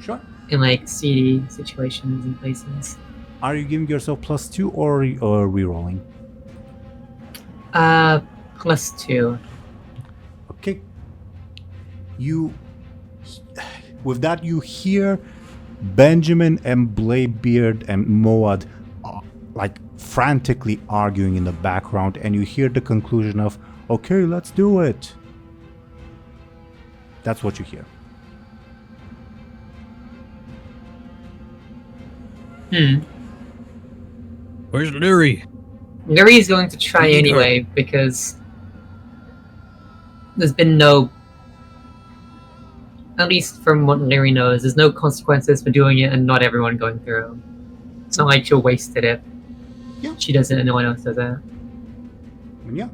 Sure. In seedy situations and places. Are you giving yourself +2 or rerolling? +2. Okay. With that, you hear Benjamin and Bladebeard and Moad frantically arguing in the background, and you hear the conclusion of, okay, let's do it. That's what you hear. Where's Lyri? Lyri is going to try anyway because there's been no, at least from what Lyri knows, there's no consequences for doing it and not everyone going through. It's not like she'll wasted it. Yeah. She does it and no one else does it. Yeah.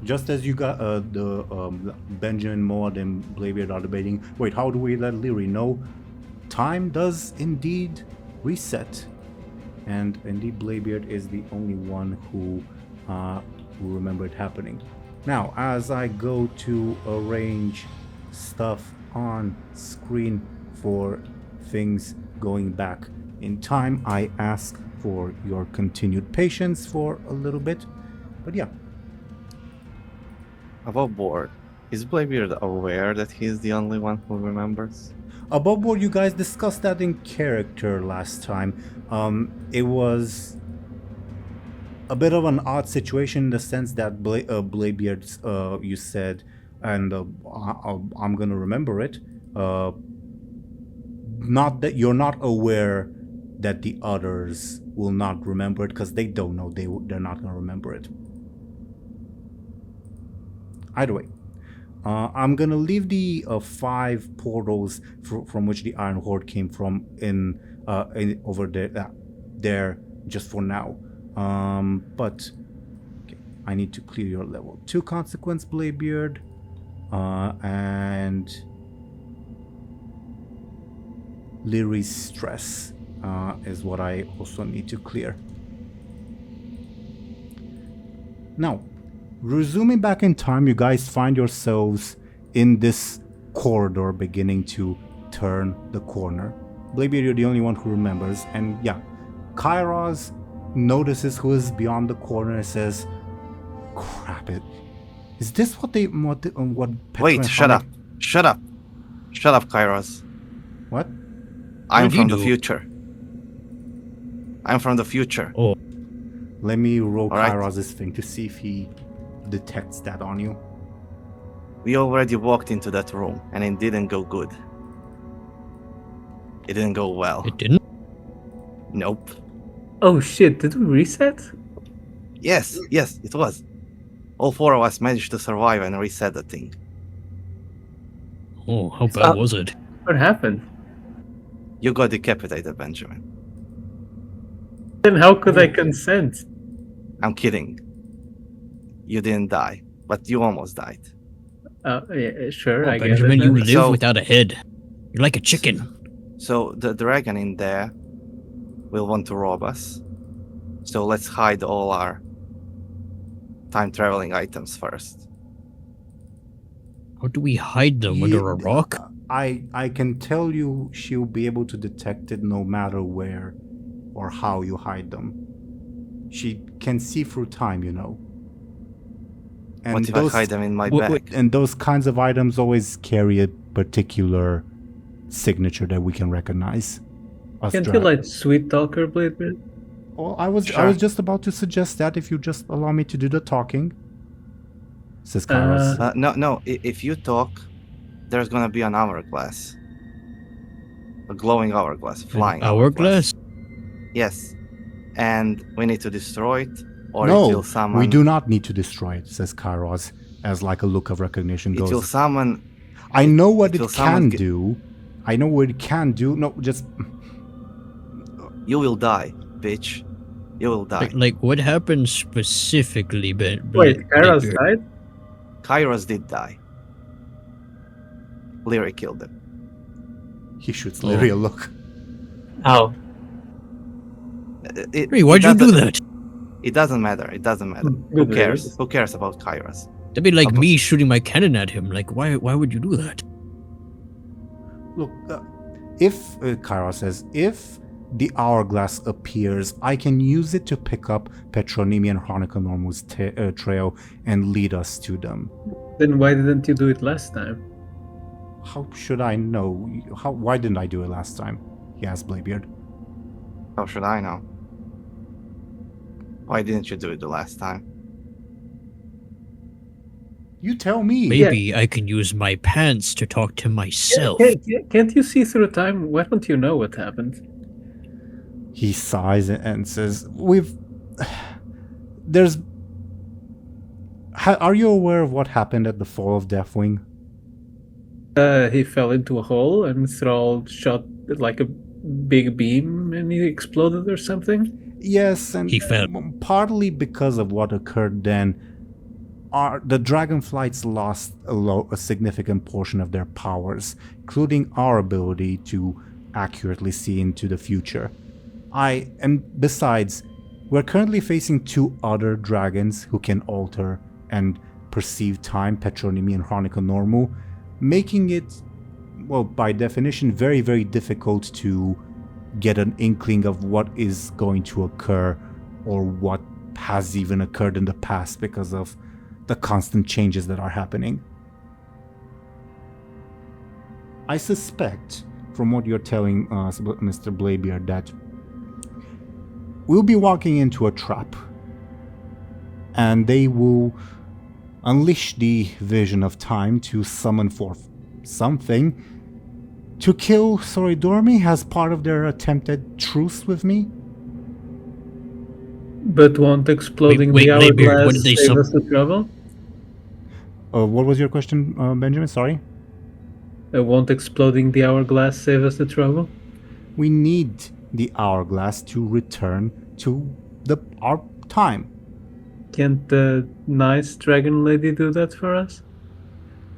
Just as you got the Benjamin, Moad, and Bladebeard are debating, wait, how do we let Lyri know? Time does indeed reset. And indeed, Bladebeard is the only one who remember it happening. Now, as I go to arrange stuff on screen for things going back in time, I ask for your continued patience for a little bit. But yeah. Above board, is Bladebeard aware that he's the only one who remembers? Above board, you guys discussed that in character last time. It was a bit of an odd situation in the sense that Bladebeard, you said, and I'm gonna remember it. Not that you're not aware that the others will not remember it because they don't know. They're not gonna remember it. Either way. I'm gonna leave the 5 portals from which the Iron Horde came from in over there just for now. But okay, I need to clear your level 2 consequence, Bladebeard, and Lyri's stress is what I also need to clear. Now, resuming back in time, you guys find yourselves in this corridor beginning to turn the corner. Bladebeard, you're the only one who remembers, and yeah, Kairos notices who is beyond the corner and says, crap it. Is this what Wait, shut up, Kairos. What? I'm from the future. I'm from the future. Oh. Let me roll All right. Kairos' thing to see if he detects that on you. We already walked into that room, and it didn't go good. It didn't go well. It didn't? Nope. Oh shit, did we reset? Yes, it was. All 4 of us managed to survive and reset the thing. Oh, how bad was it? What happened? You got decapitated, Benjamin. Then how could I consent? I'm kidding. You didn't die, but you almost died. Yeah, sure, Oh, I guess. Benjamin, you live So- without a head. You're like a chicken. So the dragon in there will want to rob us. So let's hide all our time traveling items first. How do we hide them under a rock? I can tell you she'll be able to detect it no matter where or how you hide them. She can see through time, you know. And What if I hide them in my bag? And those kinds of items always carry a particular signature that we can recognize. Can't you like sweet talk her, Bladebeard? Oh, I was just about to suggest that if you just allow me to do the talking. Says Kairos. No. If you talk, there's gonna be an hourglass, a glowing hourglass, flying hourglass. Yes, and we need to destroy it, or No, it will summon. we do not need to destroy it, says Kairos, as like a look of recognition goes. It will summon. I know what it it can do. I know what it can do. No, just. You will die, bitch. You will die. Like what happened specifically, Wait, Kairos died? Kairos did die. Lyri killed him. He shoots Lyri a look. Oh. Hey, why'd you do that? It doesn't matter. It doesn't matter. Who cares? Who cares about Kairos? That'd be like me shooting my cannon at him. Like, why would you do that? Look, if Kairos says, if the hourglass appears, I can use it to pick up Petronimi and Chroniconormu's trail and lead us to them. Then why didn't you do it last time? How should I know? Why didn't I do it last time? He asked Bladebeard. How should I know? Why didn't you do it the last time? You tell me. Maybe I can use my pants to talk to myself. Can't you see through time? Why don't you know what happened? He sighs and says, Are you aware of what happened at the fall of Deathwing? He fell into a hole and Thrall shot like a big beam and he exploded or something? Yes, and he fell. Partly because of what occurred then, the Dragonflights lost a significant portion of their powers, including our ability to accurately see into the future. And besides, we're currently facing two other dragons who can alter and perceive time, Petronimi and Chroniconormu, making it, well, by definition, very, very difficult to get an inkling of what is going to occur or what has even occurred in the past because of the constant changes that are happening. I suspect, from what you're telling us, Mr. Bladebeard, that we'll be walking into a trap, and they will unleash the vision of time to summon forth something to kill Soridormi as part of their attempted truce with me. But won't exploding Wait, the Bladebeard, hourglass what did they save us the trouble? What was your question, Benjamin? Sorry? Won't exploding the hourglass save us the trouble? We need the hourglass to return to our time. Can't the nice dragon lady do that for us?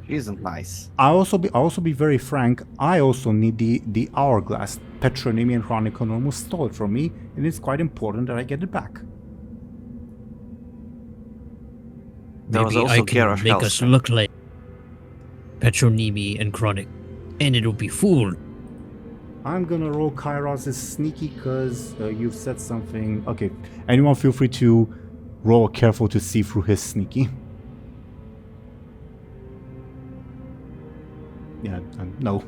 She isn't nice. I'll also be very frank. I also need the hourglass. Petronimi and Chroniconormu stole it from me, and it's quite important that I get it back. There was Maybe also I can Garrosh make us Hellspawn. look like Petronimi and Chronic, and it'll be fooled. I'm gonna roll Kairos' sneaky because you've said something. Okay, anyone feel free to roll careful to see through his sneaky. Yeah, no.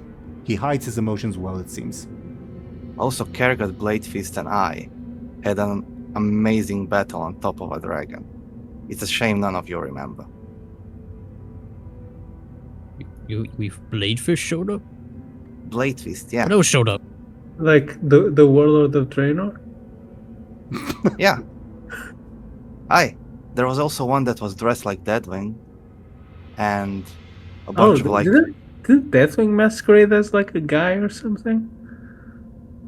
He hides his emotions well, it seems. Also, Kerrigan, Bladefist, and I had an amazing battle on top of a dragon. It's a shame none of you remember. We've Bladefish showed up? Bladefist, yeah. What else showed up? Like the warlord of Teeironor? Yeah. Aye. There was also one that was dressed like Deadwing. And a bunch of like... Did Deathwing masquerade as like a guy or something?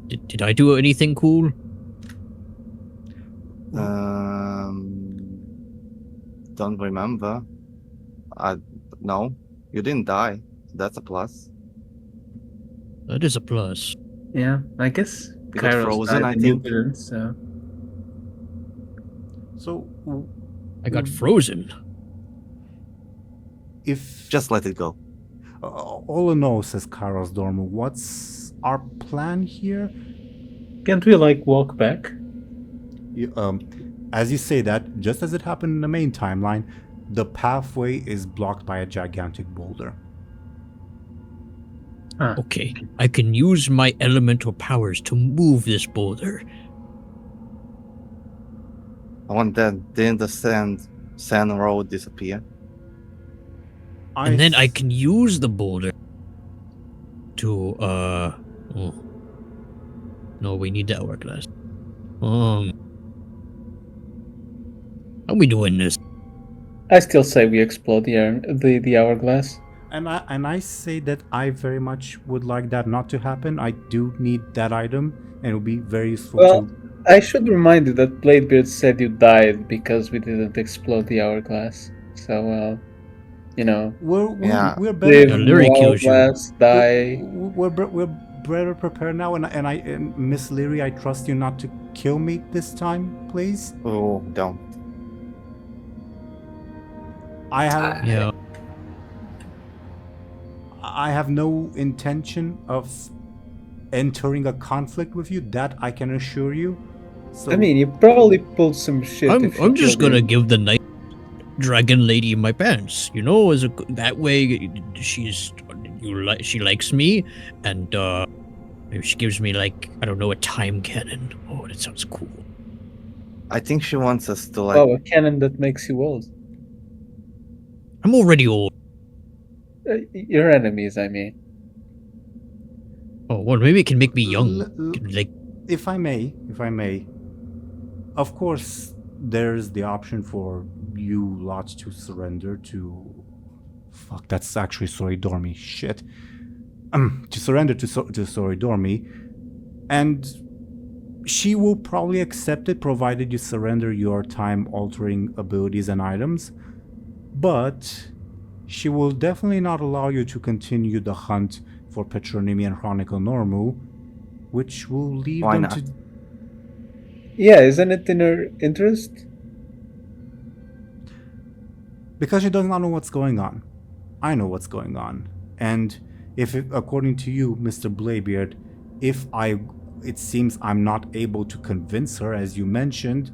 Did I do anything cool? Don't remember. No, you didn't die. That's a plus. That is a plus. Yeah, I guess He got Kairos frozen, died I and you think. didn't, so... So, I got frozen. if Just let it go. all in all, says Kairos Dormu, what's our plan here? Can't we, like, walk back? As you say that, just as it happened in the main timeline, the pathway is blocked by a gigantic boulder. Ah, Okay, I can use my elemental powers to move this boulder. I want that. Didn't the sand road disappear? And then I can use the boulder to, oh. No, we need the hourglass. How are we doing this? I still say we explode the hourglass. And I say that I very much would like that not to happen. I do need that item, and it would be very useful Well, to... I should remind you that Bladebeard said you died because we didn't explode the hourglass. So, you know, We're live, better. Lyri no kills you. hourglass, die. We're better prepared now, and Miss Lyri, I trust you not to kill me this time, please. Oh, don't. I have Yeah. I have no intention of entering a conflict with you. That I can assure you. So, I mean, you probably pulled some shit. if you I'm just killed gonna him. give the night dragon lady my pants. You know, that way she likes me, and maybe she gives me, like, I don't know, a time cannon. Oh, that sounds cool. I think she wants us to like. Wow, a cannon that makes you old. I'm already old. Your enemies, I mean. Oh, well, maybe it can make me young. Like, if I may, of course, there's the option for you lots to surrender to. Fuck, that's actually Sorry Dormy. Shit. To surrender to Sorry Dormy, and she will probably accept it provided you surrender your time-altering abilities and items, but she will definitely not allow you to continue the hunt for Petronymi and Chronicle Normu, which will leave Why them not? to... Yeah, isn't it in her interest? Because she does not know what's going on. I know what's going on. And according to you, Mr. Bladebeard, it seems I'm not able to convince her, as you mentioned,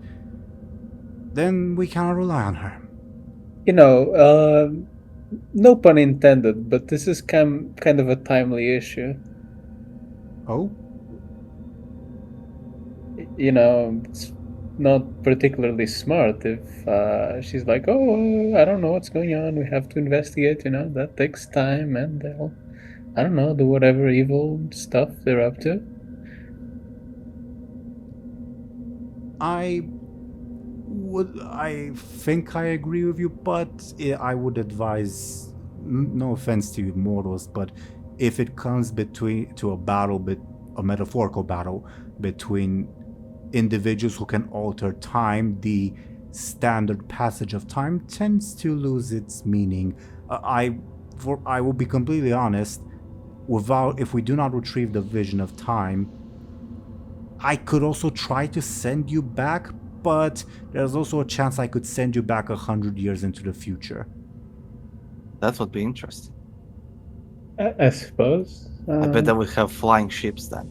then we cannot rely on her. You know, no pun intended, but this is kind of a timely issue. Oh? You know, it's not particularly smart if she's like, oh, I don't know what's going on, we have to investigate, you know, that takes time, and they'll, I don't know, do whatever evil stuff they're up to. I think I agree with you, but I would advise, no offense to you mortals, but if it comes to a metaphorical battle between individuals who can alter time, the standard passage of time tends to lose its meaning. I will be completely honest, if we do not retrieve the vision of time, I could also try to send you back, but there's also a chance I could send you back 100 years into the future. That would be interesting. I suppose. I bet that we have flying ships then.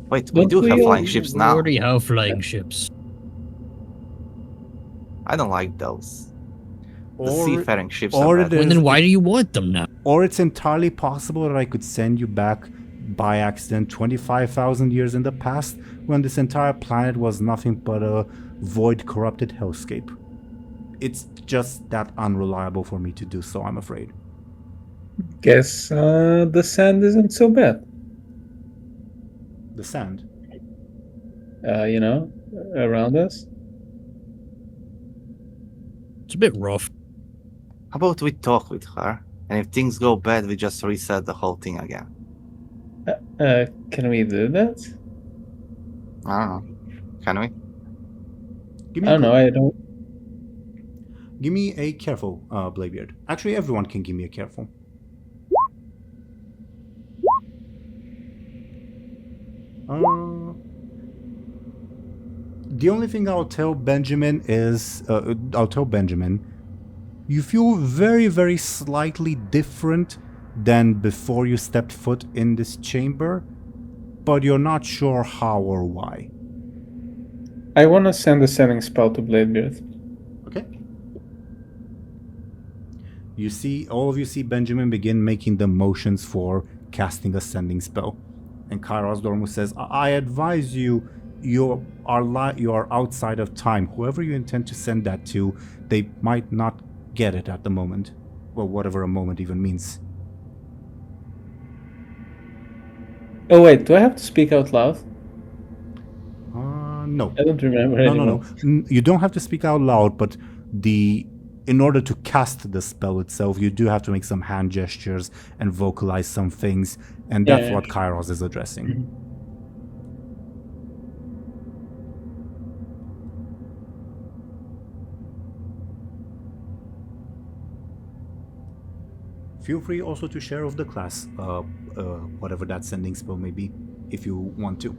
Wait, we Don't do have we flying all- ships we now. already have flying ships. I don't like those. The Or- seafaring ships or are it bad. Well, then why do you want them now? Or it's entirely possible that I could send you back by accident 25,000 years in the past, when this entire planet was nothing but a void corrupted hellscape. It's just that unreliable for me to do so, I'm afraid. Guess the sand isn't so bad. The sand. You know, around us. It's a bit rough. How about we talk with her, and if things go bad, we just reset the whole thing again. Can we do that? I don't know. Can we? Give I don't know. I don't. Give me a careful, Bladebeard. Actually, everyone can give me a careful. The only thing I'll tell Benjamin is, you feel very, very slightly different than before you stepped foot in this chamber, but you're not sure how or why. I want to send a sending spell to Bladebeard. Okay. You see, all of you see Benjamin begin making the motions for casting a sending spell. And Kairos Dormu says, I advise you, you are outside of time. Whoever you intend to send that to, they might not get it at the moment. Well, whatever a moment even means. Oh wait, do I have to speak out loud? No. I don't remember anymore. No. You don't have to speak out loud, but in order to cast the spell itself, you do have to make some hand gestures and vocalize some things, and that's what Kairos is addressing. Mm-hmm. Feel free also to share with the class, whatever that sending spell may be, if you want to.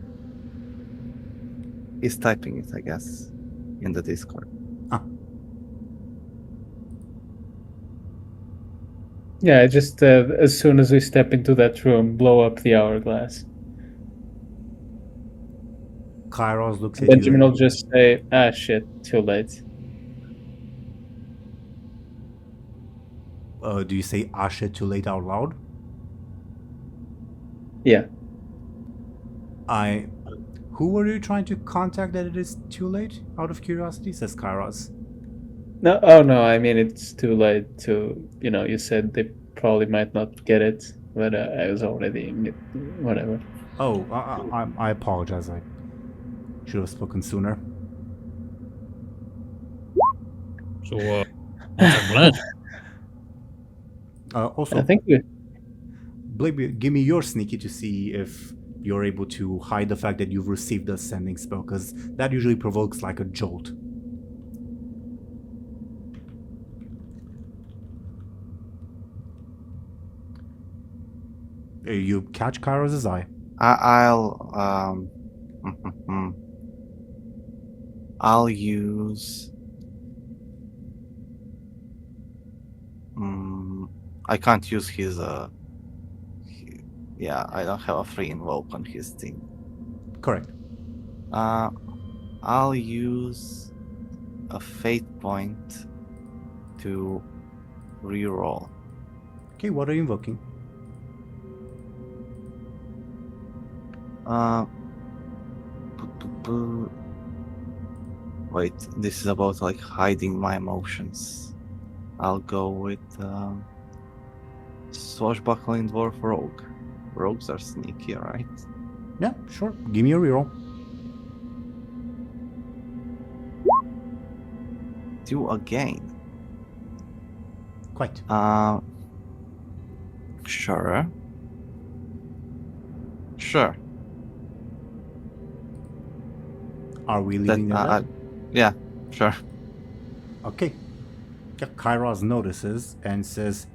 He's typing it, I guess, in the Discord. Yeah, just as soon as we step into that room, blow up the hourglass. Kairos looks at Benjamin you. will just say, ah shit, too late. Do you say Ashe too late out loud? Yeah. Who were you trying to contact that it is too late? Out of curiosity, says Kairos. No, oh no, I mean it's too late to, you said they probably might not get it, but I was already, whatever. Oh, I apologize. I should have spoken sooner. So, what's our plan? Also, I think we... Bladebeard, give me your sneaky to see if you're able to hide the fact that you've received the sending spell, because that usually provokes like a jolt. You catch Kairos' eye. I'll use. I can't use his. Yeah, I don't have a free invoke on his thing. Correct. I'll use a fate point to reroll. Okay, what are you invoking? Wait, this is about like hiding my emotions. I'll go with Swashbuckling Dwarf Rogue. Rogues are sneaky, right? Yeah, sure. Give me a reroll. 2 again. Quite. Sure. Sure. Are we leaving that? Yeah, sure. Okay. Yeah, Kairos notices and says,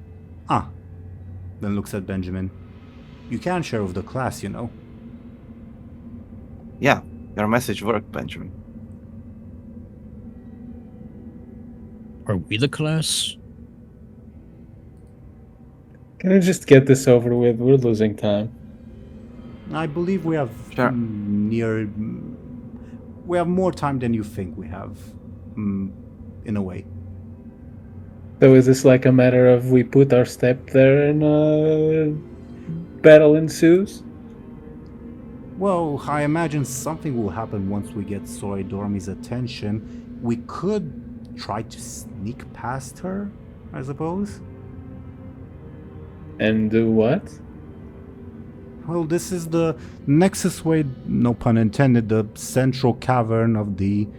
then looks at Benjamin. You can share with the class, you know. Yeah, your message worked, Benjamin. Are we the class? Can I just get this over with? We're losing time. I believe we have we have more time than you think we have, in a way. So is this like a matter of we put our step there and battle ensues? Well, I imagine something will happen once we get Soy Dormi's attention. We could try to sneak past her, I suppose. And do what? Well, this is the Nexus Way, no pun intended, the central cavern of the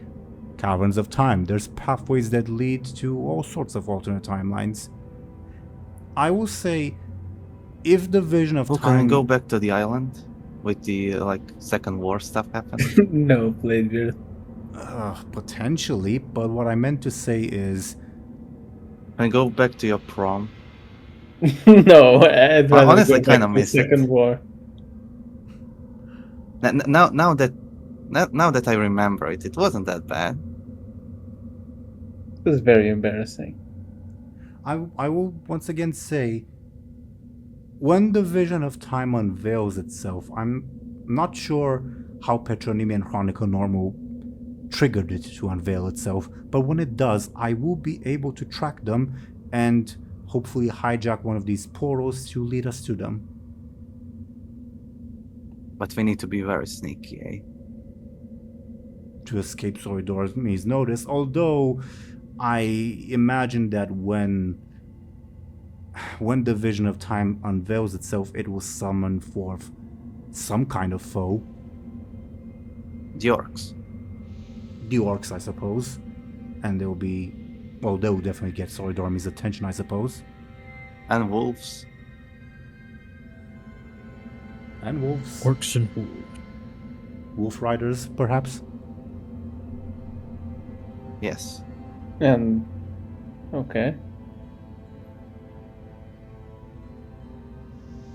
Caverns of Time. There's pathways that lead to all sorts of alternate timelines. I will say, if the vision of Can time... we go back to the island with the Second War stuff happening? No, Bladebeard. Potentially, but what I meant to say is... Can we go back to your prom? No, I'd rather Honestly, go back kinda to miss the it. Second War. Now that I remember it, it wasn't that bad. This is very embarrassing. I will once again say, when the vision of time unveils itself, I'm not sure how Patronymian Chronicle Normal triggered it to unveil itself, but when it does, I will be able to track them and hopefully hijack one of these portals to lead us to them. But we need to be very sneaky, eh? To escape Zoridor's notice, although I imagine that when the vision of time unveils itself, it will summon forth some kind of foe. The orcs. The orcs, I suppose. And they'll definitely get Zoridor's attention, I suppose. And wolves. And wolves. Orcs and wolves. Wolf riders, perhaps? Yes. And okay.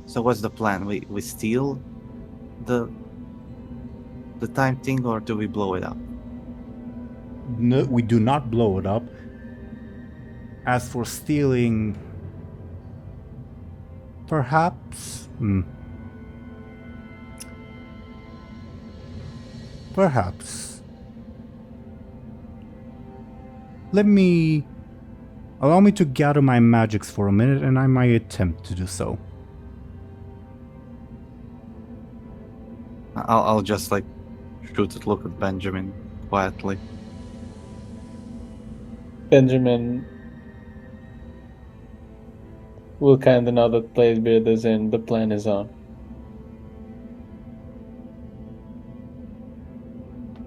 So what's the plan? We steal the time thing, or do we blow it up? No, we do not blow it up. As for stealing, perhaps. Perhaps. Allow me to gather my magics for a minute, and I might attempt to do so. I'll just like shoot it, look at Benjamin quietly. Benjamin will kind of know that Bladebeard is in. The plan is on.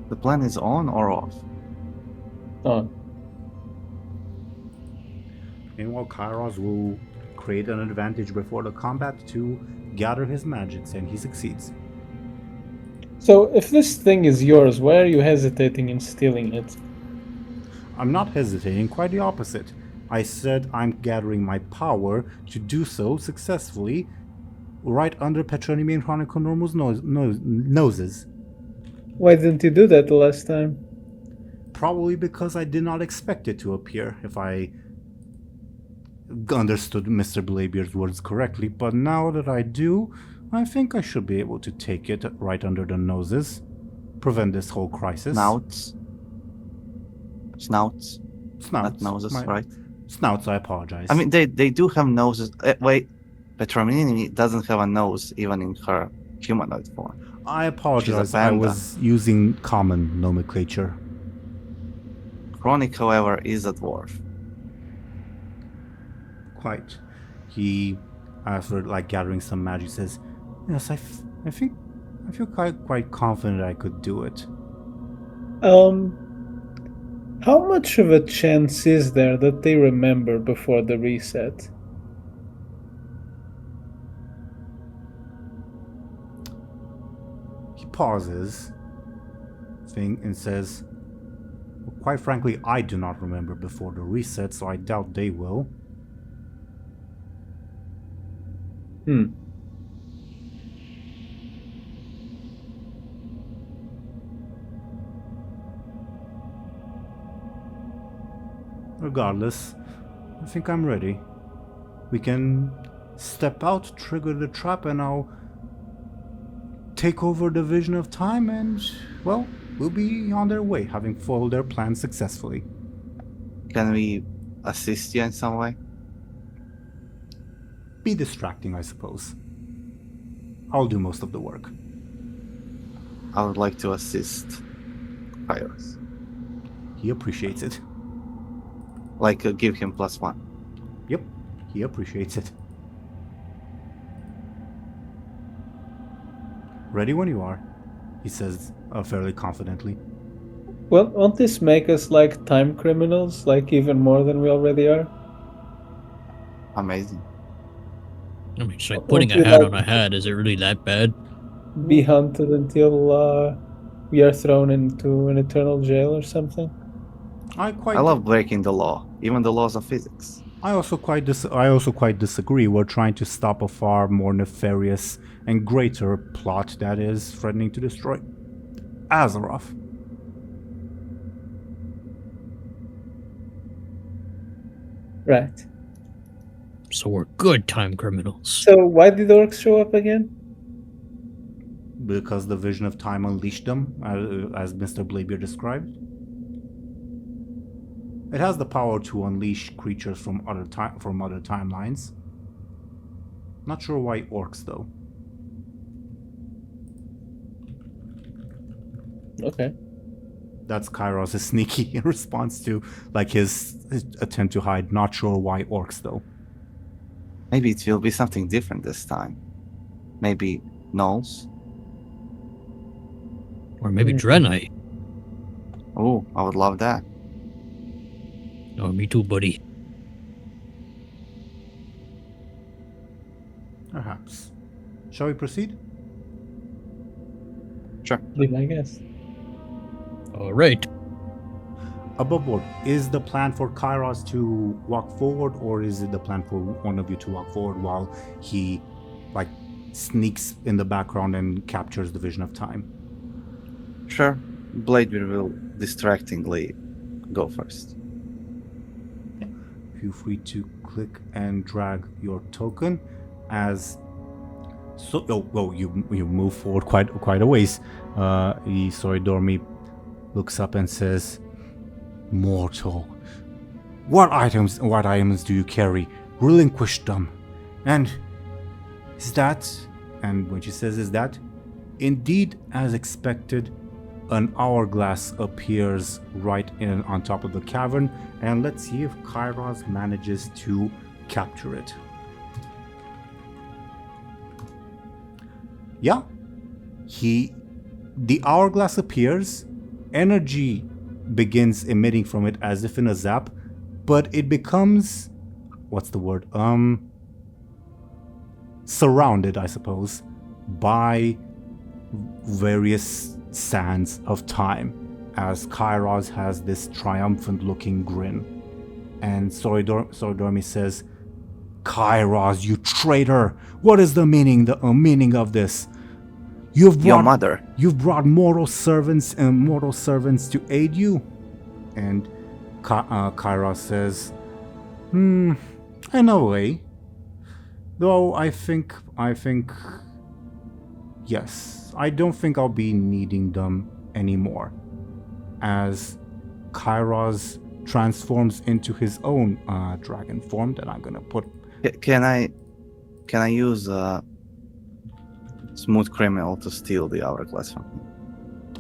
The plan is on or off? On. Meanwhile, Kairos will create an advantage before the combat to gather his magics, and he succeeds. So, if this thing is yours, why are you hesitating in stealing it? I'm not hesitating, quite the opposite. I said I'm gathering my power to do so successfully right under Patronymian Chronicle Normal's noses. Why didn't you do that the last time? Probably because I did not expect it to appear, if I understood Mr. Bladebeard's words correctly, but now that I do, I think I should be able to take it right under the noses, prevent this whole crisis. Snouts. Snouts. Not noses, right? Snouts, I apologize. I mean, they do have noses. Wait, Patronymian doesn't have a nose even in her humanoid form. I apologize, She's a I panda. was using common nomenclature. Chronic, however, is a dwarf. Quite. He, after like gathering some magic, says, "Yes, I feel quite confident I could do it." How much of a chance is there that they remember before the reset? He pauses, and says, "Well, quite frankly, I do not remember before the reset, so I doubt they will." Regardless, I think I'm ready. We can step out, trigger the trap, and I'll take over the vision of time, and, well, we'll be on their way, having foiled their plan successfully. Can we assist you in some way? Be distracting, I suppose. I'll do most of the work. I would like to assist Kairos. He appreciates it. Like, give him +1. Yep, he appreciates it. Ready when you are, he says fairly confidently. Well, won't this make us like time criminals, like even more than we already are? Amazing. I mean, it's like putting a hat on a hat. Is it really that bad? Be hunted until we are thrown into an eternal jail or something? I I love breaking the law, even the laws of physics. I also quite disagree. We're trying to stop a far more nefarious and greater plot that is threatening to destroy Azeroth. Right. So we're good time criminals. So why did orcs show up again? Because the vision of time unleashed them, as Mr. Bladebeard described. It has the power to unleash creatures from other timelines. Not sure why orcs though. Okay. That's Kairos' sneaky response to like his attempt to hide. Not sure why orcs though. Maybe it will be something different this time. Maybe gnolls. Or maybe Draenei. Oh, I would love that. Oh, me too, buddy. Perhaps. Shall we proceed? Sure. I guess. All right. Above board, is the plan for Kairos to walk forward, or is it the plan for one of you to walk forward while he, like, sneaks in the background and captures the vision of time? Sure. Bladebeard will distractingly go first. Feel free to click and drag your token as you move forward quite a ways. Dormi looks up and says, "Mortal, what items do you carry? Relinquish them." And is that, and when she says is that, indeed as expected, an hourglass appears right on top of the cavern, and let's see if Kairos manages to capture it. Yeah, the hourglass appears, energy begins emitting from it as if in a zap, but it becomes, what's the word? Surrounded, I suppose, by various sands of time, as Kairos has this triumphant looking grin. And Soridormi says, "Kairos, you traitor! What is the meaning of this? Your mother. You've brought mortal servants to aid you." And Kairos says, in a way. Though I think, yes. I don't think I'll be needing them anymore, as Kairos transforms into his own dragon form that I'm gonna put. Can I use Smooth Criminal to steal the hourglass from him?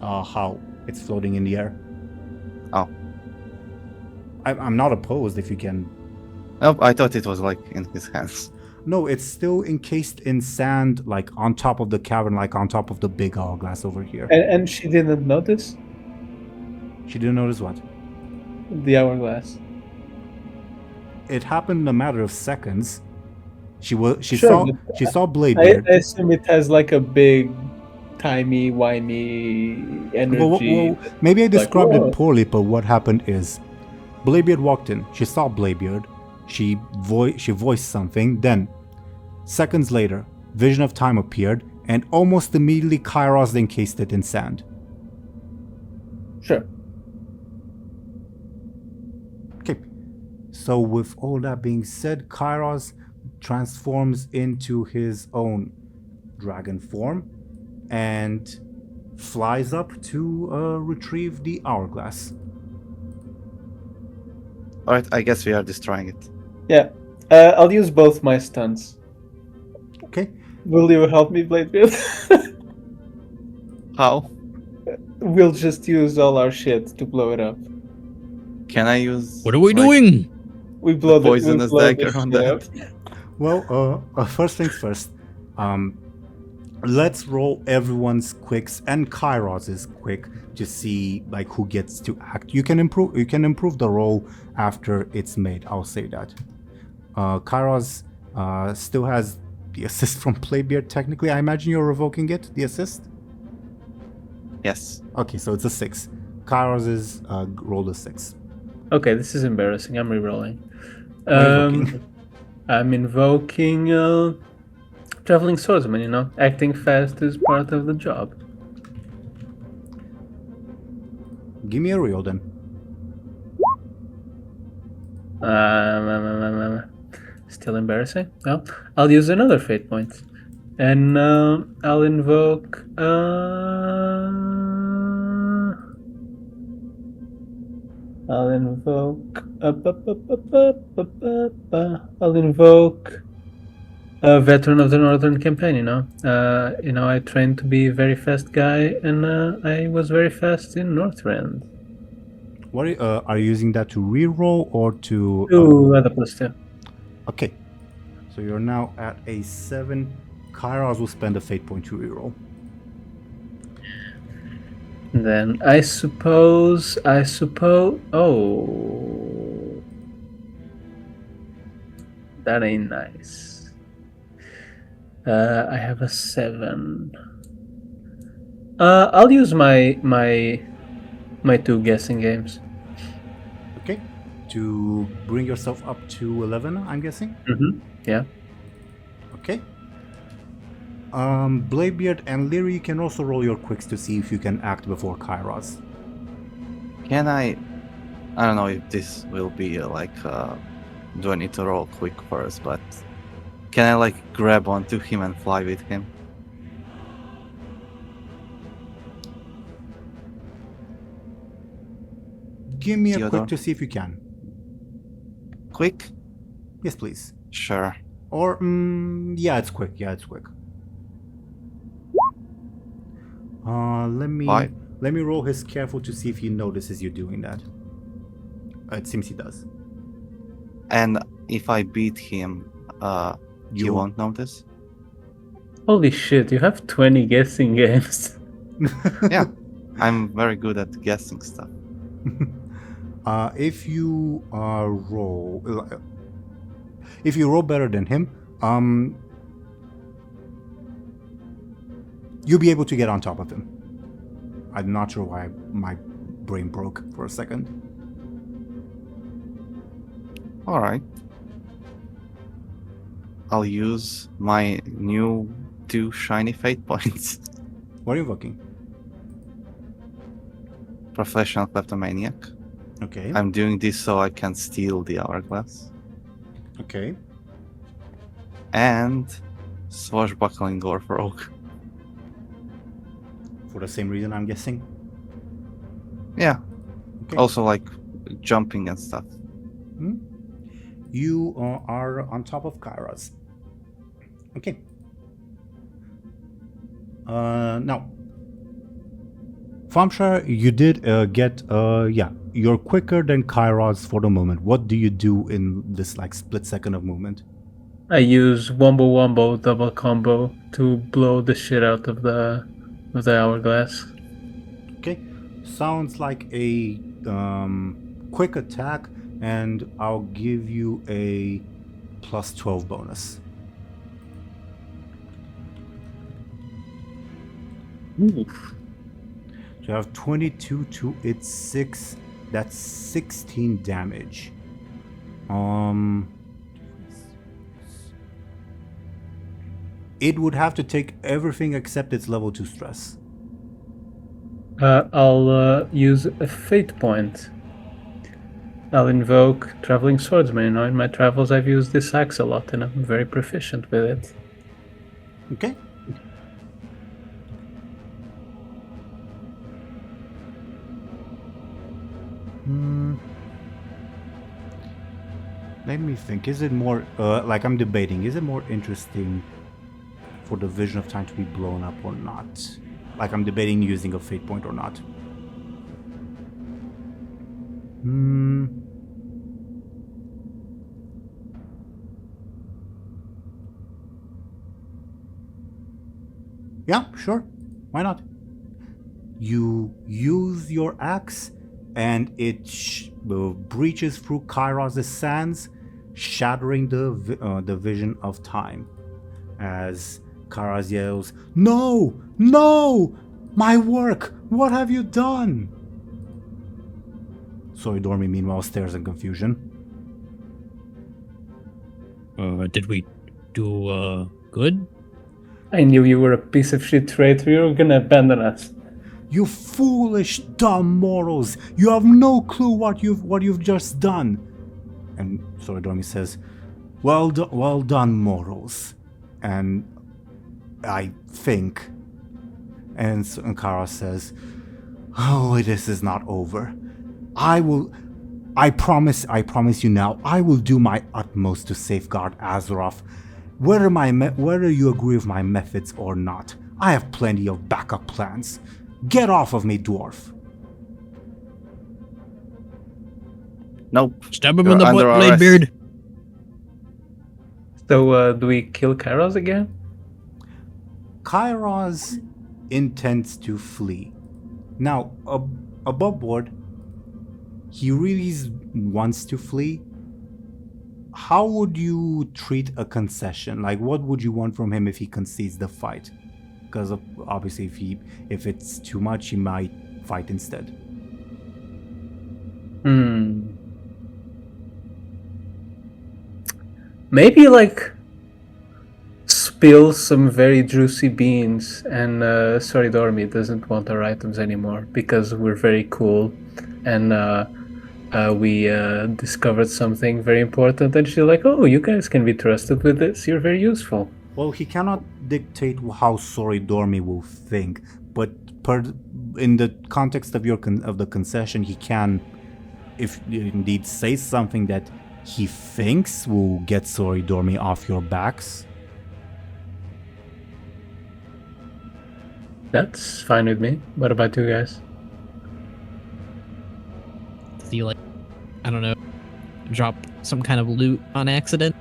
How? It's floating in the air. Oh. I'm not opposed if you can. Oh, I thought it was like in his hands. No, it's still encased in sand, like on top of the cavern, like on top of the big hourglass over here. And she didn't notice She didn't notice what? the hourglass. It happened in a matter of seconds. She Sure, saw Bladebeard. I assume it has like a big, timey-wimey energy. Well, maybe I described whoa. it poorly, but what happened is, Bladebeard walked in. She saw Bladebeard. She voiced something. Then, seconds later, Vision of Time appeared, and almost immediately Kairos encased it in sand. Sure. Okay. So with all that being said, Kairos transforms into his own dragon form and flies up to retrieve the hourglass. Alright, I guess we are destroying it. Yeah. I'll use both my stunts. Okay. Will you help me, Bladebeard? How? We'll just use all our shit to blow it up. Can I use... What are we like, doing? We blow the poisonous dagger on that? Well, first things first. Let's roll everyone's quicks and Kairos's quick to see like who gets to act. You can improve the roll after it's made. I'll say that. Kairos still has the assist from Bladebeard. Technically, I imagine you're revoking it. The assist. Yes. Okay, so it's a 6. Kairos is rolled a 6. Okay, this is embarrassing. I'm rerolling. invoking? I'm invoking Traveling Swordsman, you know. Acting fast is part of the job. Give me a reel then. Still embarrassing. Well, I'll use another fate point. And I'll invoke... I'll invoke a veteran of the Northern Campaign. You know, I trained to be a very fast guy, and I was very fast in Northrend. What are you using that to reroll or to? Other plus 2. Okay, so you're now at a 7. Kairos will spend a fate point to reroll. Then I suppose. Oh, that ain't nice. I have a 7. I'll use my 2 guessing games. Okay, to bring yourself up to 11, I'm guessing. Yeah. Okay. Bladebeard and Lyri, you can also roll your quicks to see if you can act before Kairos. Can I don't know if this will be do I need to roll quick first, but can I grab onto him and fly with him? Give me a Theodore? quick to see if you can. Quick? Yes, please. Sure. Or, yeah, it's quick. Why? Let me roll his careful to see if he notices you doing that. It seems he does. And if I beat him, you You- won't notice? Holy shit! You have 20 guessing games. Yeah. I'm very good at guessing stuff. If you roll better than him, you'll be able to get on top of him. I'm not sure why my brain broke for a second. Alright. I'll use my new 2 shiny fate points. What are you invoking? Professional kleptomaniac. Okay. I'm doing this so I can steal the hourglass. Okay. And swashbuckling dwarf rogue. For the same reason, I'm guessing. Yeah. Okay. Also jumping and stuff. You are on top of Kairos. Okay. Now, Thompshire, you did get, you're quicker than Kairos for the moment. What do you do in this split second of movement? I use Wombo double combo to blow the shit out of the hourglass. Okay, sounds like a quick attack, and I'll give you a plus 12 bonus. Oof. So you have 22 to its 6. That's 16 damage. It would have to take everything except its level 2 stress. I'll use a fate point. I'll invoke Traveling Swordsman. You know, in my travels I've used this axe a lot and I'm very proficient with it. Okay. Let me think. Is it more, I'm debating, is it more interesting for the Vision of Time to be blown up or not? I'm debating using a fate point or not. Yeah, sure. Why not? You use your axe and it breaches through Kairos' sands, shattering the Vision of Time. As Kairos yells, "No! No! My work! What have you done?" Dormy meanwhile stares in confusion. Did we do good? I knew you were a piece of shit traitor. You were gonna abandon us. You foolish, dumb mortals! You have no clue what you've just done. And Soridormi says, well done, mortals. And I think. And Kara says, oh, this is not over. I promise you now, I will do my utmost to safeguard Azeroth, whether you agree with my methods or not. I have plenty of backup plans. Get off of me, dwarf. Nope. Stab him You're in the butt, under arrest. Bladebeard. So, do we kill Kairos again? Kairos intends to flee. Now, above board, he really wants to flee. How would you treat a concession? Like, what would you want from him if he concedes the fight? Because obviously, if it's too much, he might fight instead. Maybe like spill some very juicy beans, and Soridormi doesn't want our items anymore because we're very cool, and we discovered something very important, and she's like, "Oh, you guys can be trusted with this. You're very useful." Well, he cannot dictate how Soridormi will think, but in the context of the concession, he can, if indeed, say something that he thinks will get Soridormi off your backs. That's fine with me. What about you guys? Do you, like, I don't know, drop some kind of loot on accident?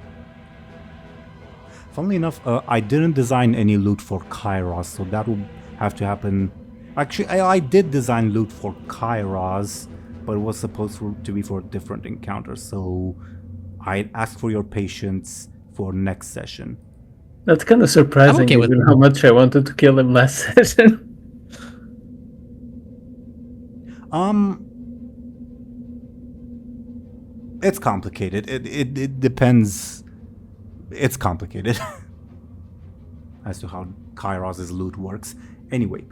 Funnily enough, I didn't design any loot for Kairos, so that would have to happen. Actually, I did design loot for Kairos, but it was supposed to be for different encounters, so I asked for your patience for next session. That's kind of surprising, okay with given how much I wanted to kill him last session. It's complicated. It depends. It's complicated as to how Kairos' loot works. Anyway,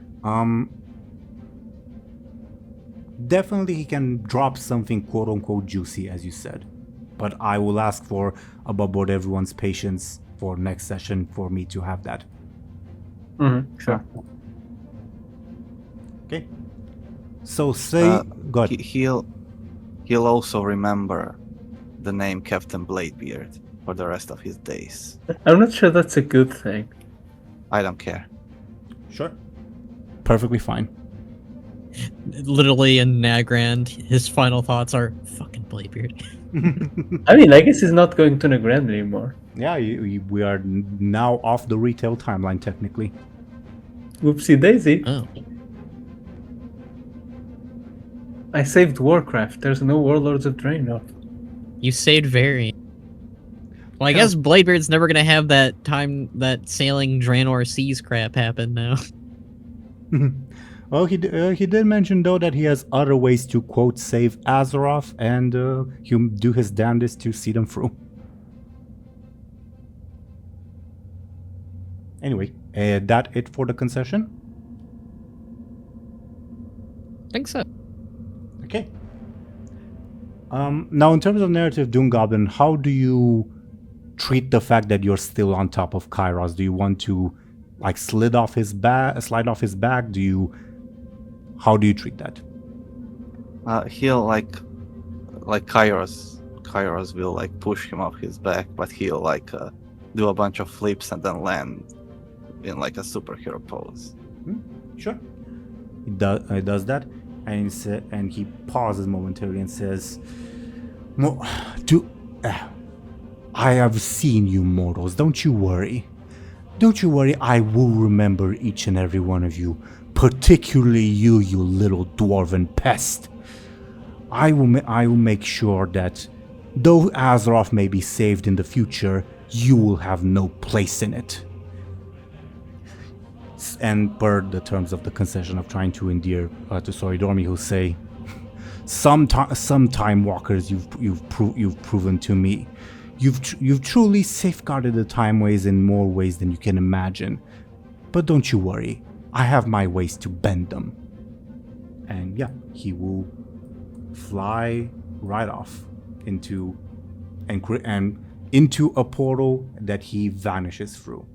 definitely he can drop something quote-unquote juicy, as you said. But I will ask for above board everyone's patience for next session for me to have that. Sure. Okay. So say, go ahead. He'll also remember the name Captain Bladebeard for the rest of his days. I'm not sure that's a good thing. I don't care. Sure. Perfectly fine. Literally in Nagrand, his final thoughts are, fucking Bladebeard. I mean, I guess he's not going to Nagrand anymore. Yeah, we are now off the retail timeline, technically. Whoopsie daisy. Oh. I saved Warcraft. There's no Warlords of Draenor. You saved Varian. Well, I guess Bladebeard's never gonna have that sailing Draenor seas crap happen now. Well, he did mention though that he has other ways to quote save Azeroth, and he'll do his damnedest to see them through. Anyway, that it for the concession? I think so. Okay. Now, in terms of narrative DoomGoblin, how do you treat the fact that you're still on top of Kairos? Do you want to, like, slide off his back? How do you treat that? He'll like Kairos. Kairos will like push him off his back, but he'll like do a bunch of flips and then land in like a superhero pose. Sure. He does that, and he pauses momentarily and says, I have seen you mortals. Don't you worry. Don't you worry. I will remember each and every one of you, particularly you little dwarven pest. I will make sure that though Azeroth may be saved in the future, you will have no place in it. And per the terms of the concession of trying to endear to Soridormi, who'll say, some time walkers you've proven to me, You've truly safeguarded the timeways in more ways than you can imagine. But don't you worry, I have my ways to bend them. And yeah, he will fly right off into a portal that he vanishes through.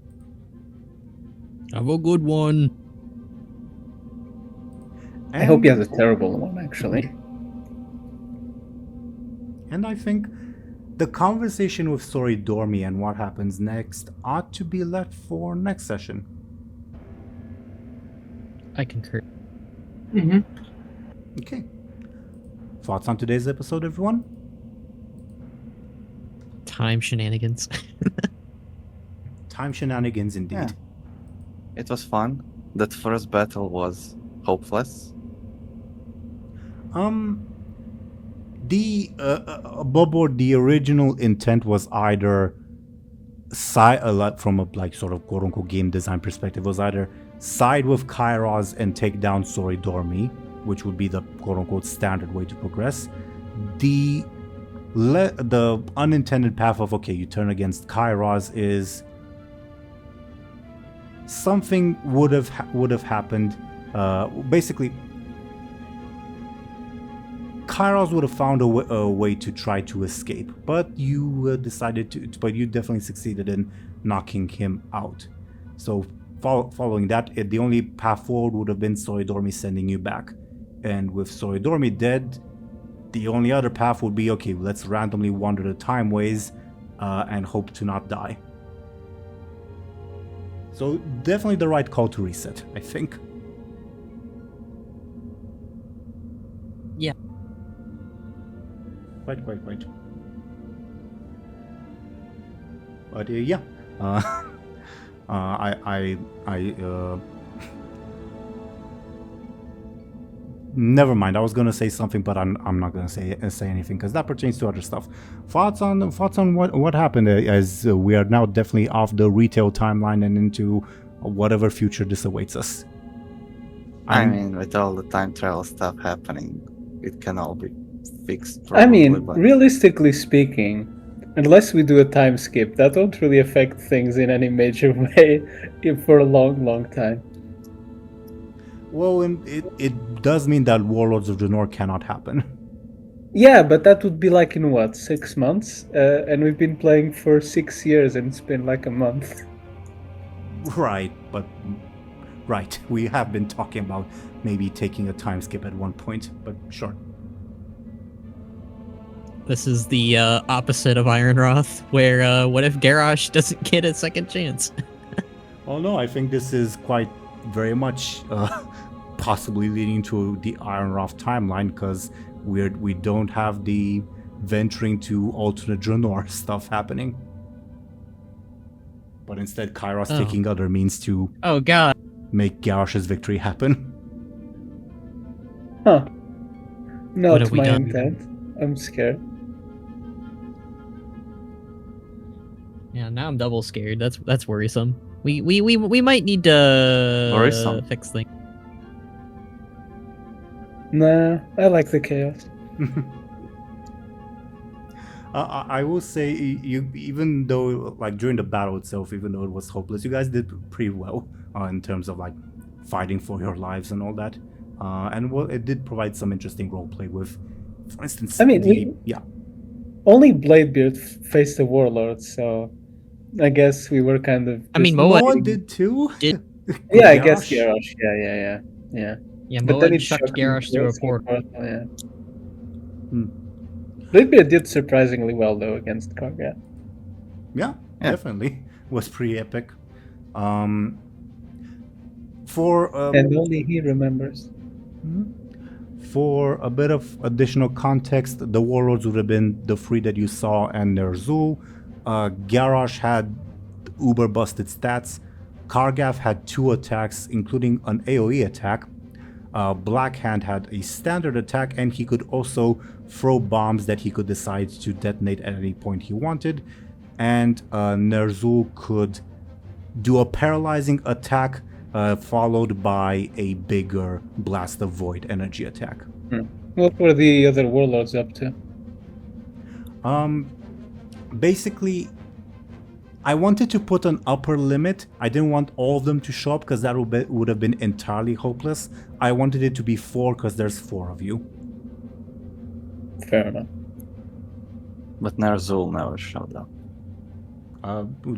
Have a good one. I hope he has a terrible one, actually. And I think the conversation with Sori Dormi and what happens next ought to be left for next session. I concur. Mm-hmm. Okay. Thoughts on today's episode, everyone? Time shenanigans. Time shenanigans indeed. Yeah. It was fun. That first battle was hopeless. The original intent was either from a like sort of quote unquote game design perspective, was either side with Kairos and take down Sori Dormi, which would be the quote unquote standard way to progress. The unintended path of okay, you turn against Kairos is something would have happened. Basically, Kairos would have found a way to try to escape, but you decided to. But you definitely succeeded in knocking him out. So following that, the only path forward would have been Sori Dormi sending you back, and with Sori Dormi dead, the only other path would be okay. Let's randomly wander the timeways and hope to not die. So definitely the right call to reset, I think. Yeah. Quite. But yeah, never mind. I was gonna say something, but I'm not gonna say anything because that pertains to other stuff. Thoughts on what happened as we are now definitely off the retail timeline and into whatever future this awaits us. I mean, with all the time travel stuff happening, it can all be fixed. I mean, but realistically speaking, unless we do a time skip, that won't really affect things in any major way for a long time. Well, it does mean that Warlords of Draenor cannot happen. Yeah, but that would be like in what, 6 months? And we've been playing for 6 years and it's been like a month. Right, we have been talking about maybe taking a time skip at one point, but sure. This is the opposite of Ironroth, where what if Garrosh doesn't get a second chance? Oh no, I think this is quite very much possibly leading to the Ironroth timeline because we don't have the venturing to alternate Draenor stuff happening. But instead Kairos taking other means to make Garrosh's victory happen. Huh. Not What have we my done? intent. I'm scared. Yeah, now I'm double scared. That's worrisome. We might need to Worrisome. fix things. Nah, I like the chaos. I will say, you even though like during the battle itself, even though it was hopeless, you guys did pretty well in terms of like fighting for your lives and all that. And well, it did provide some interesting roleplay with, for instance, I mean, only Bladebeard faced the Warlord, so I guess we were kind of. I mean, Moa did too. Yeah, I guess Garrosh. Yeah. Yeah, But then Moa it chucked shocked Garrosh me through a also, portal. Yeah. Bladebeard did surprisingly well though against Karga. Yeah, definitely was pretty epic. And only he remembers. For a bit of additional context, the Warlords would have been the three that you saw and Ner'zhul. Garrosh had uber busted stats. Kargath had 2 attacks, including an AoE attack. Blackhand had a standard attack, and he could also throw bombs that he could decide to detonate at any point he wanted. And Ner'zhul could do a paralyzing attack followed by a bigger Blast of Void energy attack. What were the other Warlords up to? Basically, I wanted to put an upper limit. I didn't want all of them to show up because that would have been entirely hopeless. I wanted it to be 4 because there's 4 of you. Fair enough. But Narzul never showed up.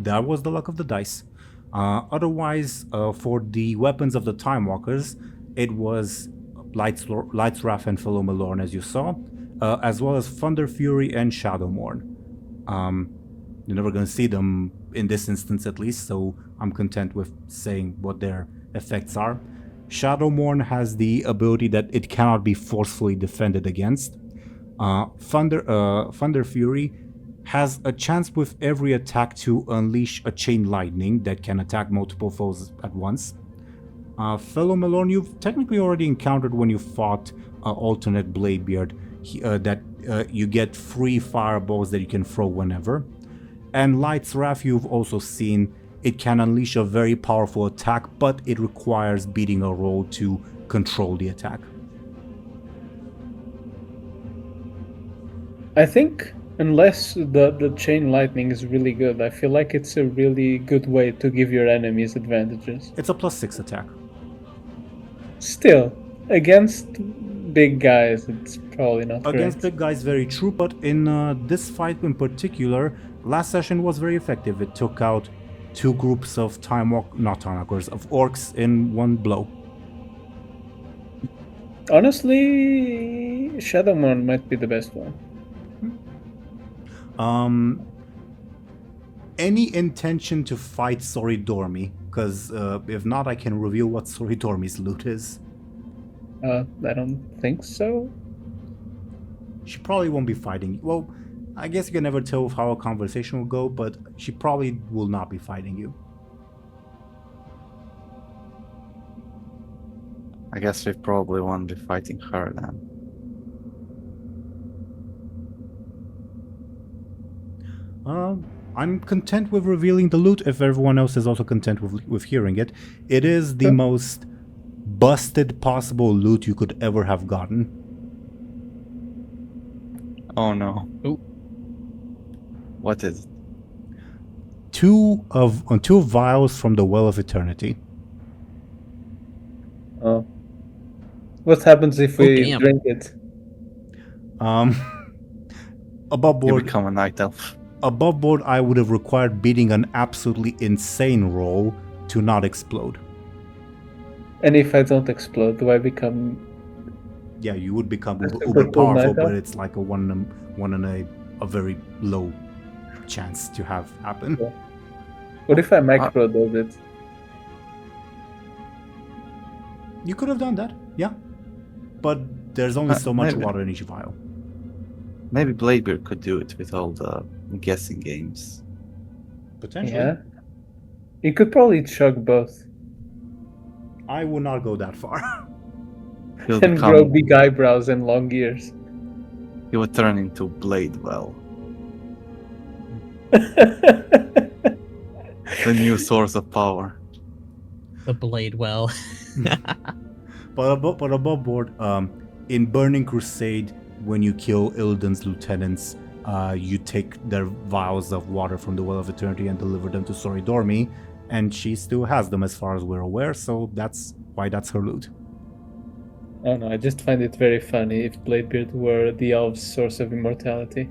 That was the luck of the dice. Otherwise, for the weapons of the Time Walkers, it was Light's Wrath and Philomelorn, as you saw, as well as Thunder Fury and Shadowmourn. You're never going to see them in this instance, at least, so I'm content with saying what their effects are. Shadowmourn has the ability that it cannot be forcefully defended against. Thunder Fury has a chance with every attack to unleash a chain lightning that can attack multiple foes at once. Philomelorn, you've technically already encountered when you fought alternate Bladebeard, that you get free fireballs that you can throw whenever. And Light's Wrath, you've also seen, it can unleash a very powerful attack, but it requires beating a roll to control the attack. I think unless the chain lightning is really good, I feel like it's a really good way to give your enemies advantages. It's a +6 attack. Still, against big guys, it's probably not Against great. big guys, very true, but in this fight in particular, last session was very effective. It took out 2 groups of of orcs in one blow. Honestly, Shadowmourn might be the best one. Any intention to fight Soridormi? Because if not, I can reveal what Soridormi's loot is. I don't think so. She probably won't be fighting. Well, I guess you can never tell how a conversation will go, but she probably will not be fighting you. I guess we probably won't be fighting her then. I'm content with revealing the loot if everyone else is also content with hearing it. It is the most busted possible loot you could ever have gotten. Oh no. Ooh. What is it? 2 vials from the Well of Eternity. Oh. What happens if we damn. drink it? Above You board, become a night elf. above board, I would have required beating an absolutely insane roll to not explode. And if I don't explode, do I become... Yeah, you would become A super uber cool powerful, night elf? but it's like a one in a very low chance to have happen. Yeah. What if I microdose it? You could have done that, yeah. But there's only so much maybe. water in each vial. Maybe Bladebeard could do it with all the guessing games. Potentially. Yeah. You could probably chug both. I would not go that far. He'll And grow become. big eyebrows and long ears. He would turn into Bladewell, the new source of power. The blade well. But above board, in Burning Crusade, when you kill Illidan's lieutenants, you take their vials of water from the Well of Eternity and deliver them to Soridormi, and she still has them as far as we're aware, so that's why that's her loot. I don't know, I just find it very funny if Bladebeard were the elf's source of immortality.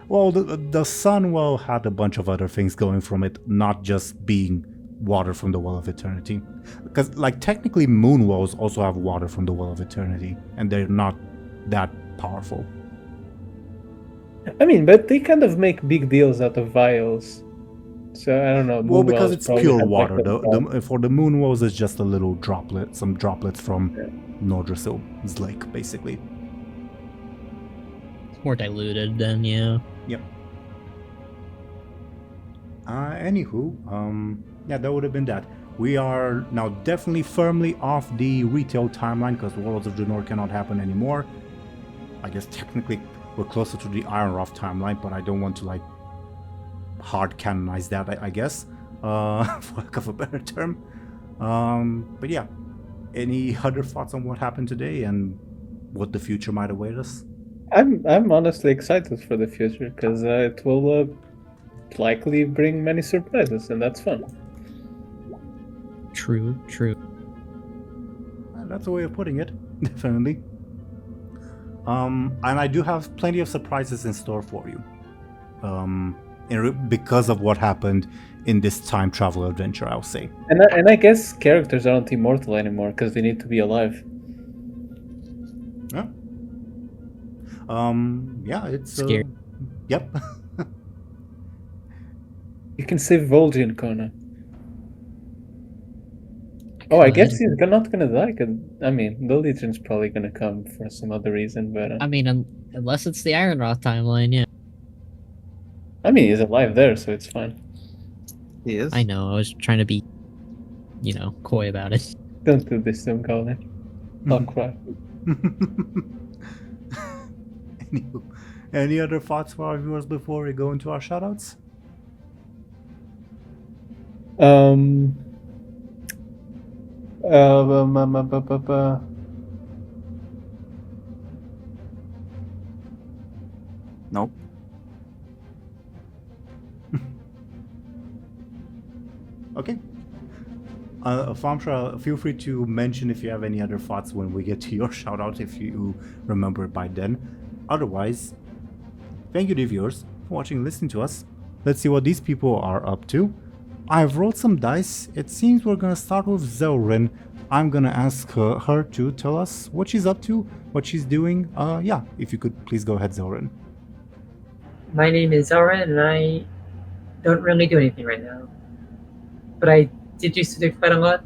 Well, the Sunwell had a bunch of other things going from it, not just being water from the Well of Eternity. Because, like, technically Moonwells also have water from the Well of Eternity, and they're not that powerful. I mean, but they kind of make big deals out of vials. So, I don't know. Well, because Moonwells it's probably pure have, like, water. For the Moonwells, it's just a little droplet, some droplets from Nordrasil's lake, basically. It's more diluted than, yeah. Yep. Anywho, yeah, that would have been that. We are now definitely firmly off the retail timeline because Warlords of Draenor cannot happen anymore. I guess technically we're closer to the Ironrath timeline, but I don't want to, like, hard canonize that, I guess, for lack of a better term. But yeah, any other thoughts on what happened today and what the future might await us? I'm honestly excited for the future because it will likely bring many surprises, and that's fun. True. That's a way of putting it, definitely. And I do have plenty of surprises in store for you. Because of what happened in this time travel adventure, I'll say. And I guess characters aren't immortal anymore because they need to be alive. Yeah. Yeah, it's Scary. Yep. You can save Vol'jin, Khono. Oh, I guess he's not gonna die. 'Cause, I mean, the Legion's probably gonna come for some other reason, but I mean, unless it's the Ironroth timeline, yeah. I mean, he's alive there, so it's fine. He is. I know. I was trying to be, coy about it. Don't do this, DoomGoblin. I'll cry. Any other thoughts for our viewers before we go into our shoutouts? Nope. Okay. Thompshire, feel free to mention if you have any other thoughts when we get to your shoutout, if you remember it by then. Otherwise, thank you, dear viewers, for watching and listening to us. Let's see what these people are up to. I've rolled some dice. It seems we're gonna start with Zelryn. I'm gonna ask her to tell us what she's up to, what she's doing. Yeah, if you could please go ahead, Zelryn. My name is Aaran, and I don't really do anything right now. But I did used to do quite a lot,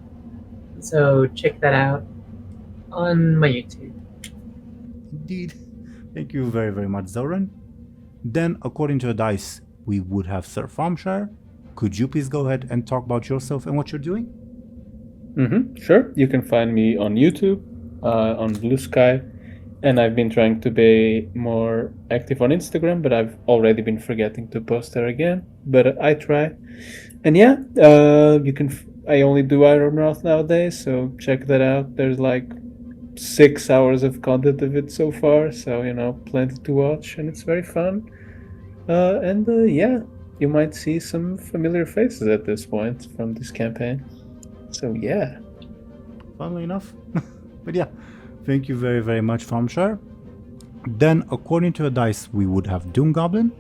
so check that out on my YouTube. Indeed. Thank you very, very much, Zelryn. Then, according to the dice, we would have Sir Thompshire. Could you please go ahead and talk about yourself and what you're doing? Sure. You can find me on YouTube, on Blue Sky, and I've been trying to be more active on Instagram, but I've already been forgetting to post there again. But I try. And yeah, you can. I only do Ironroth nowadays, so check that out. There's like 6 hours of content of it so far, so plenty to watch, and it's very fun. And yeah, you might see some familiar faces at this point from this campaign. So yeah. Funnily enough. But yeah, thank you very, very much, Thompshire. Then, according to the dice, we would have DoomGoblin.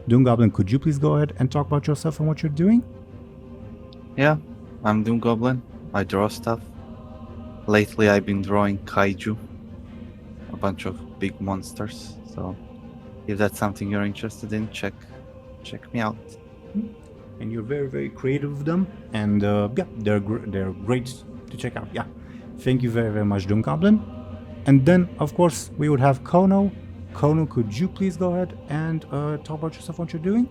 DoomGoblin, could you please go ahead and talk about yourself and what you're doing? Yeah, I'm DoomGoblin. I draw stuff. Lately, I've been drawing kaiju, a bunch of big monsters. So, if that's something you're interested in, check me out. And you're very, very creative with them, and yeah, they're great to check out. Yeah, thank you very, very much, DoomGoblin. And then, of course, we would have Khono. Khono, could you please go ahead and talk about yourself, what you're doing?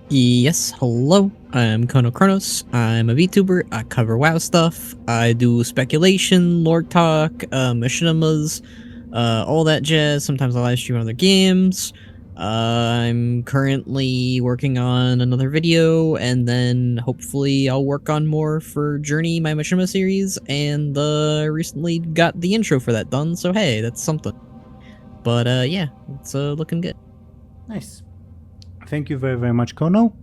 Yes, hello. I'm Chronos. I'm a VTuber. I cover WoW stuff. I do speculation, lore talk, machinimas, all that jazz. Sometimes I live stream other games. I'm currently working on another video, and then hopefully I'll work on more for Journey, my machinima series, and recently got the intro for that done, so hey, that's something. But yeah, it's looking good. Nice. Thank you very, very much, Khono.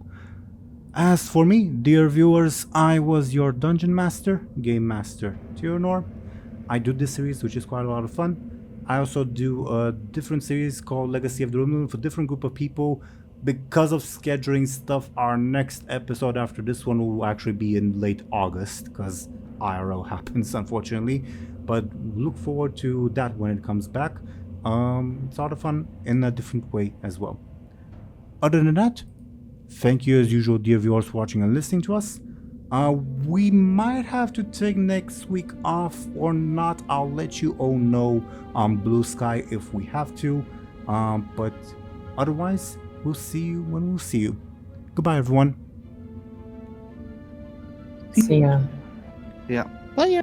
As for me, dear viewers, I was your Dungeon Master, Game Master Teeironor. I do this series, which is quite a lot of fun. I also do a different series called Legacy of the Room for different group of people. Because of scheduling stuff, our next episode after this one will actually be in late August, because IRL happens, unfortunately. But look forward to that when it comes back. It's a lot of fun in a different way as well. Other than that, thank you as usual, dear viewers, for watching and listening to us. We might have to take next week off or not. I'll let you all know on Blue Sky if we have to. But otherwise, we'll see you when we'll see you. Goodbye, everyone. See ya. Yeah. Bye.